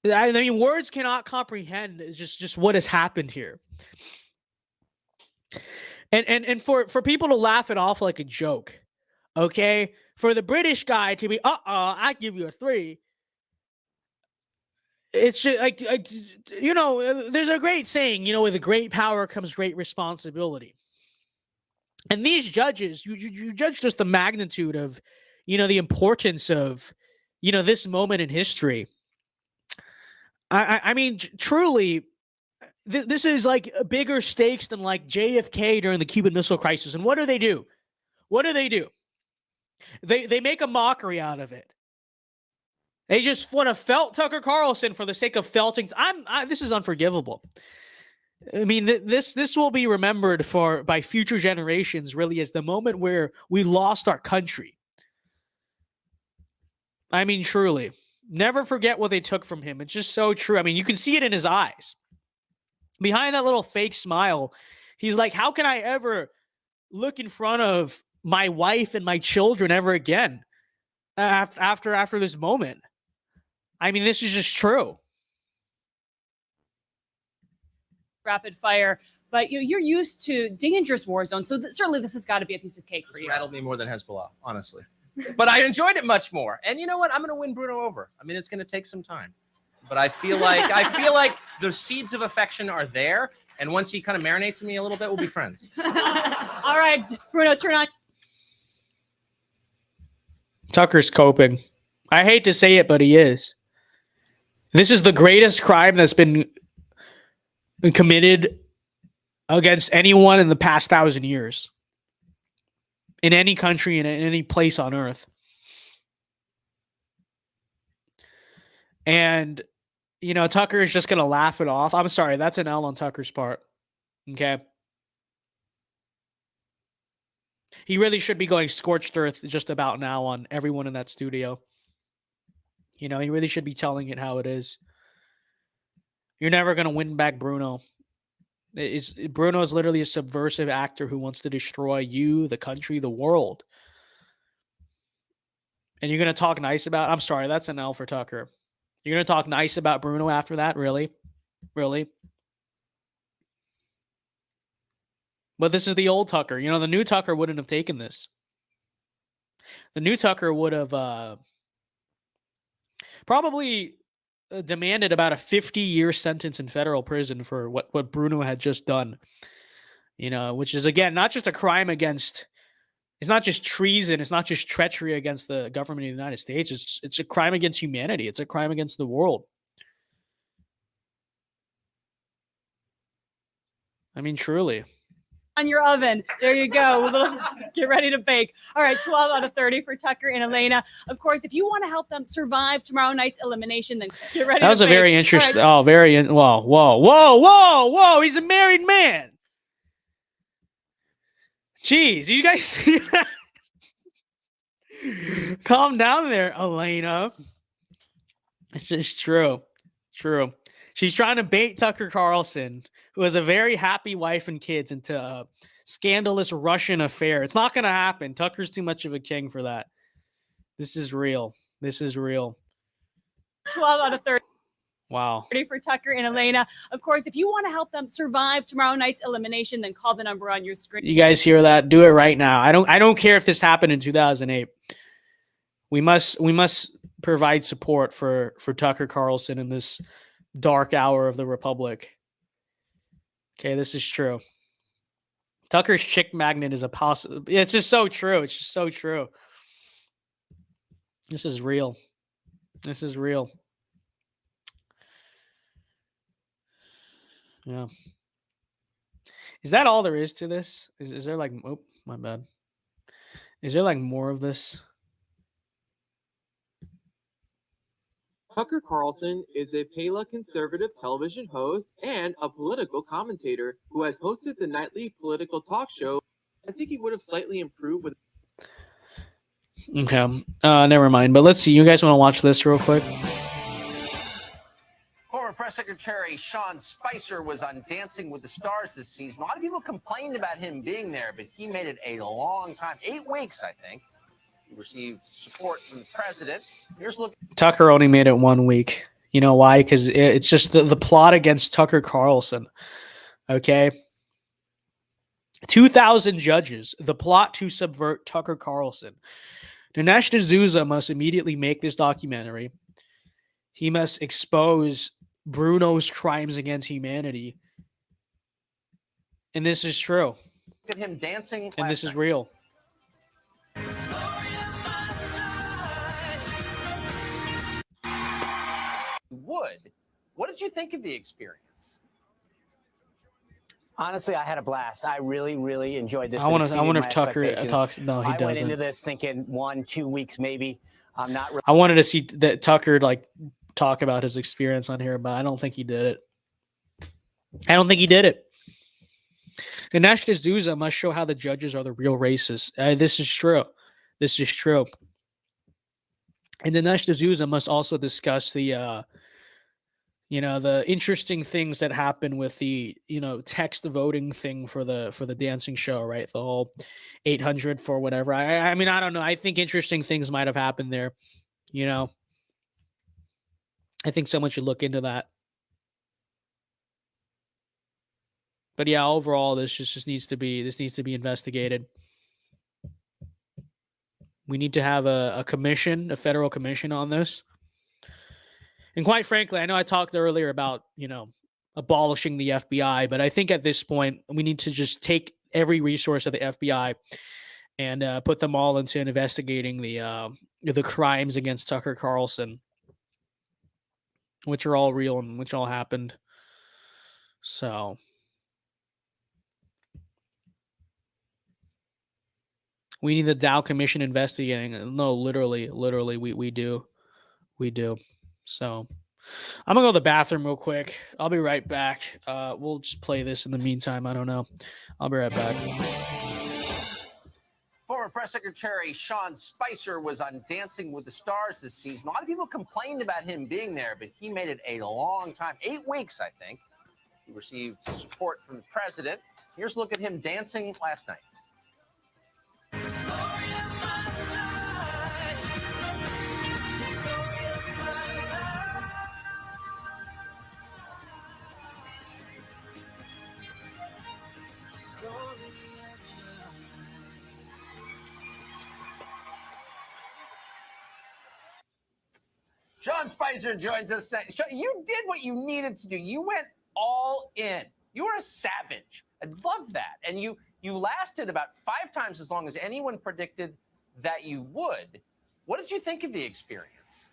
I mean, words cannot comprehend just what has happened here. And for people to laugh it off like a joke, okay? For the British guy to be, I give you a 3. It's just like, you know, there's a great saying, you know, with a great power comes great responsibility. And these judges, you judge just the magnitude of, you know, the importance of, you know, this moment in history. I mean, truly, this is like bigger stakes than like JFK during the Cuban Missile Crisis. And what do? What do? They make a mockery out of it. They just want to felt Tucker Carlson for the sake of felting. This is unforgivable. I mean, this will be remembered by future generations, really, as the moment where we lost our country. I mean, truly. Never forget what they took from him. It's just so true. I mean, you can see it in his eyes. Behind that little fake smile, he's like, how can I ever look in front of my wife and my children ever again after this moment? I mean, this is just true. Rapid fire, but you're used to dangerous war zones, so certainly this has got to be a piece of cake for you. Rattled me more than Hezbollah, honestly. But I enjoyed it much more. And you know what? I'm going to win Bruno over. I mean, it's going to take some time. But I feel like the seeds of affection are there. And once he kind of marinates in me a little bit, we'll be friends. All right, Bruno, turn on. Tucker's coping. I hate to say it, but he is. This is the greatest crime that's been committed against anyone in the past 1,000 years. In any country, in any place on earth. And, you know, Tucker is just going to laugh it off. I'm sorry, that's an L on Tucker's part. Okay? He really should be going scorched earth just about now on everyone in that studio. You know, he really should be telling it how it is. You're never going to win back Bruno. Bruno is literally a subversive actor who wants to destroy you, the country, the world. And you're going to talk nice about... I'm sorry, that's an L for Tucker. You're going to talk nice about Bruno after that? Really? Really? But this is the old Tucker. You know, the new Tucker wouldn't have taken this. The new Tucker would have probably demanded about a 50-year sentence in federal prison for what Bruno had just done. You know, which is, again, not just a crime against... It's not just treason. It's not just treachery against the government of the United States. It's a crime against humanity. It's a crime against the world. I mean, truly. On your oven. There you go. Get ready to bake. All right, 12 out of 30 for Tucker and Elena. Of course, if you want to help them survive tomorrow night's elimination, then get ready to bake. That was a very interesting... Right. Oh, very... Whoa. He's a married man. Jeez, you guys see that? Calm down there, Elena. It's just true. True. She's trying to bait Tucker Carlson, who has a very happy wife and kids, into a scandalous Russian affair. It's not going to happen. Tucker's too much of a king for that. This is real. This is real. 12 out of 30. Wow. For Tucker and Elena. Of course, if you want to help them survive tomorrow night's elimination, then call the number on your screen. You guys hear that? Do it right now. I don't care if this happened in 2008. We must provide support for Tucker Carlson in this dark hour of the Republic. Okay, this is true. Tucker's chick magnet is a possible. It's just so true. It's just so true. This is real. This is real. Yeah. Is that all there is to this? Is there like... Oh, my bad. Is there like more of this? Tucker Carlson is a paleoconservative television host and a political commentator who has hosted the nightly political talk show. I think he would have slightly improved with... Okay. Never mind. But let's see. You guys want to watch this real quick? Former Press Secretary Sean Spicer was on Dancing with the Stars this season. A lot of people complained about him being there, but he made it a long time. 8 weeks, I think. He received support from the president. Here's look. Tucker only made it 1 week. You know why? Because it's just the plot against Tucker Carlson. Okay? 2,000 judges. The plot to subvert Tucker Carlson. Dinesh D'Souza must immediately make this documentary. He must expose Bruno's crimes against humanity. And this is true. Look at him dancing. And this is real. Would. What did you think of the experience? Honestly, I had a blast. I really, really enjoyed this. I wonder if Tucker talks. No, he doesn't. I went into this thinking 1-2 weeks maybe. I'm not. I wanted to see that Tucker like talk about his experience on here, but I don't think he did it. I don't think he did it. Dinesh D'Souza must show how the judges are the real racists. This is true. This is true. And Dinesh D'Souza must also discuss the, the interesting things that happen with the, text voting thing for the dancing show, right? The whole 800 for whatever. I mean, I don't know. I think interesting things might have happened there. I think someone should look into that. But yeah, overall, this just needs to be investigated. We need to have a commission, a federal commission on this. And quite frankly, I know I talked earlier about, abolishing the FBI, but I think at this point, we need to just take every resource of the FBI and put them all into investigating the the crimes against Tucker Carlson, which are all real and which all happened. So we need the Dow Commission investigating. No, literally, we do. We do. So I'm gonna go to the bathroom real quick. I'll be right back. We'll just play this in the meantime. I don't know. I'll be right back. Former Press Secretary Sean Spicer was on Dancing with the Stars this season. A lot of people complained about him being there, but he made it a long time, 8 weeks, I think. He received support from the president. Here's a look at him dancing last night. Sean Spicer joins us tonight. You did what you needed to do. You went all in. You were a savage. I love that. And you lasted about 5 times as long as anyone predicted that you would. What did you think of the experience?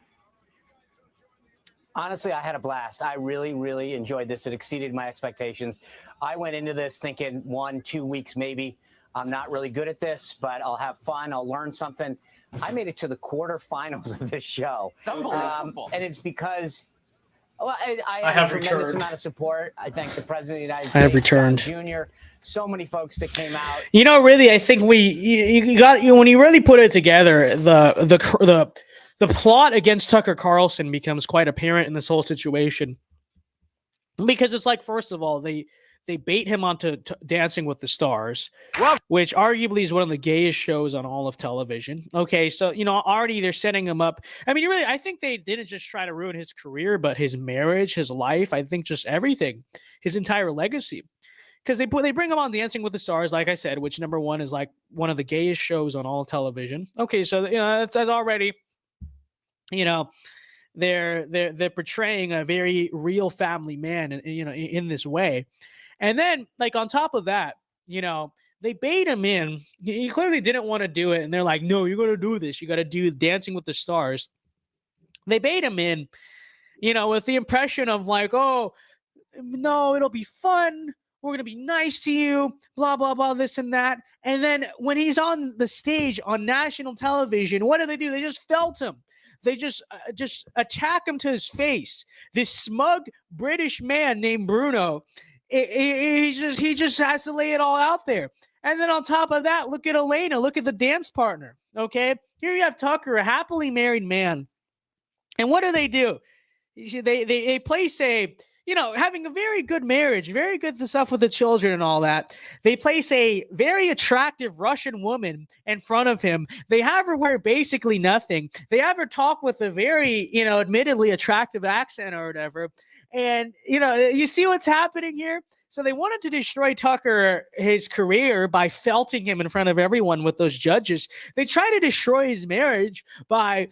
Honestly, I had a blast. I really, really enjoyed this. It exceeded my expectations. I went into this thinking 1-2 weeks maybe. I'm not really good at this, but I'll have fun. I'll learn something. I made it to the quarterfinals of this show. It's unbelievable. And it's because I have have a tremendous returned. amount of support. I thank the President of the United States. I have returned. Jr. So many folks that came out. You know, really, I think you got when you really put it together, the plot against Tucker Carlson becomes quite apparent in this whole situation, because it's like, first of all, they bait him onto Dancing with the Stars, which arguably is one of the gayest shows on all of television. Okay, so already they're setting him up. I mean, really, I think they didn't just try to ruin his career, but his marriage, his life. I think just everything, his entire legacy. Because they bring him on Dancing with the Stars, like I said, which number one is like one of the gayest shows on all of television. Okay, so that's already, they're portraying a very real family man, in this way. And then, like, on top of that, they bait him in. He clearly didn't want to do it. And they're like, no, you're going to do this. You got to do Dancing with the Stars. They bait him in, with the impression of like, oh, no, it'll be fun. We're going to be nice to you, blah, blah, blah, this and that. And then when he's on the stage on national television, what do? They just felt him. They just attack him to his face. This smug British man named Bruno, he just has to lay it all out there. And then on top of that, look at Elena. Look at the dance partner. Okay, here you have Tucker, a happily married man. And what do? They place having a very good marriage, very good stuff with the children and all that. They place a very attractive Russian woman in front of him. They have her wear basically nothing. They have her talk with a very, admittedly attractive accent or whatever. And, you see what's happening here? So they wanted to destroy Tucker, his career, by felting him in front of everyone with those judges. They tried to destroy his marriage by,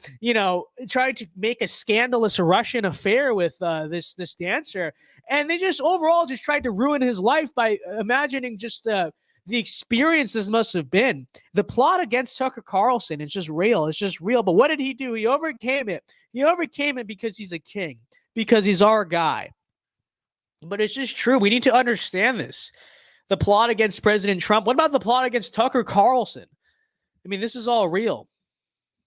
trying to make a scandalous Russian affair with this dancer. And they just overall just tried to ruin his life by imagining just the experience this must have been. The plot against Tucker Carlson is just real. It's just real. But what did he do? He overcame it. He overcame it because he's a king, because he's our guy. But it's just true. We need to understand this. The plot against President Trump. What about the plot against Tucker Carlson? I mean, this is all real.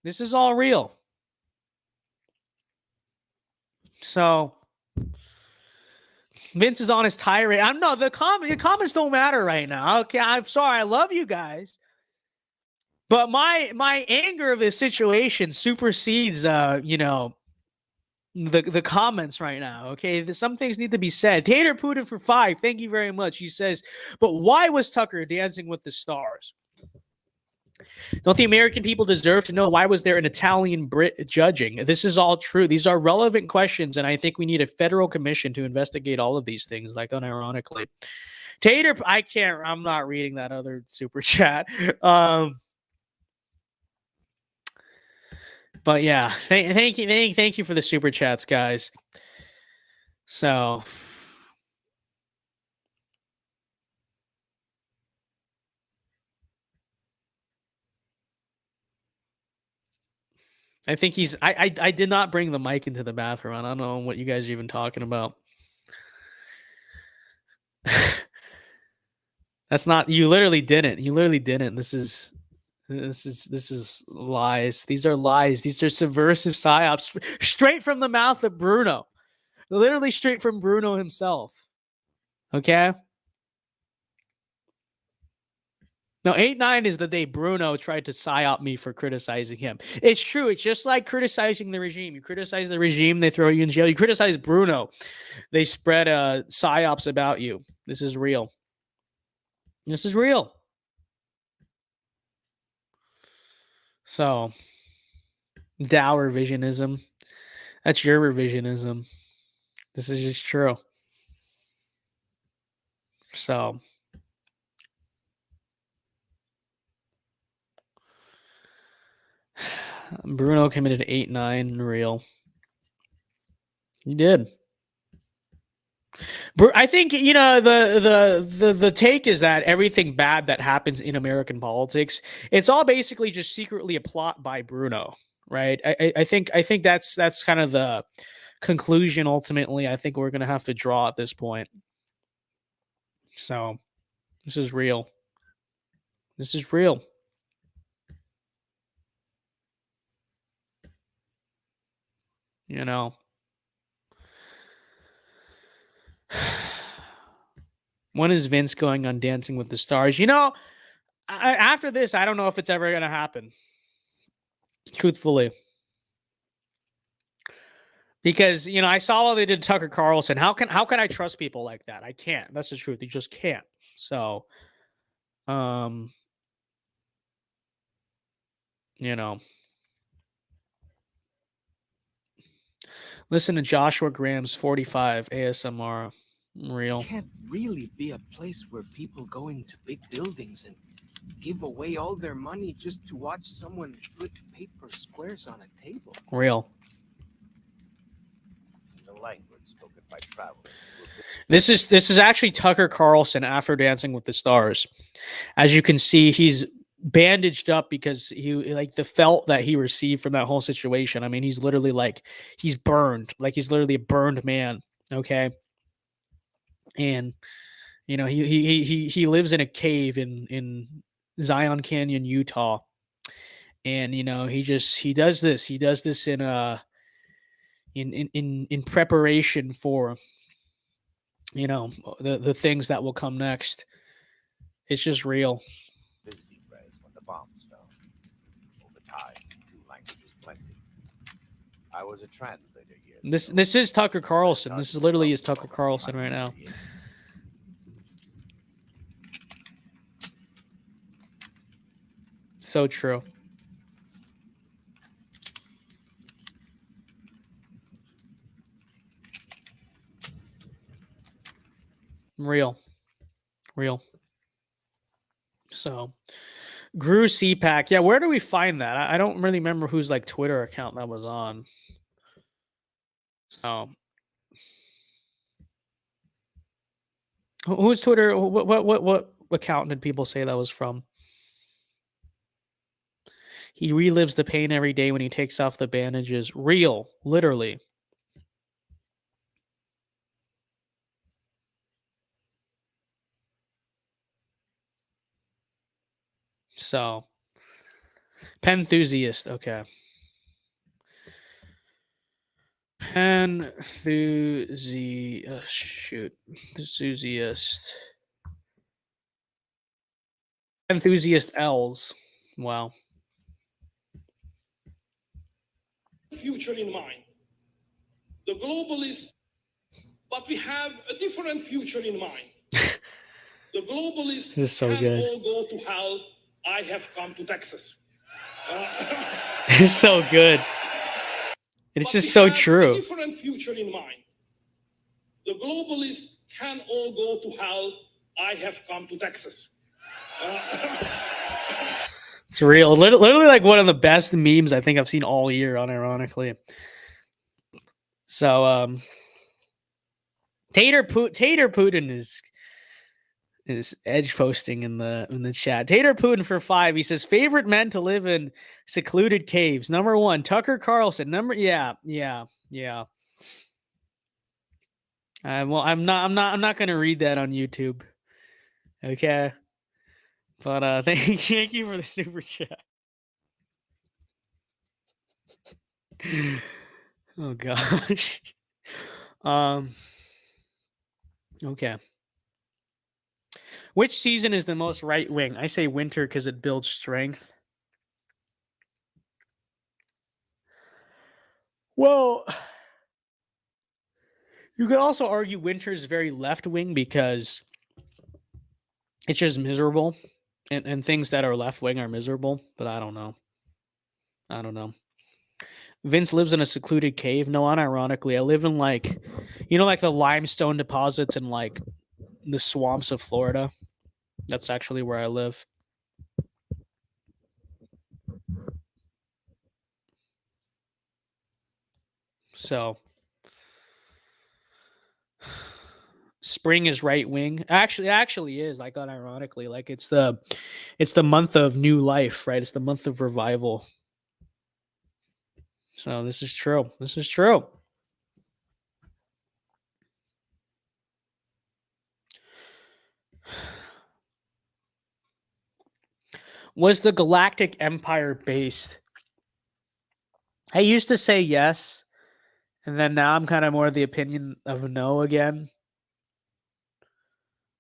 This is all real. So Vince is on his tirade. I'm no, the comments don't matter right now. Okay, I'm sorry. I love you guys. But my anger of this situation supersedes the comments right now. Okay, some things need to be said. Tater Putin for 5, thank you very much. He says, but why was Tucker Dancing with the Stars? Don't the American people deserve to know why was there an Italian Brit judging? This is all true. These are relevant questions, and I think we need a federal commission to investigate all of these things, like unironically. Tater, I'm not reading that other super chat. But yeah, thank you for the super chats, guys. So I think he's. I did not bring the mic into the bathroom. I don't know what you guys are even talking about. That's not. You literally didn't. You literally didn't. This is lies. These are lies. These are subversive psyops straight from the mouth of Bruno. Literally straight from Bruno himself. Okay. No, 8-9 is the day Bruno tried to psyop me for criticizing him. It's true. It's just like criticizing the regime. You criticize the regime, they throw you in jail. You criticize Bruno, they spread psyops about you. This is real. This is real. So, Dow revisionism. That's your revisionism. This is just true. So, Bruno committed 8-9 real. He did. I think, you know, the take is that everything bad that happens in American politics, it's all basically just secretly a plot by Bruno, right? I think that's kind of the conclusion ultimately I think we're going to have to draw at this point. So, this is real. This is real. You know. When is Vince going on Dancing with the Stars? You know, after this, I don't know if it's ever going to happen. Truthfully. Because, you know, I saw what they did to Tucker Carlson. How can I trust people like that? I can't. That's the truth. You just can't. So, you know. Listen to Joshua Graham's 45 ASMR. Real. It can't really be a place where people go into big buildings and give away all their money just to watch someone flip paper squares on a table. Real. The language spoken by travelers. This is actually Tucker Carlson after Dancing with the Stars. As you can see, he's bandaged up because he like the felt that he received from that whole situation. I mean, he's literally like he's burned. Like he's literally a burned man. Okay. And you know, he lives in a cave in Zion Canyon, Utah. And you know, he does this in preparation for, you know, the things that will come next. It's just real. Visiting rays when the bombs fell. Over time, two languages blended. I was a translator here. This is Tucker Carlson. This is literally is Tucker Carlson right now. So true. Real. So, Gru CPAC. Yeah, where do we find that? I don't really remember whose like Twitter account that was on. So, whose Twitter? What account did people say that was from? He relives the pain every day when he takes off the bandages. Real, literally. So, Penthusiast. Okay. Enthusiast. Enthusiast L's. Wow. Future in mind. The globalists, but we have a different future in mind. The globalists This is so can good. all go to hell. I have come to Texas. It's so good. It's just so true. A different future in mind. The globalists can all go to hell. I have come to Texas. It's real. Literally like one of the best memes I think I've seen all year, unironically. So Tater Putin Is Edge posting in the chat. Tater Putin for 5. He says favorite men to live in secluded caves. Number 1, Tucker Carlson. Yeah. Well, I'm not gonna read that on YouTube. Okay. But thank you for the super chat. Oh gosh. Okay. Which season is the most right wing? I say winter because it builds strength. Well, you could also argue winter is very left wing because it's just miserable. And things that are left wing are miserable, but I don't know. Vince lives in a secluded cave. No, unironically, I live in like the limestone deposits in like the swamps of Florida. That's actually where I live. So spring is right wing. Actually is, like, unironically. Like it's the month of new life, right? It's the month of revival. So this is true. Was the Galactic Empire based? I used to say yes, and then now I'm kind of more of the opinion of no again.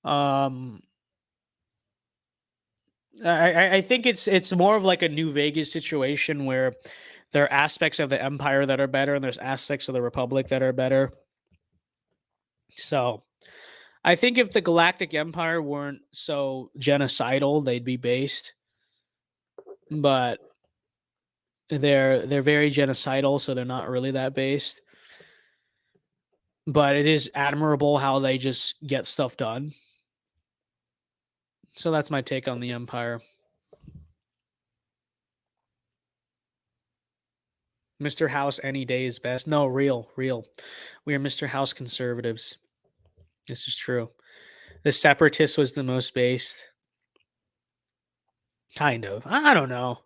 I think it's more of like a New Vegas situation where there are aspects of the Empire that are better, and there's aspects of the Republic that are better. So I think if the Galactic Empire weren't so genocidal, they'd be based. But they're very genocidal, so they're not really that based. But it is admirable how they just get stuff done. So that's my take on the Empire. Mr. House any day is best. No, real. We are Mr. House conservatives. This is true. The Separatist was the most based. Kind of. I don't know.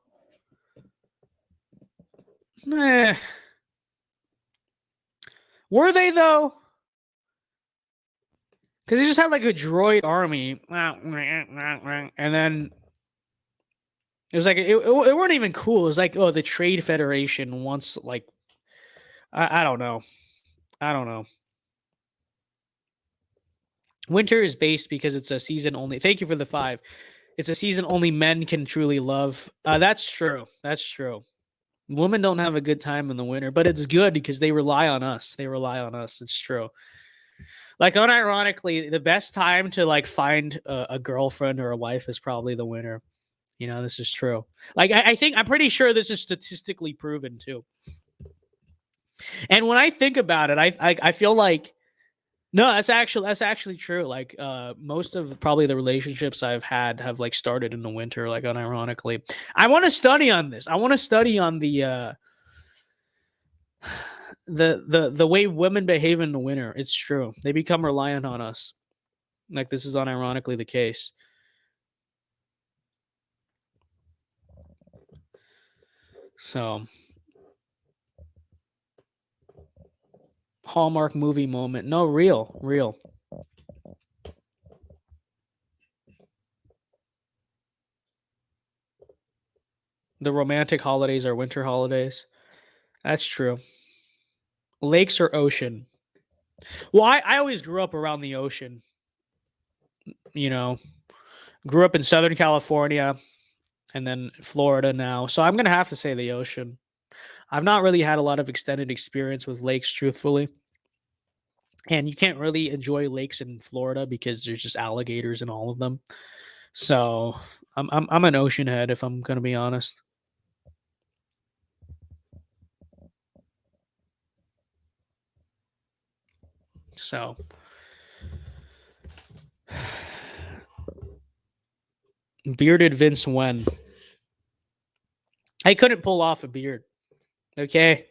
Were they though? Because they just had like a droid army, and then it was like it weren't even cool. It was like, oh, the Trade Federation wants like I don't know. Winter is based because it's a season only. Thank you for the 5. It's a season only men can truly love. That's true. Women don't have a good time in the winter, but it's good because they rely on us. It's true. Like, unironically, the best time to like find a girlfriend or a wife is probably the winter. This is true. Like, I'm pretty sure this is statistically proven too. And when I think about it, I feel like no, that's actually true. Like, most of probably the relationships I've had have like started in the winter. Like, unironically, I want to study on this. I want to study on the way women behave in the winter. It's true. They become reliant on us. Like, this is unironically the case. So, Hallmark movie moment. No, real. The romantic holidays are winter holidays. That's true. Lakes or ocean? Well, I always grew up around the ocean. Grew up in Southern California and then Florida now. So I'm going to have to say the ocean. I've not really had a lot of extended experience with lakes, truthfully. And you can't really enjoy lakes in Florida because there's just alligators in all of them. So I'm an ocean head, if I'm going to be honest. So bearded Vince when? I couldn't pull off a beard. Okay.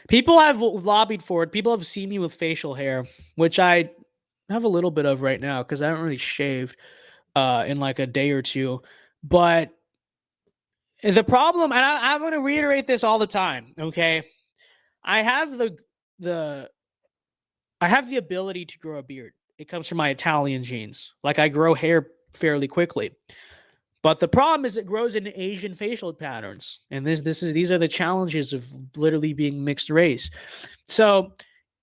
People have lobbied for it. People have seen me with facial hair, which I have a little bit of right now because I don't really shave. in like a day or two. But the problem, and I'm going to reiterate this all the time, okay? I have the ability to grow a beard. It comes from my Italian genes. Like I grow hair fairly quickly. But the problem is it grows in Asian facial patterns. And these are the challenges of literally being mixed race. So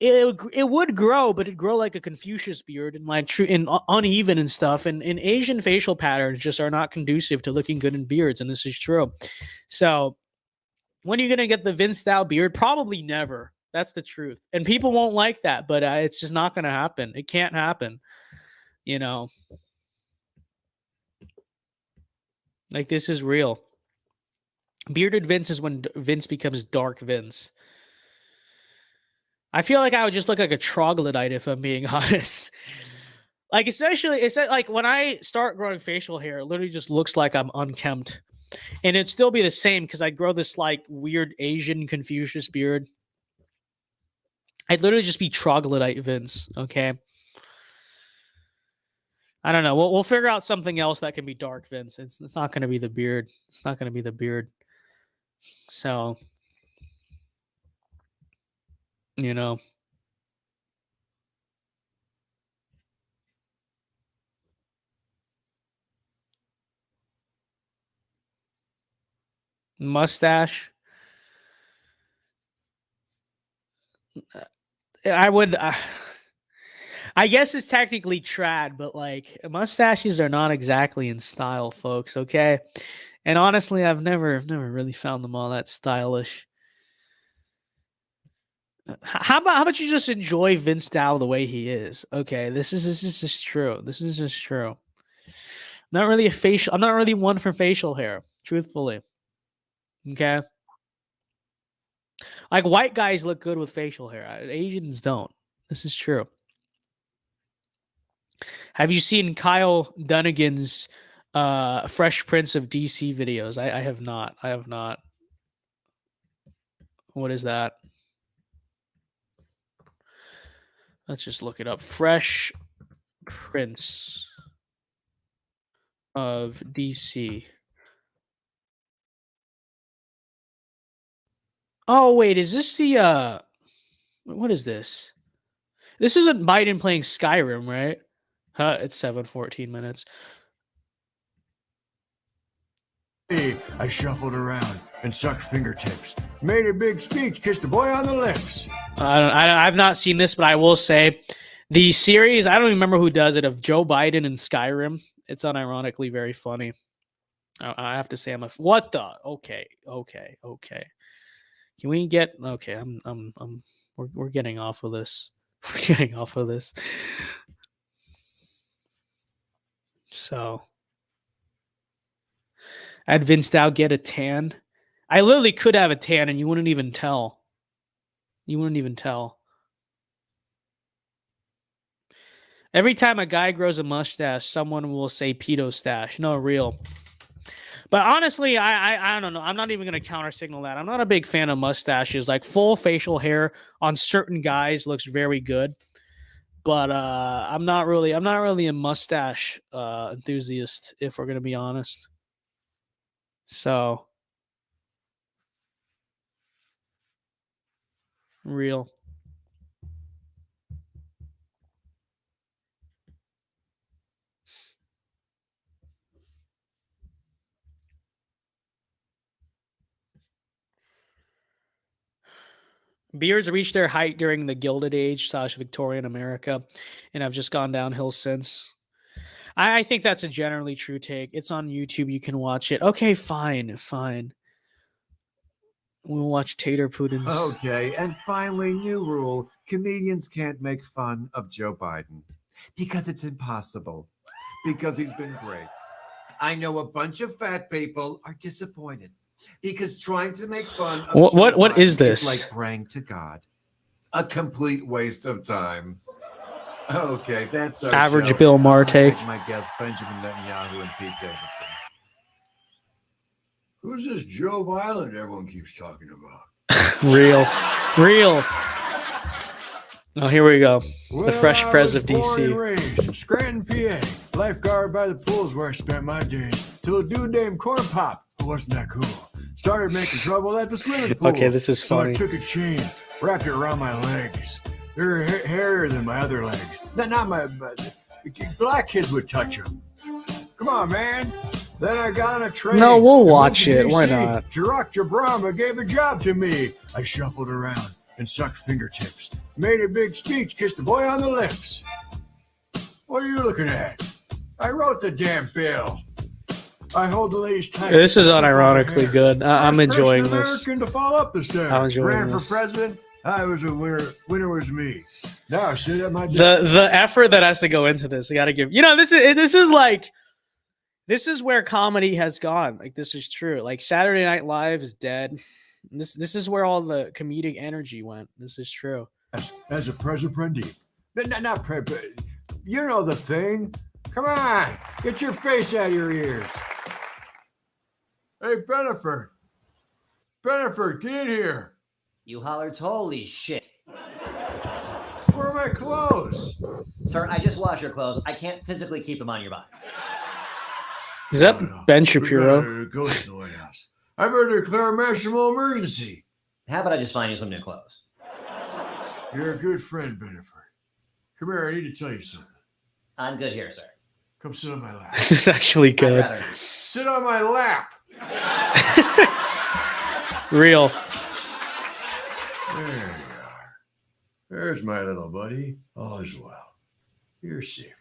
it would grow, but it'd grow like a Confucius beard and like uneven and stuff. And Asian facial patterns just are not conducive to looking good in beards. And this is true. So when are you going to get the Vince style beard? Probably never. That's the truth. And people won't like that, but it's just not going to happen. It can't happen. You know, like this is real. Bearded Vince is when Vince becomes dark Vince. I feel like I would just look like a troglodyte if I'm being honest. Like, especially, it's like when I start growing facial hair, it literally just looks like I'm unkempt. And it'd still be the same because I grow this like weird Asian Confucius beard. I'd literally just be troglodyte Vince, okay? I don't know. We'll figure out something else that can be dark Vince. It's not going to be the beard. It's not going to be the beard. So, you know. Mustache. I would... I guess it's technically trad, but like mustaches are not exactly in style, folks. Okay, and honestly, I've never really found them all that stylish. How about you just enjoy Vince Dow the way he is? Okay, this is just true. This is just true. Not really a facial. I'm not really one for facial hair, truthfully. Okay, like white guys look good with facial hair. Asians don't. This is true. Have you seen Kyle Dunnigan's Fresh Prince of DC videos? I have not. I have not. What is that? Let's just look it up. Fresh Prince of DC. Oh, wait. Is this the... What is this? This isn't Biden playing Skyrim, right? It's 7:14 minutes. I shuffled around and sucked fingertips. Made a big speech, kissed the boy on the lips. I've not seen this, but I will say the series, I don't even remember who does it, of Joe Biden and Skyrim. It's unironically very funny. I have to say what the? Okay. Can we get okay, we're getting off of this. We're getting off of this. So, I'd Vince Dow get a tan. I literally could have a tan and you wouldn't even tell. You wouldn't even tell. Every time a guy grows a mustache, someone will say pedo stash. No, real. But honestly, I don't know. I'm not even going to counter signal that. I'm not a big fan of mustaches. Like full facial hair on certain guys looks very good. But I'm not really a mustache enthusiast, if we're gonna be honest. So real. Beards reached their height during the Gilded Age / Victorian America, and have just gone downhill since. I think that's a generally true take. It's on YouTube. You can watch it. Okay, fine. We'll watch Tater Puddins. Okay, and finally, new rule. Comedians can't make fun of Joe Biden. Because it's impossible. Because he's been great. I know a bunch of fat people are disappointed. Because trying to make fun of what is this? Is like praying to God. A complete waste of time. Okay, that's our average show. Bill Maher take. My guest, Benjamin Netanyahu and Pete Davidson. Who's this Joe Biden everyone keeps talking about? Real. Oh, here we go. Well, The Fresh I Prez was of born DC. and raised in Scranton, PA. Lifeguard by the pool is where I spent my days. Till a dude named Corn Pop, who wasn't that cool, started making trouble at the swimming pool. Okay, this is funny. So I took a chain, wrapped it around my legs. They're hairier than my other legs. Not my, but black kids would touch them. Come on, man. Then I got on a train. No, we'll and watch went to it. Why DC. not? Barack Obama gave a job to me. I shuffled around and sucked fingertips. Made a big speech, kissed the boy on the lips. What are you looking at? I wrote the damn bill. I hold the ladies tight. This is unironically good. I'm enjoying First this. American to fall up the stairs. I'm enjoying Ran this. for president. I was a winner. Winner was me. Now I sit at my desk. The effort that has to go into this, I gotta give. You know, this is where comedy has gone. Like, this is true. Like, Saturday Night Live is dead. This is where all the comedic energy went. This is true. As a president, not you know the thing. Come on, get your face out of your ears. Hey, Beneford, get in here. You hollered, holy shit. Where are my clothes? Sir, I just washed your clothes. I can't physically keep them on your body. Is that Ben Shapiro? Go to the White House. I better declare a national emergency. How about I just find you some new clothes? You're a good friend, Beneford. Come here, I need to tell you something. I'm good here, sir. Come sit on my lap. This is actually good. Sit on my lap. Real. There you are. There's my little buddy. All is well. You're safe.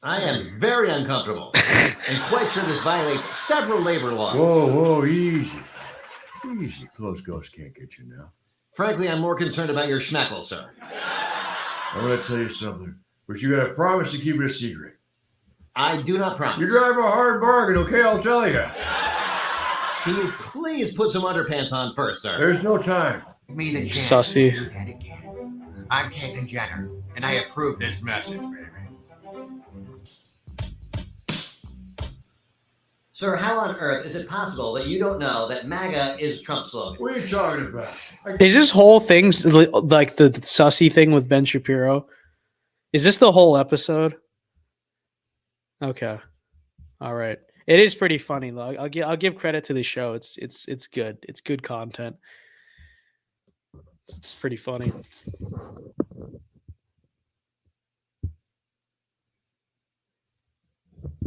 I am very uncomfortable and quite sure this violates several labor laws. Whoa, easy. Easy. Close ghosts can't get you now. Frankly, I'm more concerned about your schmeckle, sir. I'm going to tell you something, but you got to promise to keep it a secret. I do not promise. You drive a hard bargain, okay? I'll tell you. Can you please put some underpants on first, sir? There's no time. Me the Sussy. Do that again. I'm Caitlyn Jenner, and I approve this message, baby. Sir, how on earth is it possible that you don't know that MAGA is Trump's slogan? What are you talking about? Is this whole thing like the sussy thing with Ben Shapiro? Is this the whole episode? Okay. All right. It is pretty funny though. I'll give credit to the show. It's good. It's good content. It's pretty funny.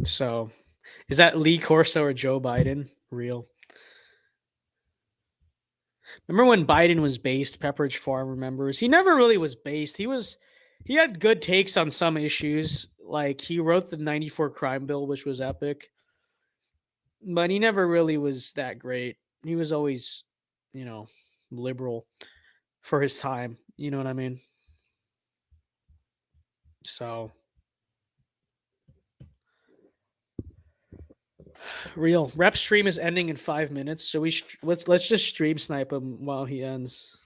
So, is that Lee Corso or Joe Biden? Real. Remember when Biden was based, Pepperidge Farm remembers? He never really was based. He had good takes on some issues. Like, he wrote the 94 crime bill, which was epic. But he never really was that great. He was always, liberal for his time. You know what I mean? So, real rep stream is ending in 5 minutes, so let's just stream snipe him while he ends.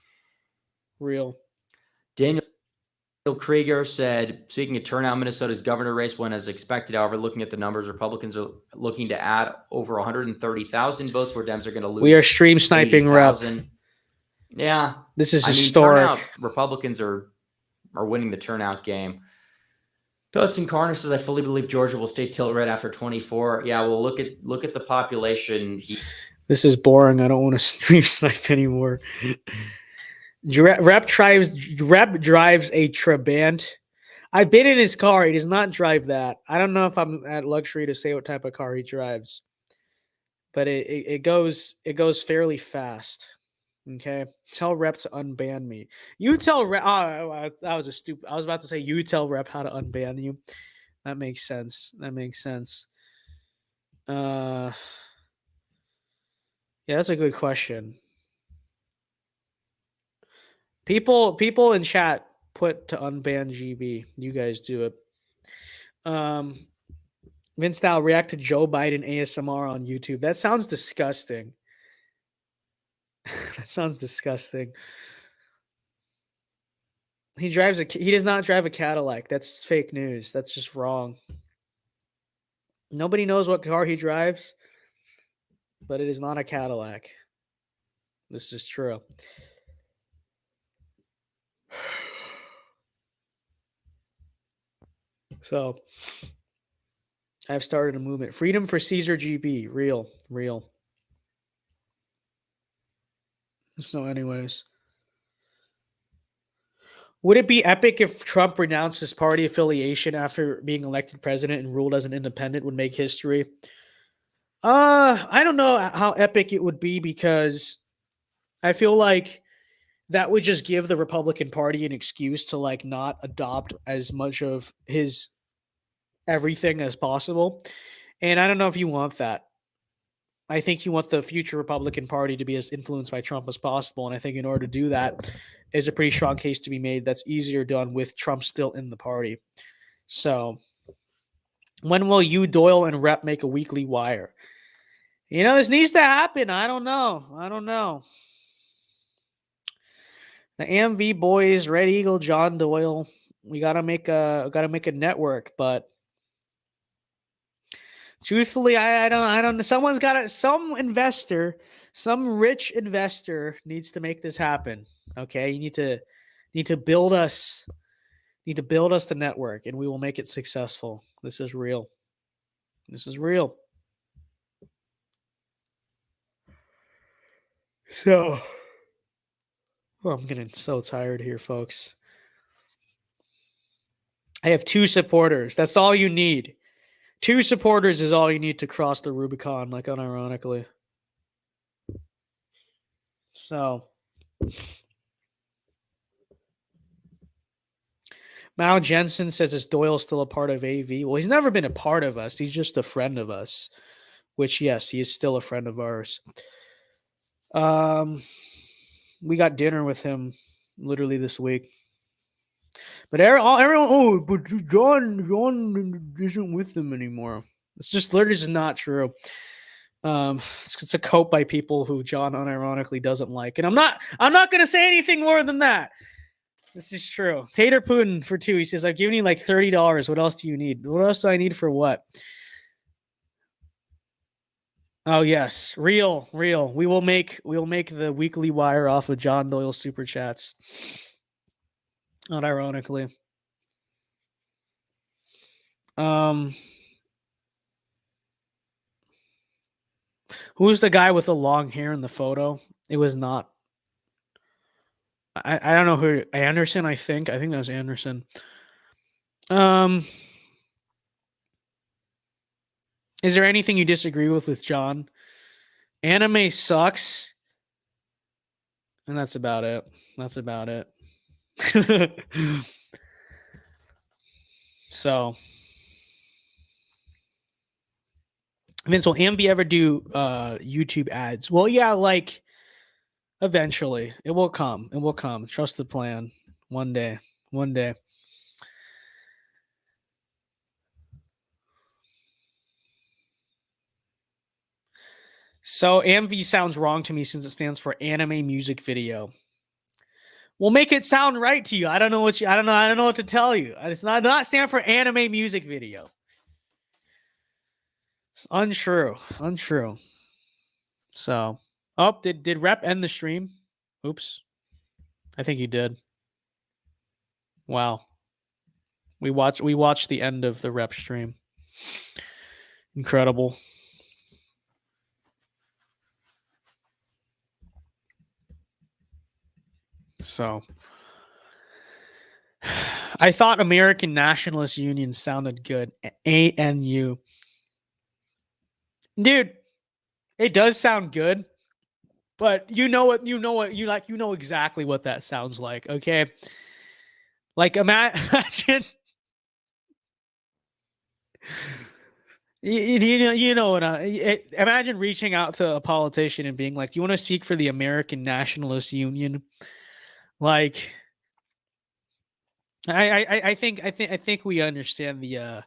Real. Daniel Krieger said, speaking of turnout, Minnesota's governor race went as expected. However, looking at the numbers, Republicans are looking to add over 130,000 votes, where Dems are going to lose. We are stream sniping 80,000. rep. Yeah, this is historic. Turnout, Republicans are winning the turnout game. Dustin Carter says, I fully believe Georgia will stay tilt red after 24. Yeah, well, look at the population. This is boring. I don't want to stream snipe anymore. Rep drives a Trabant. I've been in his car. He does not drive that. I don't know if I'm at luxury to say what type of car he drives, but it goes fairly fast. Okay, tell Rep to unban me. You tell Rep. Oh, that was a stupid. I was about to say you tell Rep how to unban you. That makes sense. Yeah, that's a good question. People in chat put to unban GB. You guys do it. Vince Dow react to Joe Biden ASMR on YouTube. That sounds disgusting. That sounds disgusting. He does not drive a Cadillac. That's fake news. That's just wrong. Nobody knows what car he drives, but it is not a Cadillac. This is true. So I've started a movement. Freedom for Caesar GB. Real. So anyways. Would it be epic if Trump renounced his party affiliation after being elected president and ruled as an independent? Would make history? I don't know how epic it would be, because I feel like that would just give the Republican Party an excuse to like not adopt as much of his everything as possible. And I don't know if you want that. I think you want the future Republican Party to be as influenced by Trump as possible. And I think in order to do that, it's a pretty strong case to be made that's easier done with Trump still in the party. So when will you, Doyle, and Rep make a weekly wire? This needs to happen. I don't know. The AMV boys, Red Eagle, John Doyle. We gotta make a network, but truthfully, I don't. Some investor, some rich investor needs to make this happen. Okay, you need to build us the network, and we will make it successful. This is real. So, I'm getting so tired here, folks. I have 2 supporters. That's all you need. 2 supporters is all you need to cross the Rubicon, like unironically. So, Mal Jensen says, is Doyle still a part of AV? Well, he's never been a part of us. He's just a friend of us, which, yes, he is still a friend of ours. We got dinner with him literally this week. But everyone, but John isn't with them anymore. It's just literally just not true. It's a cope by people who John unironically doesn't like, and I'm not gonna say anything more than that. This is true. Tater Puddin for 2. He says, I've given you like $30. What else do you need? What else do I need for what? Oh yes, real. We will make the weekly wire off of John Doyle's super chats. Not ironically. Who's the guy with the long hair in the photo? It was not. I don't know who. Anderson, I think. I think that was Anderson. Is there anything you disagree with John? Anime sucks. And that's about it. So, Vince, will AMV ever do YouTube ads? Well, yeah, like eventually. It will come. Trust the plan. One day. So AMV sounds wrong to me since it stands for anime music video. We'll make it sound right to you. I don't know what to tell you. It's not stand for anime music video. It's untrue. So, did Rep end the stream? Oops. I think he did. Wow. We watched the end of the Rep stream. Incredible. So, I thought American Nationalist Union sounded good. ANU. Dude, it does sound good. But you know exactly what that sounds like, okay? Like imagine you know what imagine reaching out to a politician and being like, "Do you want to speak for the American Nationalist Union?" Like I think we understand the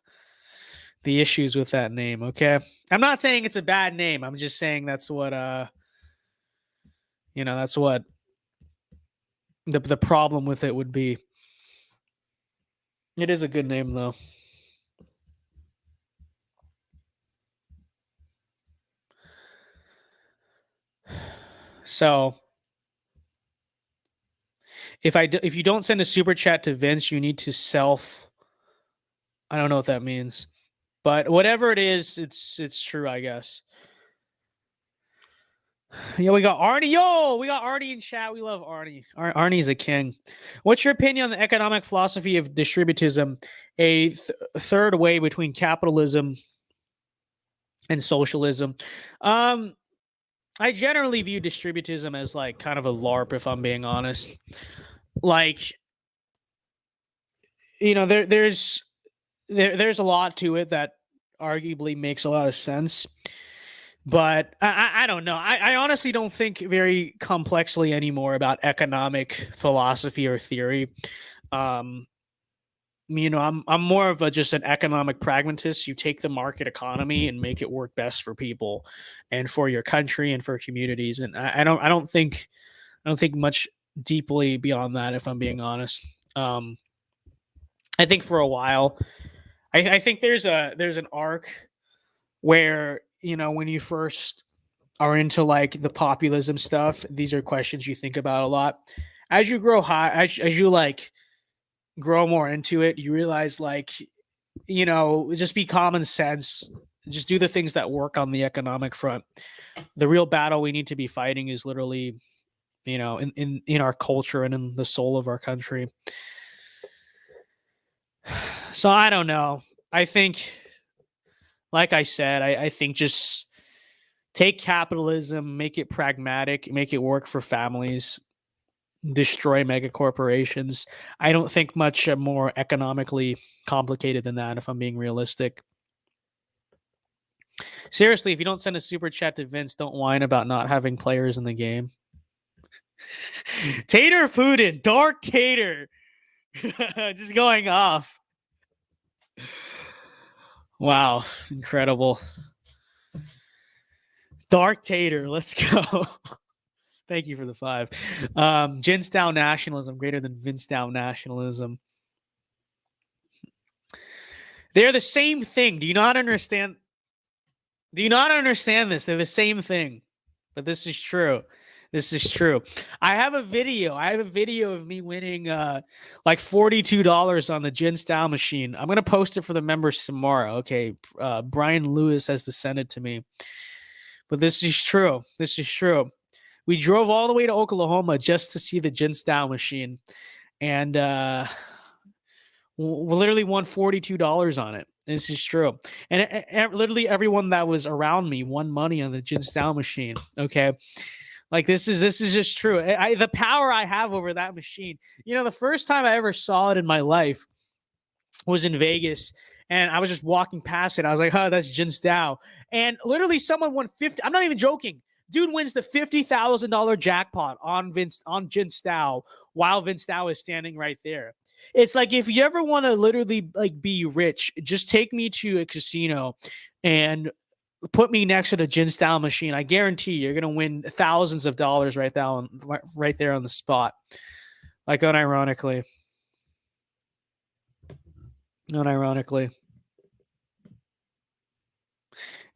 issues with that name, okay? I'm not saying it's a bad name. I'm just saying that's what that's what the problem with it would be. It is a good name though. So if you don't send a super chat to Vince, you need to self I don't know what that means. But whatever it is, it's true, I guess. Yeah, we got Arnie. Yo, we got Arnie in chat. We love Arnie. Arnie's a king. What's your opinion on the economic philosophy of distributism, a third way between capitalism and socialism? I generally view distributism as like kind of a LARP, if I'm being honest. Like, you know, there's a lot to it that arguably makes a lot of sense. But I don't know. I honestly don't think very complexly anymore about economic philosophy or theory. You know, I'm more of just an economic pragmatist. You take the market economy and make it work best for people and for your country and for communities. And I don't think much deeply beyond that, if I'm being honest. I think for a while, I think there's an arc where, you know, when you first are into like the populism stuff, these are questions you think about a lot. As you grow high, as you like grow more into it, you realize, like, you know, just be common sense. Just do the things that work on the economic front. The real battle we need to be fighting is literally, you know, in our culture and in the soul of our country. So I don't know. I think, like I said, I think just take capitalism, make it pragmatic, make it work for families, destroy mega corporations. I don't think much more economically complicated than that, if I'm being realistic. Seriously, if you don't send a super chat to Vince, don't whine about not having players in the game. Tater Putin, Dark Tater. Just going off. Wow, incredible. Dark Tater, let's go. Thank you for the 5. Jinstao nationalism greater than Vinstao nationalism. They're the same thing. Do you not understand? Do you not understand this? They're the same thing. But this is true. This is true. I have a video. Of me winning like $42 on the Jinstao machine. I'm going to post it for the members tomorrow. Okay. Brian Lewis has to send it to me. But this is true. This is true. We drove all the way to Oklahoma just to see the Jinstao machine. And we literally won $42 on it. This is true. And literally everyone that was around me won money on the Jinstao machine. Okay. Like this is just true. The power I have over that machine. You know, the first time I ever saw it in my life was in Vegas, and I was just walking past it. I was like, "Oh, that's Jinstao." And literally, someone won 50. I'm not even joking. Dude wins the $50,000 jackpot on Jinstao while Vinstao is standing right there. It's like, if you ever want to literally like be rich, just take me to a casino and put me next to the Jinstao machine. I guarantee you're gonna win thousands of dollars right there on the spot. Like unironically.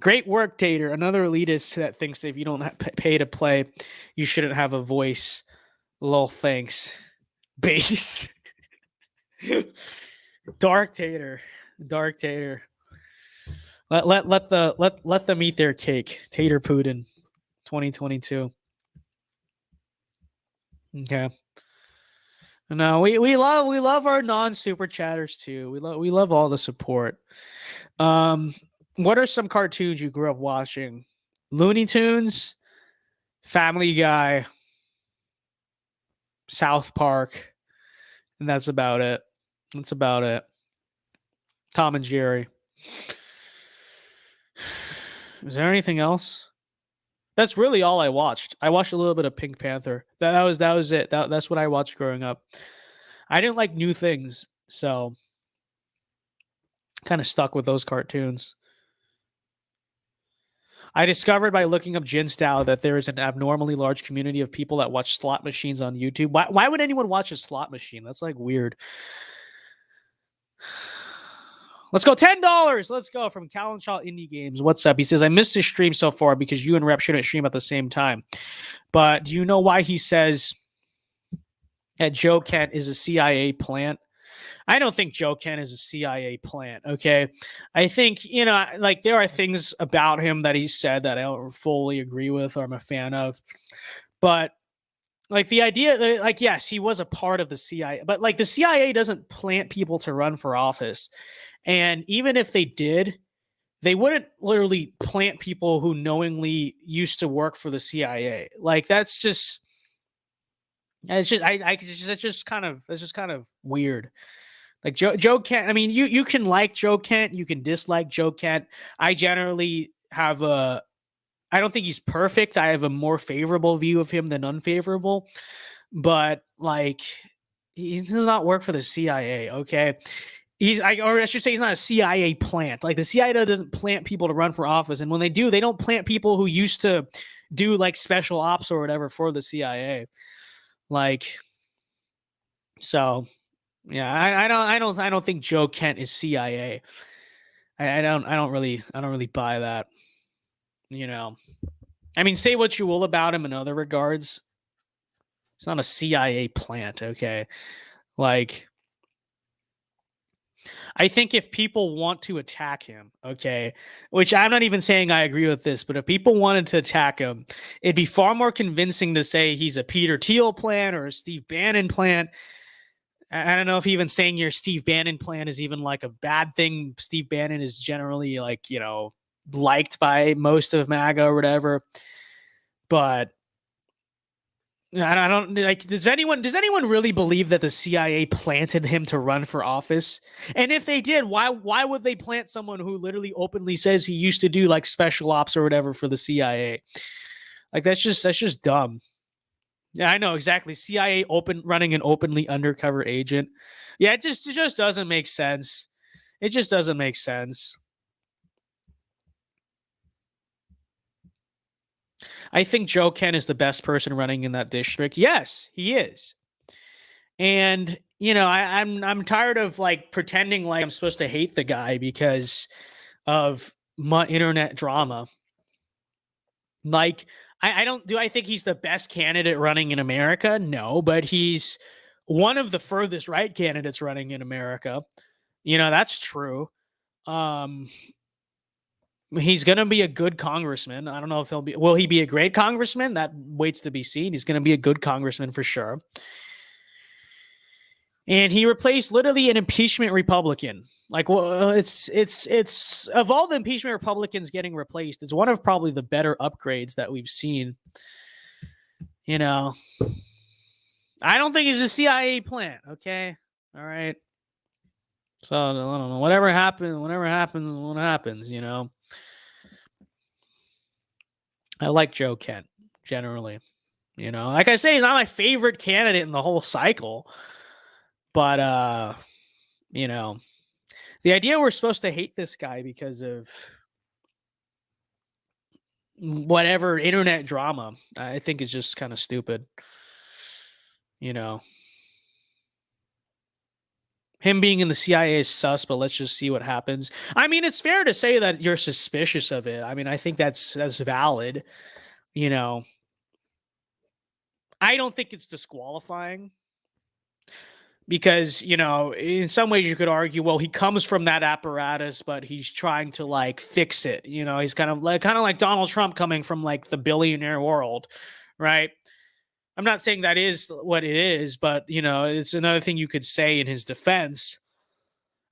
Great work, Tater. Another elitist that thinks that if you don't pay to play, you shouldn't have a voice. Lol, thanks. Based. Dark Tater. Let them eat their cake. Tater Putin, 2022. Okay. No, we love our non-super chatters too. We love all the support. What are some cartoons you grew up watching? Looney Tunes, Family Guy, South Park, and that's about it. Tom and Jerry. Is there anything else? That's really all I watched. I watched a little bit of Pink Panther. That was it. That's what I watched growing up. I didn't like new things, so kind of stuck with those cartoons. I discovered by looking up Jinstao that there is an abnormally large community of people that watch slot machines on YouTube. Why would anyone watch a slot machine? That's like weird. Let's go. $10. Let's go from Callan Shaw Indie Games. What's up? He says, I missed his stream so far because you and Rep shouldn't stream at the same time. But do you know why he says that Joe Kent is a CIA plant? I don't think Joe Kent is a CIA plant. Okay. I think, like there are things about him that he said that I don't fully agree with or I'm a fan of. But like the idea that, like, yes, he was a part of the CIA, but like the CIA doesn't plant people to run for office. And even if they did, they wouldn't literally plant people who knowingly used to work for the CIA. Like that's just it's just kind of weird. Like Joe Kent. I mean, you can like Joe Kent, you can dislike Joe Kent. I generally have I don't think he's perfect. I have a more favorable view of him than unfavorable. But like, he does not work for the CIA. Okay. Or I should say he's not a CIA plant. Like the CIA doesn't plant people to run for office. And when they do, they don't plant people who used to do like special ops or whatever for the CIA. Like, so yeah, I don't think Joe Kent is CIA. I don't really buy that. I mean, say what you will about him in other regards. It's not a CIA plant, okay? Like, I think if people want to attack him, okay, which I'm not even saying I agree with this, but if people wanted to attack him, it'd be far more convincing to say he's a Peter Thiel plant or a Steve Bannon plant. I don't know if even saying your Steve Bannon plant is even like a bad thing. Steve Bannon is generally like, liked by most of MAGA or whatever. But I don't like, does anyone really believe that the CIA planted him to run for office? And if they did, why would they plant someone who literally openly says he used to do like special ops or whatever for the CIA? Like that's just dumb. Yeah, I know exactly. CIA running an openly undercover agent. Yeah, it just doesn't make sense. It just doesn't make sense. I think Joe Kent is the best person running in that district. Yes, he is. And I'm tired of like pretending like I'm supposed to hate the guy because of my internet drama. Like, do I think he's the best candidate running in America? No, but he's one of the furthest right candidates running in America. That's true. He's going to be a good congressman. I don't know if will he be a great congressman? That waits to be seen. He's going to be a good congressman for sure. And he replaced literally an impeachment Republican. Like, well, it's of all the impeachment Republicans getting replaced, it's one of probably the better upgrades that we've seen. I don't think he's a CIA plant. Okay. All right. So I don't know. Whatever happens, what happens, I like Joe Kent generally. Like I say, he's not my favorite candidate in the whole cycle. But the idea we're supposed to hate this guy because of whatever internet drama, I think is just kind of stupid. Him being in the CIA is sus, but let's just see what happens. I mean, it's fair to say that you're suspicious of it. I mean, I think that's valid. I don't think it's disqualifying. Because, in some ways you could argue, well, he comes from that apparatus, but he's trying to like fix it. He's kind of like Donald Trump coming from like the billionaire world, right? I'm not saying that is what it is, but it's another thing you could say in his defense.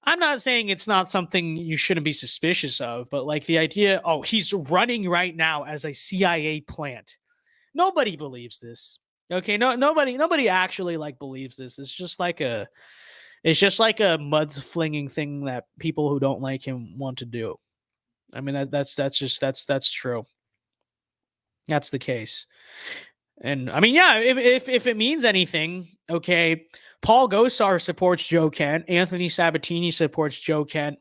I'm not saying it's not something you shouldn't be suspicious of, but like the idea, oh, he's running right now as a CIA plant. Nobody believes this. Okay, nobody actually like believes this. It's just like a mud-flinging thing that people who don't like him want to do. I mean, that's true. That's the case. And I mean, yeah, if it means anything, okay, Paul Gosar supports Joe Kent, Anthony Sabatini supports Joe Kent.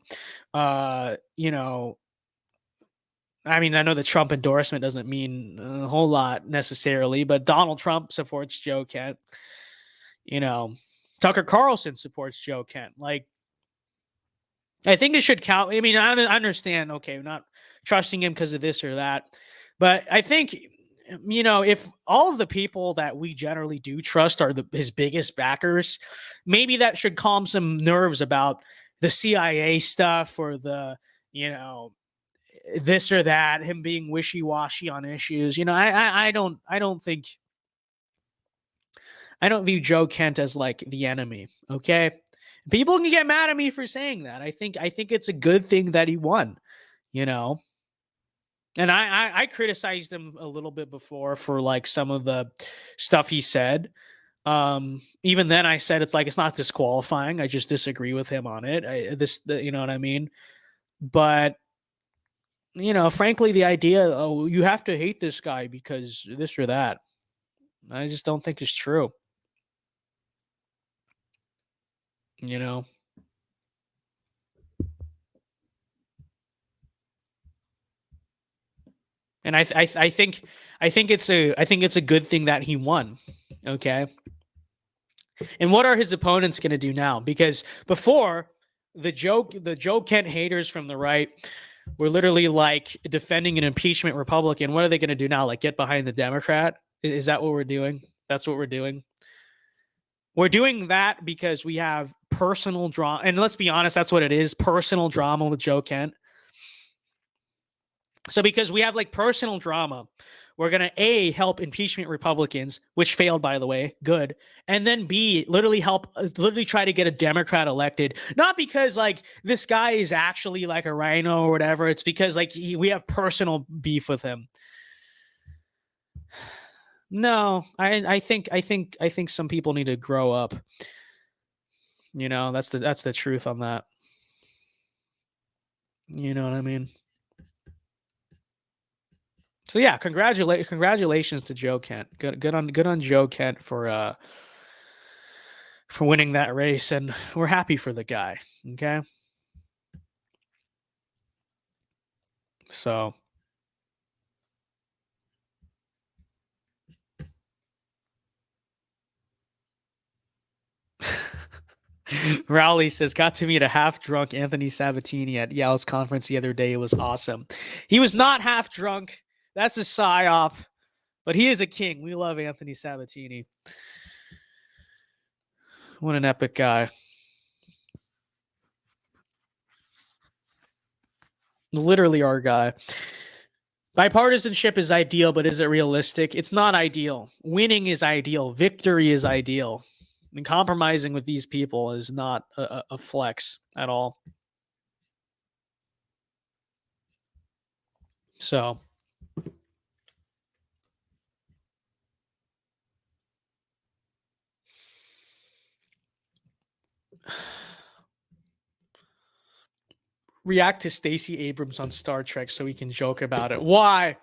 I mean, I know the Trump endorsement doesn't mean a whole lot necessarily, but Donald Trump supports Joe Kent. Tucker Carlson supports Joe Kent. Like, I think it should count. I mean, I understand, okay, not trusting him because of this or that, but I think you know, if all of the people that we generally do trust are his biggest backers, maybe that should calm some nerves about the CIA stuff or the, you know, this or that, him being wishy-washy on issues. You know, I don't view Joe Kent as like the enemy. Okay. People can get mad at me for saying that. I think it's a good thing that he won, you know. And I criticized him a little bit before for like some of the stuff he said. Even then I said it's not disqualifying. I just disagree with him on it. You know what I mean? But you know, frankly, the idea, oh, you have to hate this guy because this or that, I just don't think is true. You know? And I think it's a good thing that he won. Okay. And what are his opponents going to do now? Because before, the Joe Kent haters from the right were literally like defending an impeachment Republican. What are they going to do now? Like get behind the Democrat? Is that what we're doing? That's what we're doing. We're doing that because we have personal drama. And let's be honest, that's what it is. Personal drama with Joe Kent. So because we have like personal drama, we're going to help impeachment Republicans, which failed, by the way, good. And then B, literally try to get a Democrat elected. Not because like this guy is actually like a rhino or whatever. It's because like we have personal beef with him. No, I think some people need to grow up. You know, that's the truth on that. You know what I mean? So yeah, congratulations to Joe Kent. Good on Joe Kent for winning that race, and we're happy for the guy. Okay, so Rowley says, got to meet a half-drunk Anthony Sabatini at Yale's conference the other day. It was awesome. He was not half-drunk. That's a psyop, but he is a king. We love Anthony Sabatini. What an epic guy. Literally our guy. Bipartisanship is ideal, but is it realistic? It's not ideal. Winning is ideal. Victory is ideal. And compromising with these people is not a flex at all. So react to Stacey Abrams on Star Trek so we can joke about it. Why?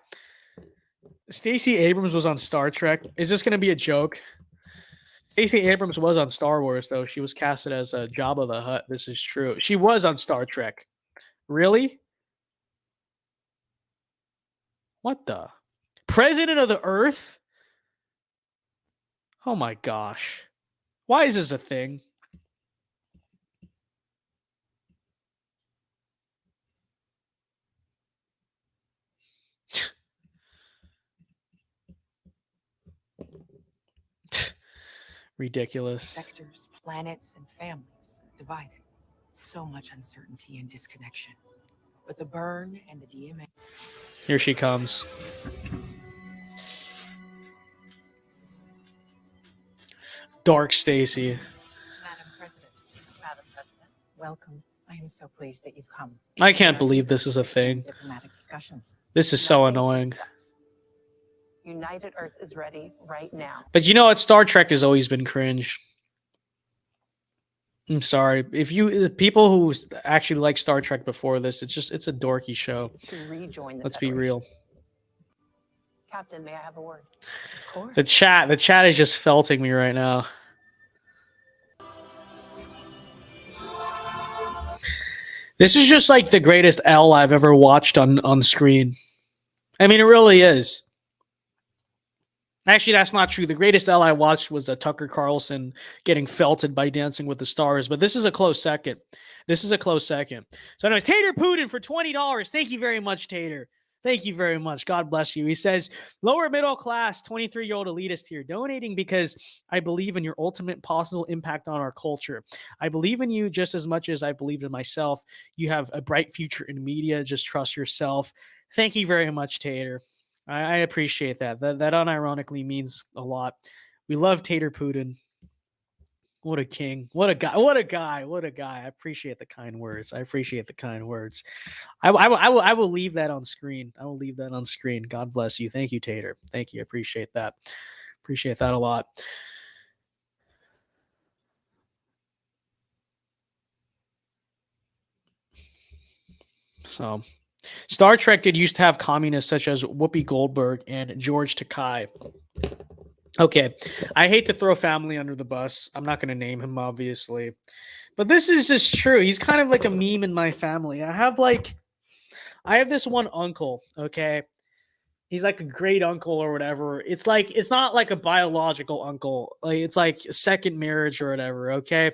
Stacey Abrams was on Star Trek. Is this going to be a joke? Stacey Abrams was on Star Wars, though. She was casted as Jabba the Hutt. This is true. She was on Star Trek. Really? What the? President of the Earth? Oh my gosh. Why is this a thing? Ridiculous. Sectors, planets, and families divided. So much uncertainty and disconnection. But the burn and the DMA. Here she comes. Dark Stacey. Madam President, welcome. I am so pleased that you've come. I can't believe this is a thing. Diplomatic discussions. This is so annoying. United Earth is ready right now. But you know what? Star Trek has always been cringe. I'm sorry. If you people who actually like Star Trek before this, it's a dorky show. To rejoin the Let's be real. Captain, may I have a word? Of course. The chat is just felting me right now. This is just like the greatest L I've ever watched on screen. I mean, it really is. Actually, that's not true. The greatest L I watched was Tucker Carlson getting felted by Dancing with the Stars, but this is a close second. So anyways, Tater Putin for $20. Thank you very much, Tater. Thank you very much. God bless you. He says, lower middle class, 23-year-old elitist here, donating because I believe in your ultimate possible impact on our culture. I believe in you just as much as I believed in myself. You have a bright future in media. Just trust yourself. Thank you very much, Tater. I appreciate that. That unironically means a lot. We love Tater Putin. What a king. What a guy. What a guy. What a guy. I appreciate the kind words. I appreciate the kind words. I will leave that on screen. I will leave that on screen. God bless you. Thank you, Tater. Thank you. I appreciate that. Appreciate that a lot. So, Star Trek did used to have communists such as Whoopi Goldberg and George Takei. Okay, I hate to throw family under the bus. I'm not going to name him, obviously. But this is just true. He's kind of like a meme in my family. I have this one uncle, okay? He's like a great uncle or whatever. It's not like a biological uncle. Like it's like a second marriage or whatever, okay?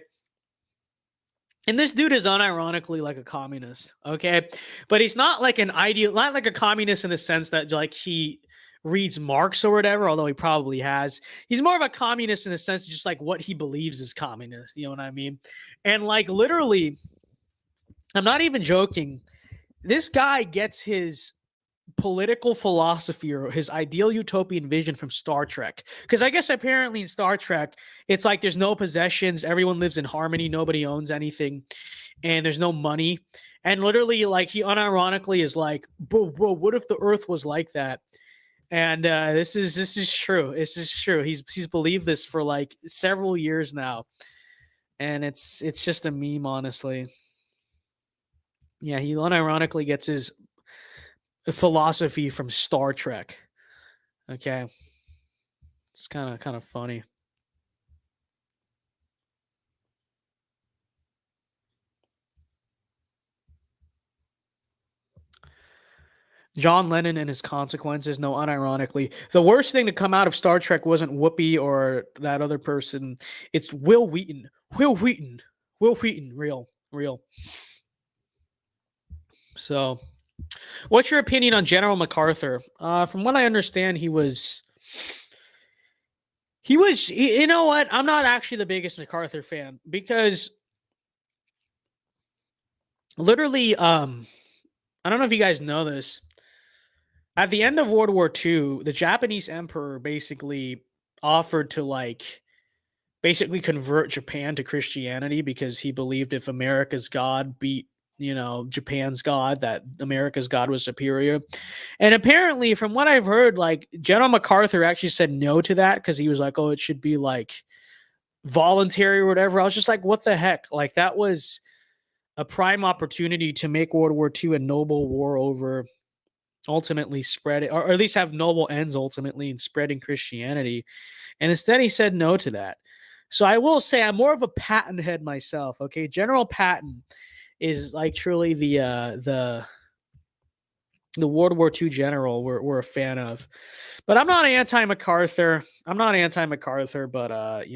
And this dude is unironically like a communist, okay? But he's not like not like a communist in the sense that like he reads Marx or whatever, although he probably has. He's more of a communist in the sense of just like what he believes is communist, you know what I mean? And like literally, I'm not even joking. This guy gets his political philosophy or his ideal utopian vision from Star Trek. Because I guess apparently in Star Trek, it's like there's no possessions, everyone lives in harmony, nobody owns anything, and there's no money. And literally, like he unironically is like, bro, what if the Earth was like that? And this is true. This is true. He's believed this for like several years now, and it's just a meme, honestly. Yeah, he unironically gets his philosophy from Star Trek. Okay, it's kind of funny. John Lennon and his consequences. No, unironically, the worst thing to come out of Star Trek wasn't Whoopi or that other person. It's Will Wheaton. Will Wheaton. Will Wheaton. Real. So, what's your opinion on General MacArthur? From what I understand, he was. You know what? I'm not actually the biggest MacArthur fan because literally, I don't know if you guys know this. At the end of World War II, the Japanese emperor basically offered to basically convert Japan to Christianity because he believed if America's God beat, Japan's God, that America's God was superior. And apparently, from what I've heard, like General MacArthur actually said no to that because he was like, oh, it should be like voluntary or whatever. I was just like, what the heck? Like that was a prime opportunity to make World War II a noble war over ultimately spread it, or at least have noble ends ultimately in spreading Christianity. And instead he said no to that. So I will say I'm more of a Patton head myself. Okay. General Patton is like truly the World War II general we're a fan of. But I'm not anti-MacArthur. I'm not anti-MacArthur, but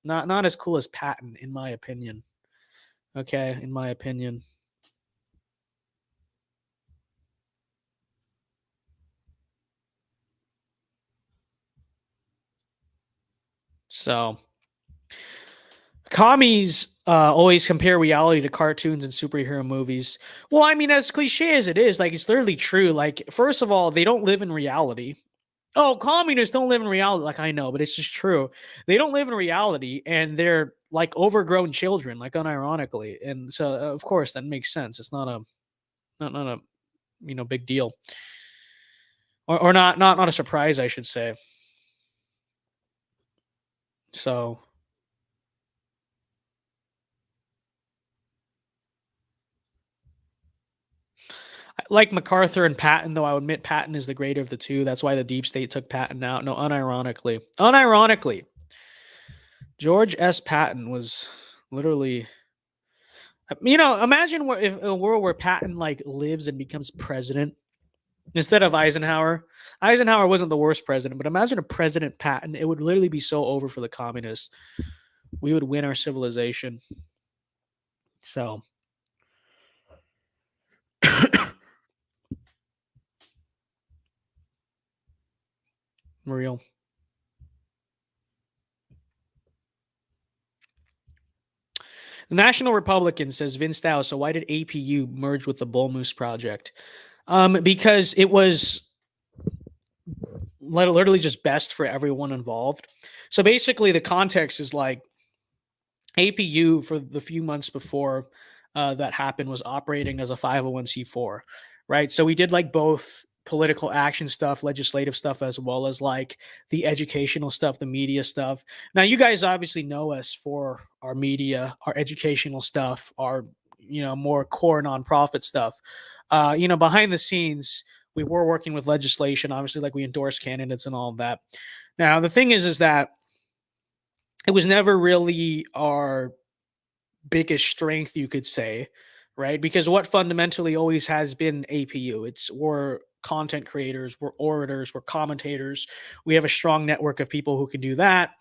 not as cool as Patton, in my opinion. Okay, in my opinion. So, commies always compare reality to cartoons and superhero movies. Well, I mean, as cliche as it is, like it's literally true. Like, first of all, they don't live in reality. Oh, communists don't live in reality. Like, I know, but it's just true. They don't live in reality, and they're like overgrown children, like unironically. And so, of course, that makes sense. It's not a big deal, or not a surprise, I should say. So, like MacArthur and Patton, though I would admit Patton is the greater of the two. That's why the deep state took Patton out. No, unironically, George S. Patton was literally, imagine if a world where Patton like lives and becomes president instead of Eisenhower. Eisenhower wasn't the worst president, but imagine a President Patton. It would literally be so over for the communists. We would win our civilization. So. Real. The National Republican says Vince Dow. So why did APU merge with the Bull Moose Project? Because it was literally just best for everyone involved. So basically, the context is like APU for the few months before that happened was operating as a 501c4, right? So we did like both political action stuff, legislative stuff, as well as like the educational stuff, the media stuff. Now, you guys obviously know us for our media, our educational stuff, our more core nonprofit stuff. Behind the scenes, we were working with legislation, obviously, like we endorse candidates and all of that. Now, the thing is that it was never really our biggest strength, you could say, right? Because what fundamentally always has been APU, we're content creators, we're orators, we're commentators. We have a strong network of people who can do that.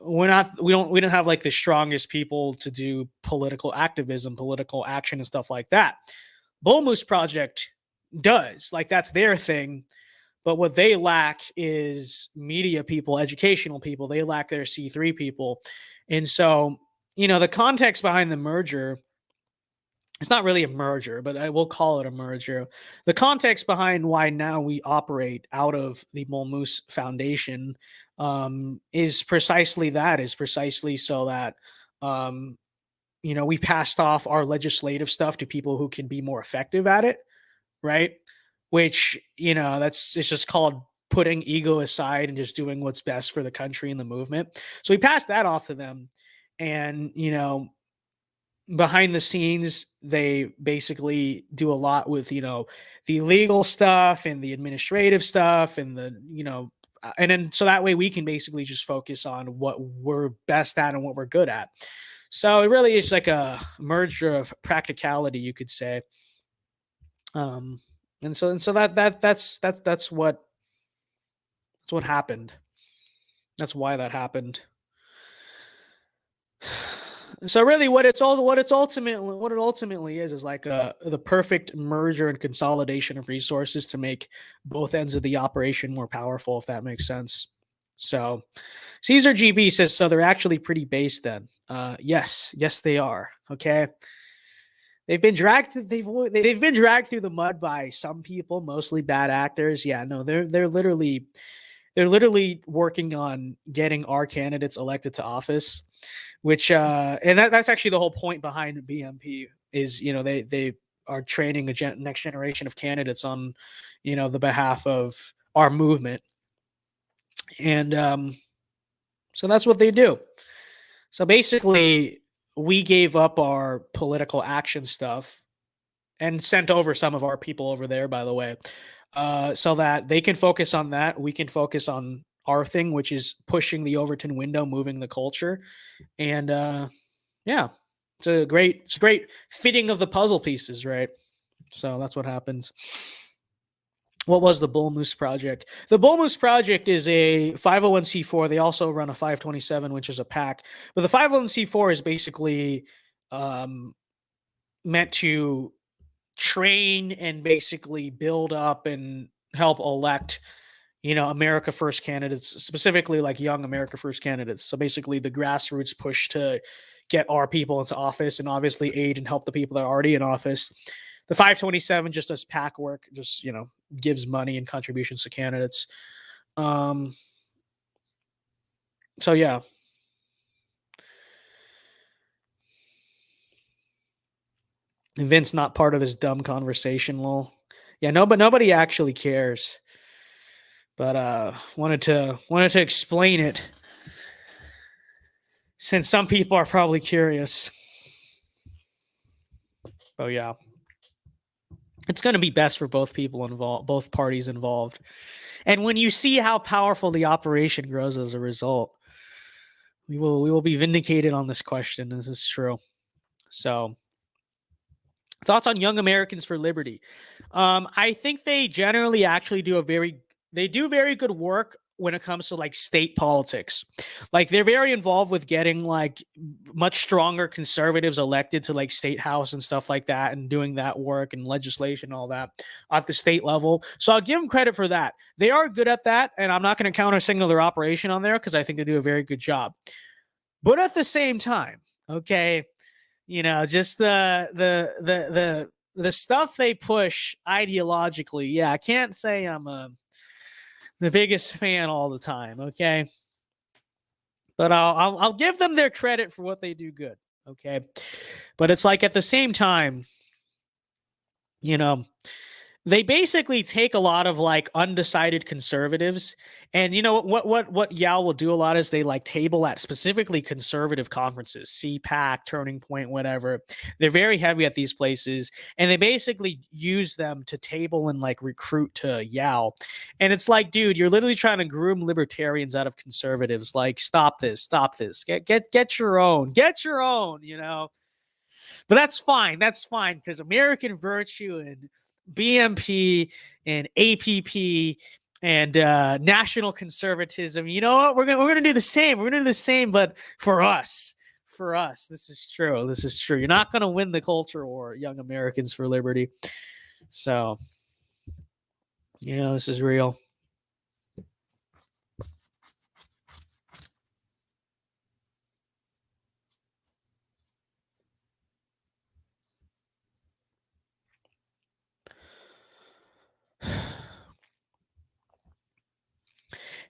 We don't have like the strongest people to do political activism, political action and stuff like that. Bull Moose Project does, like, that's their thing. But what they lack is media people, educational people. They lack their C3 people. And so, the context behind the merger, it's not really a merger, but I will call it a merger. The context behind why now we operate out of the Bull Moose Foundation is precisely so that, we passed off our legislative stuff to people who can be more effective at it, right? Which, it's just called putting ego aside and just doing what's best for the country and the movement. So we passed that off to them. And, behind the scenes, they basically do a lot with, the legal stuff and the administrative stuff and and then so that way we can basically just focus on what we're best at and what we're good at. So it really is like a merger of practicality, you could say. And so that's what happened. That's why that happened. So really, what it ultimately is like the perfect merger and consolidation of resources to make both ends of the operation more powerful, if that makes sense. So Caesar GB says, so they're actually pretty base then. Yes, they are. Okay. They've been dragged through the mud by some people, mostly bad actors. Yeah, no, they're literally working on getting our candidates elected to office, which and that's actually the whole point behind BMP is, they are training a next generation of candidates on, the behalf of our movement. And so that's what they do. So basically, we gave up our political action stuff and sent over some of our people over there, by the way, so that they can focus on that. We can focus on our thing, which is pushing the Overton window, moving the culture. And yeah, it's a great fitting of the puzzle pieces, right? So that's what happens. What was the Bull Moose Project? The Bull Moose Project is a 501c4. They also run a 527, which is a PAC. But the 501c4 is basically meant to train and basically build up and help elect, America First candidates, specifically like young America First candidates. So basically the grassroots push to get our people into office and obviously aid and help the people that are already in office. The 527 just does PAC work, just, gives money and contributions to candidates. So yeah. Vince not part of this dumb conversation, lol. Yeah, no, but nobody actually cares. But wanted to explain it since some people are probably curious. Oh yeah. It's going to be best for both people involved, both parties involved. And when you see how powerful the operation grows as a result, we will be vindicated on this question. This is true. So, thoughts on Young Americans for Liberty? I think they generally actually do very good work when it comes to like state politics. Like they're very involved with getting like much stronger conservatives elected to like state house and stuff like that, and doing that work and legislation and all that at the state level. So I'll give them credit for that. They are good at that, and I'm not going to counter signal their operation on there because I think they do a very good job. But at the same time, okay, you know, just the stuff they push ideologically, yeah, I can't say I'm the biggest fan all the time, okay? But I'll give them their credit for what they do good, okay? But it's like at the same time, you know, they basically take a lot of like undecided conservatives, and you know what Yao will do a lot is they like table at specifically conservative conferences, CPAC, Turning Point, whatever. They're very heavy at these places, and they basically use them to table and like recruit to Yao. And it's like, dude, you're literally trying to groom libertarians out of conservatives. Like, stop this, get your own, you know. But that's fine, because American virtue and BMP and APP and national conservatism, you know what, we're gonna do the same, but for us, this is true. You're not gonna win the culture war, young Americans for liberty. So, you know, this is real.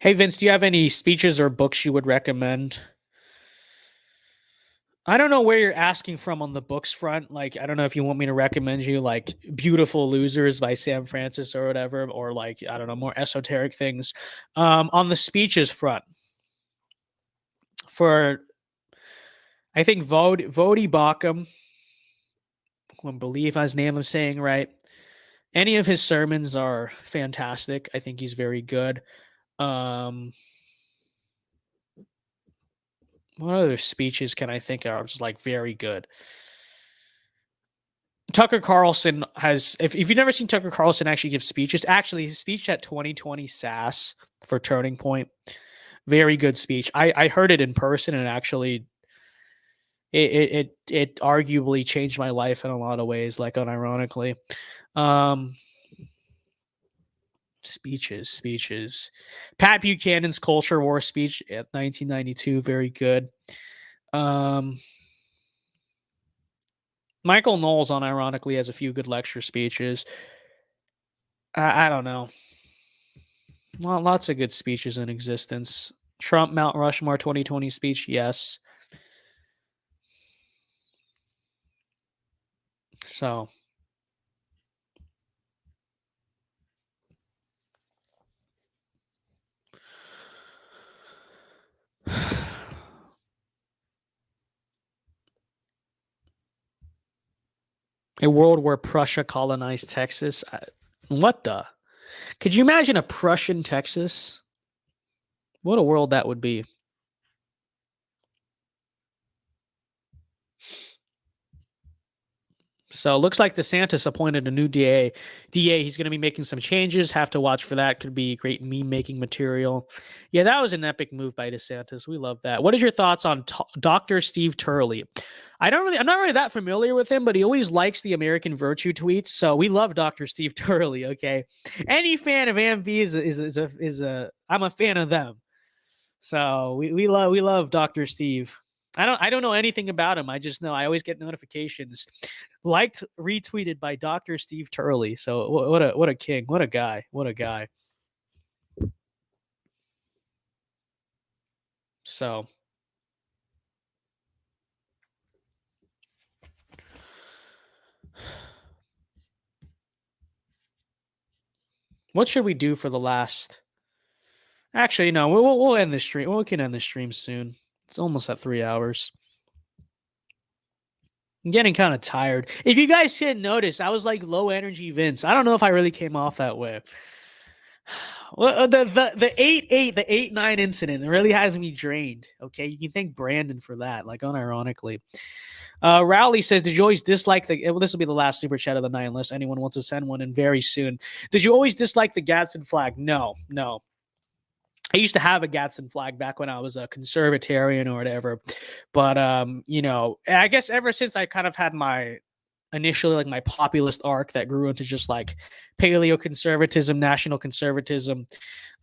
Hey, Vince, do you have any speeches or books you would recommend? I don't know where you're asking from on the books front. Like, I don't know if you want me to recommend you like Beautiful Losers by Sam Francis or whatever, or like, I don't know, more esoteric things. On the speeches front, for, I think, Vodi Bakum, who I believe his name I'm saying right. Any of his sermons are fantastic. I think he's very good. What other speeches can I think are just like very good? Tucker Carlson has, if you've never seen Tucker Carlson actually give speeches, actually his speech at 2020 SAS for Turning Point, very good speech. I heard it in person, and actually it arguably changed my life in a lot of ways, like unironically. Speeches. Pat Buchanan's Culture War speech at 1992, very good. Michael Knowles, unironically, has a few good lecture speeches. I don't know. Well, lots of good speeches in existence. Trump Mount Rushmore 2020 speech, yes. So, a world where Prussia colonized Texas. What the? Could you imagine a Prussian Texas? What a world that would be. So it looks like DeSantis appointed a new DA. He's going to be making some changes. Have to watch for that. Could be great meme-making material. Yeah, that was an epic move by DeSantis. We love that. What is your thoughts on Dr. Steve Turley? I'm not really that familiar with him, but he always likes the American Virtue tweets. So we love Dr. Steve Turley. Okay, any fan of AMV I'm a fan of them. So we love Dr. Steve. I don't know anything about him. I just know I always get notifications liked, retweeted by Dr. Steve Turley. So what a king, what a guy. So what should we do for the last? Actually, no, we'll end the stream. We can end the stream soon. It's almost at 3 hours. I'm getting kind of tired. If you guys didn't notice, I was like low energy Vince. I don't know if I really came off that way. Well, the 8-8, the 8-9 incident really has me drained. Okay, you can thank Brandon for that. Like unironically, Rowley says, "Did you always dislike the?" Well, this will be the last super chat of the night, unless anyone wants to send one in very soon. Did you always dislike the Gadsden flag? No. I used to have a Gadsden flag back when I was a conservatarian or whatever. But, you know, I guess ever since I kind of had my initially like my populist arc that grew into just like paleo conservatism, national conservatism,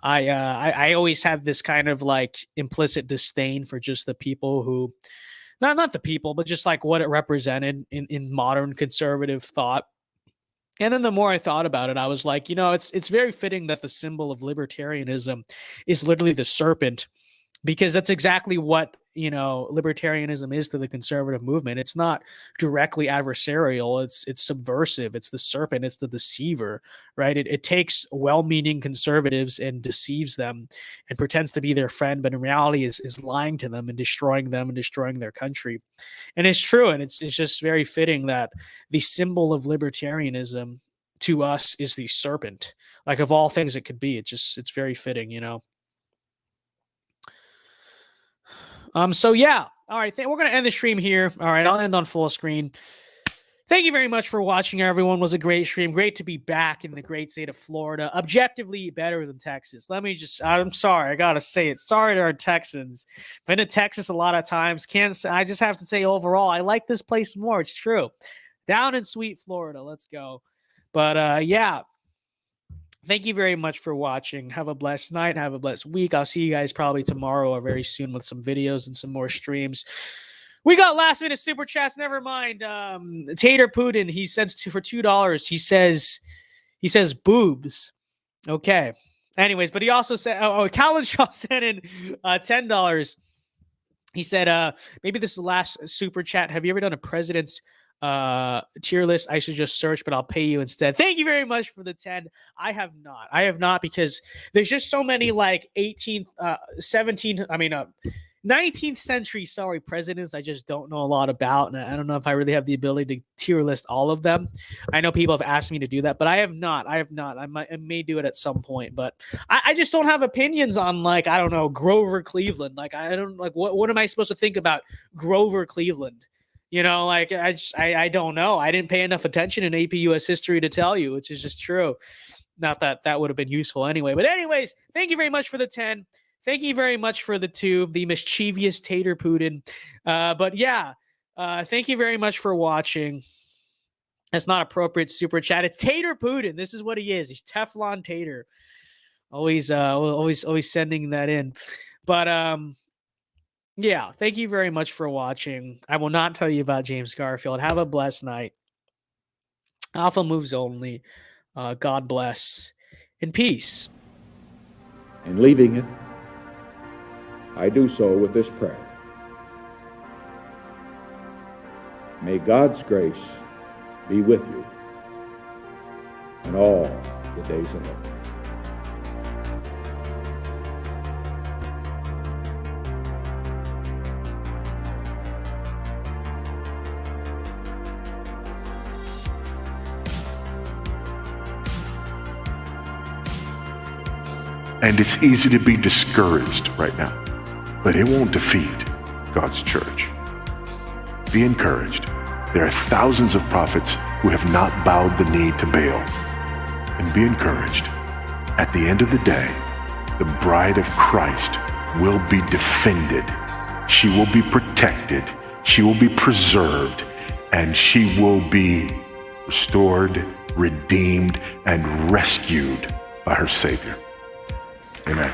I always had this kind of like implicit disdain for just the people who, not the people, but just like what it represented in modern conservative thought. And then the more I thought about it, I was like, you know, it's very fitting that the symbol of libertarianism is literally the serpent, because that's exactly what, you know, libertarianism is to the conservative movement. It's not directly adversarial. It's subversive. It's the serpent. It's the deceiver, right? It takes well-meaning conservatives and deceives them and pretends to be their friend, but in reality is lying to them and destroying their country. And it's true. And it's just very fitting that the symbol of libertarianism to us is the serpent. Like, of all things it could be, it's very fitting, you know? So yeah, all right, we're going to end the stream here. All right, I'll end on full screen. Thank you very much for watching, everyone. It was a great stream. Great to be back in the great state of Florida. Objectively better than Texas. I'm sorry, I got to say it. Sorry to our Texans. Been to Texas a lot of times. I just have to say overall, I like this place more. It's true. Down in sweet Florida. Let's go. But yeah. Thank you very much for watching. Have a blessed night. Have a blessed week. I'll see you guys probably tomorrow or very soon with some videos and some more streams. We got last minute super chats. Never mind. Tater Putin, he sends for $2. He says boobs. Okay. Anyways, but he also said, Calvin Shaw sent in $10. He said, maybe this is the last super chat. Have you ever done a president's tier list? I should just search, but I'll pay you instead. Thank you very much for the 10. I have not because there's just so many like 19th century presidents I just don't know a lot about, and I don't know if I really have the ability to tier list all of them. I know people have asked me to do that, but I have not. I may do it at some point, but I just don't have opinions on, like, I don't know, Grover Cleveland. Like, I don't, like, what am I supposed to think about Grover Cleveland? You know, like, I don't know. I didn't pay enough attention in AP US history to tell you, which is just true. Not that that would have been useful anyway. But anyways, thank you very much for the 10. Thank you very much for the 2, the mischievous Tater Putin. But yeah, thank you very much for watching. That's not appropriate super chat. It's Tater Putin. This is what he is. He's Teflon Tater. Always sending that in. But yeah, thank you very much for watching. I will not tell you about James Garfield. Have a blessed night. Alpha moves only. God bless. And peace. And leaving it, I do so with this prayer. May God's grace be with you in all the days ahead. And it's easy to be discouraged right now, but it won't defeat God's church. Be encouraged. There are thousands of prophets who have not bowed the knee to Baal. And be encouraged. At the end of the day, the bride of Christ will be defended. She will be protected. She will be preserved. And she will be restored, redeemed, and rescued by her Savior. Amen.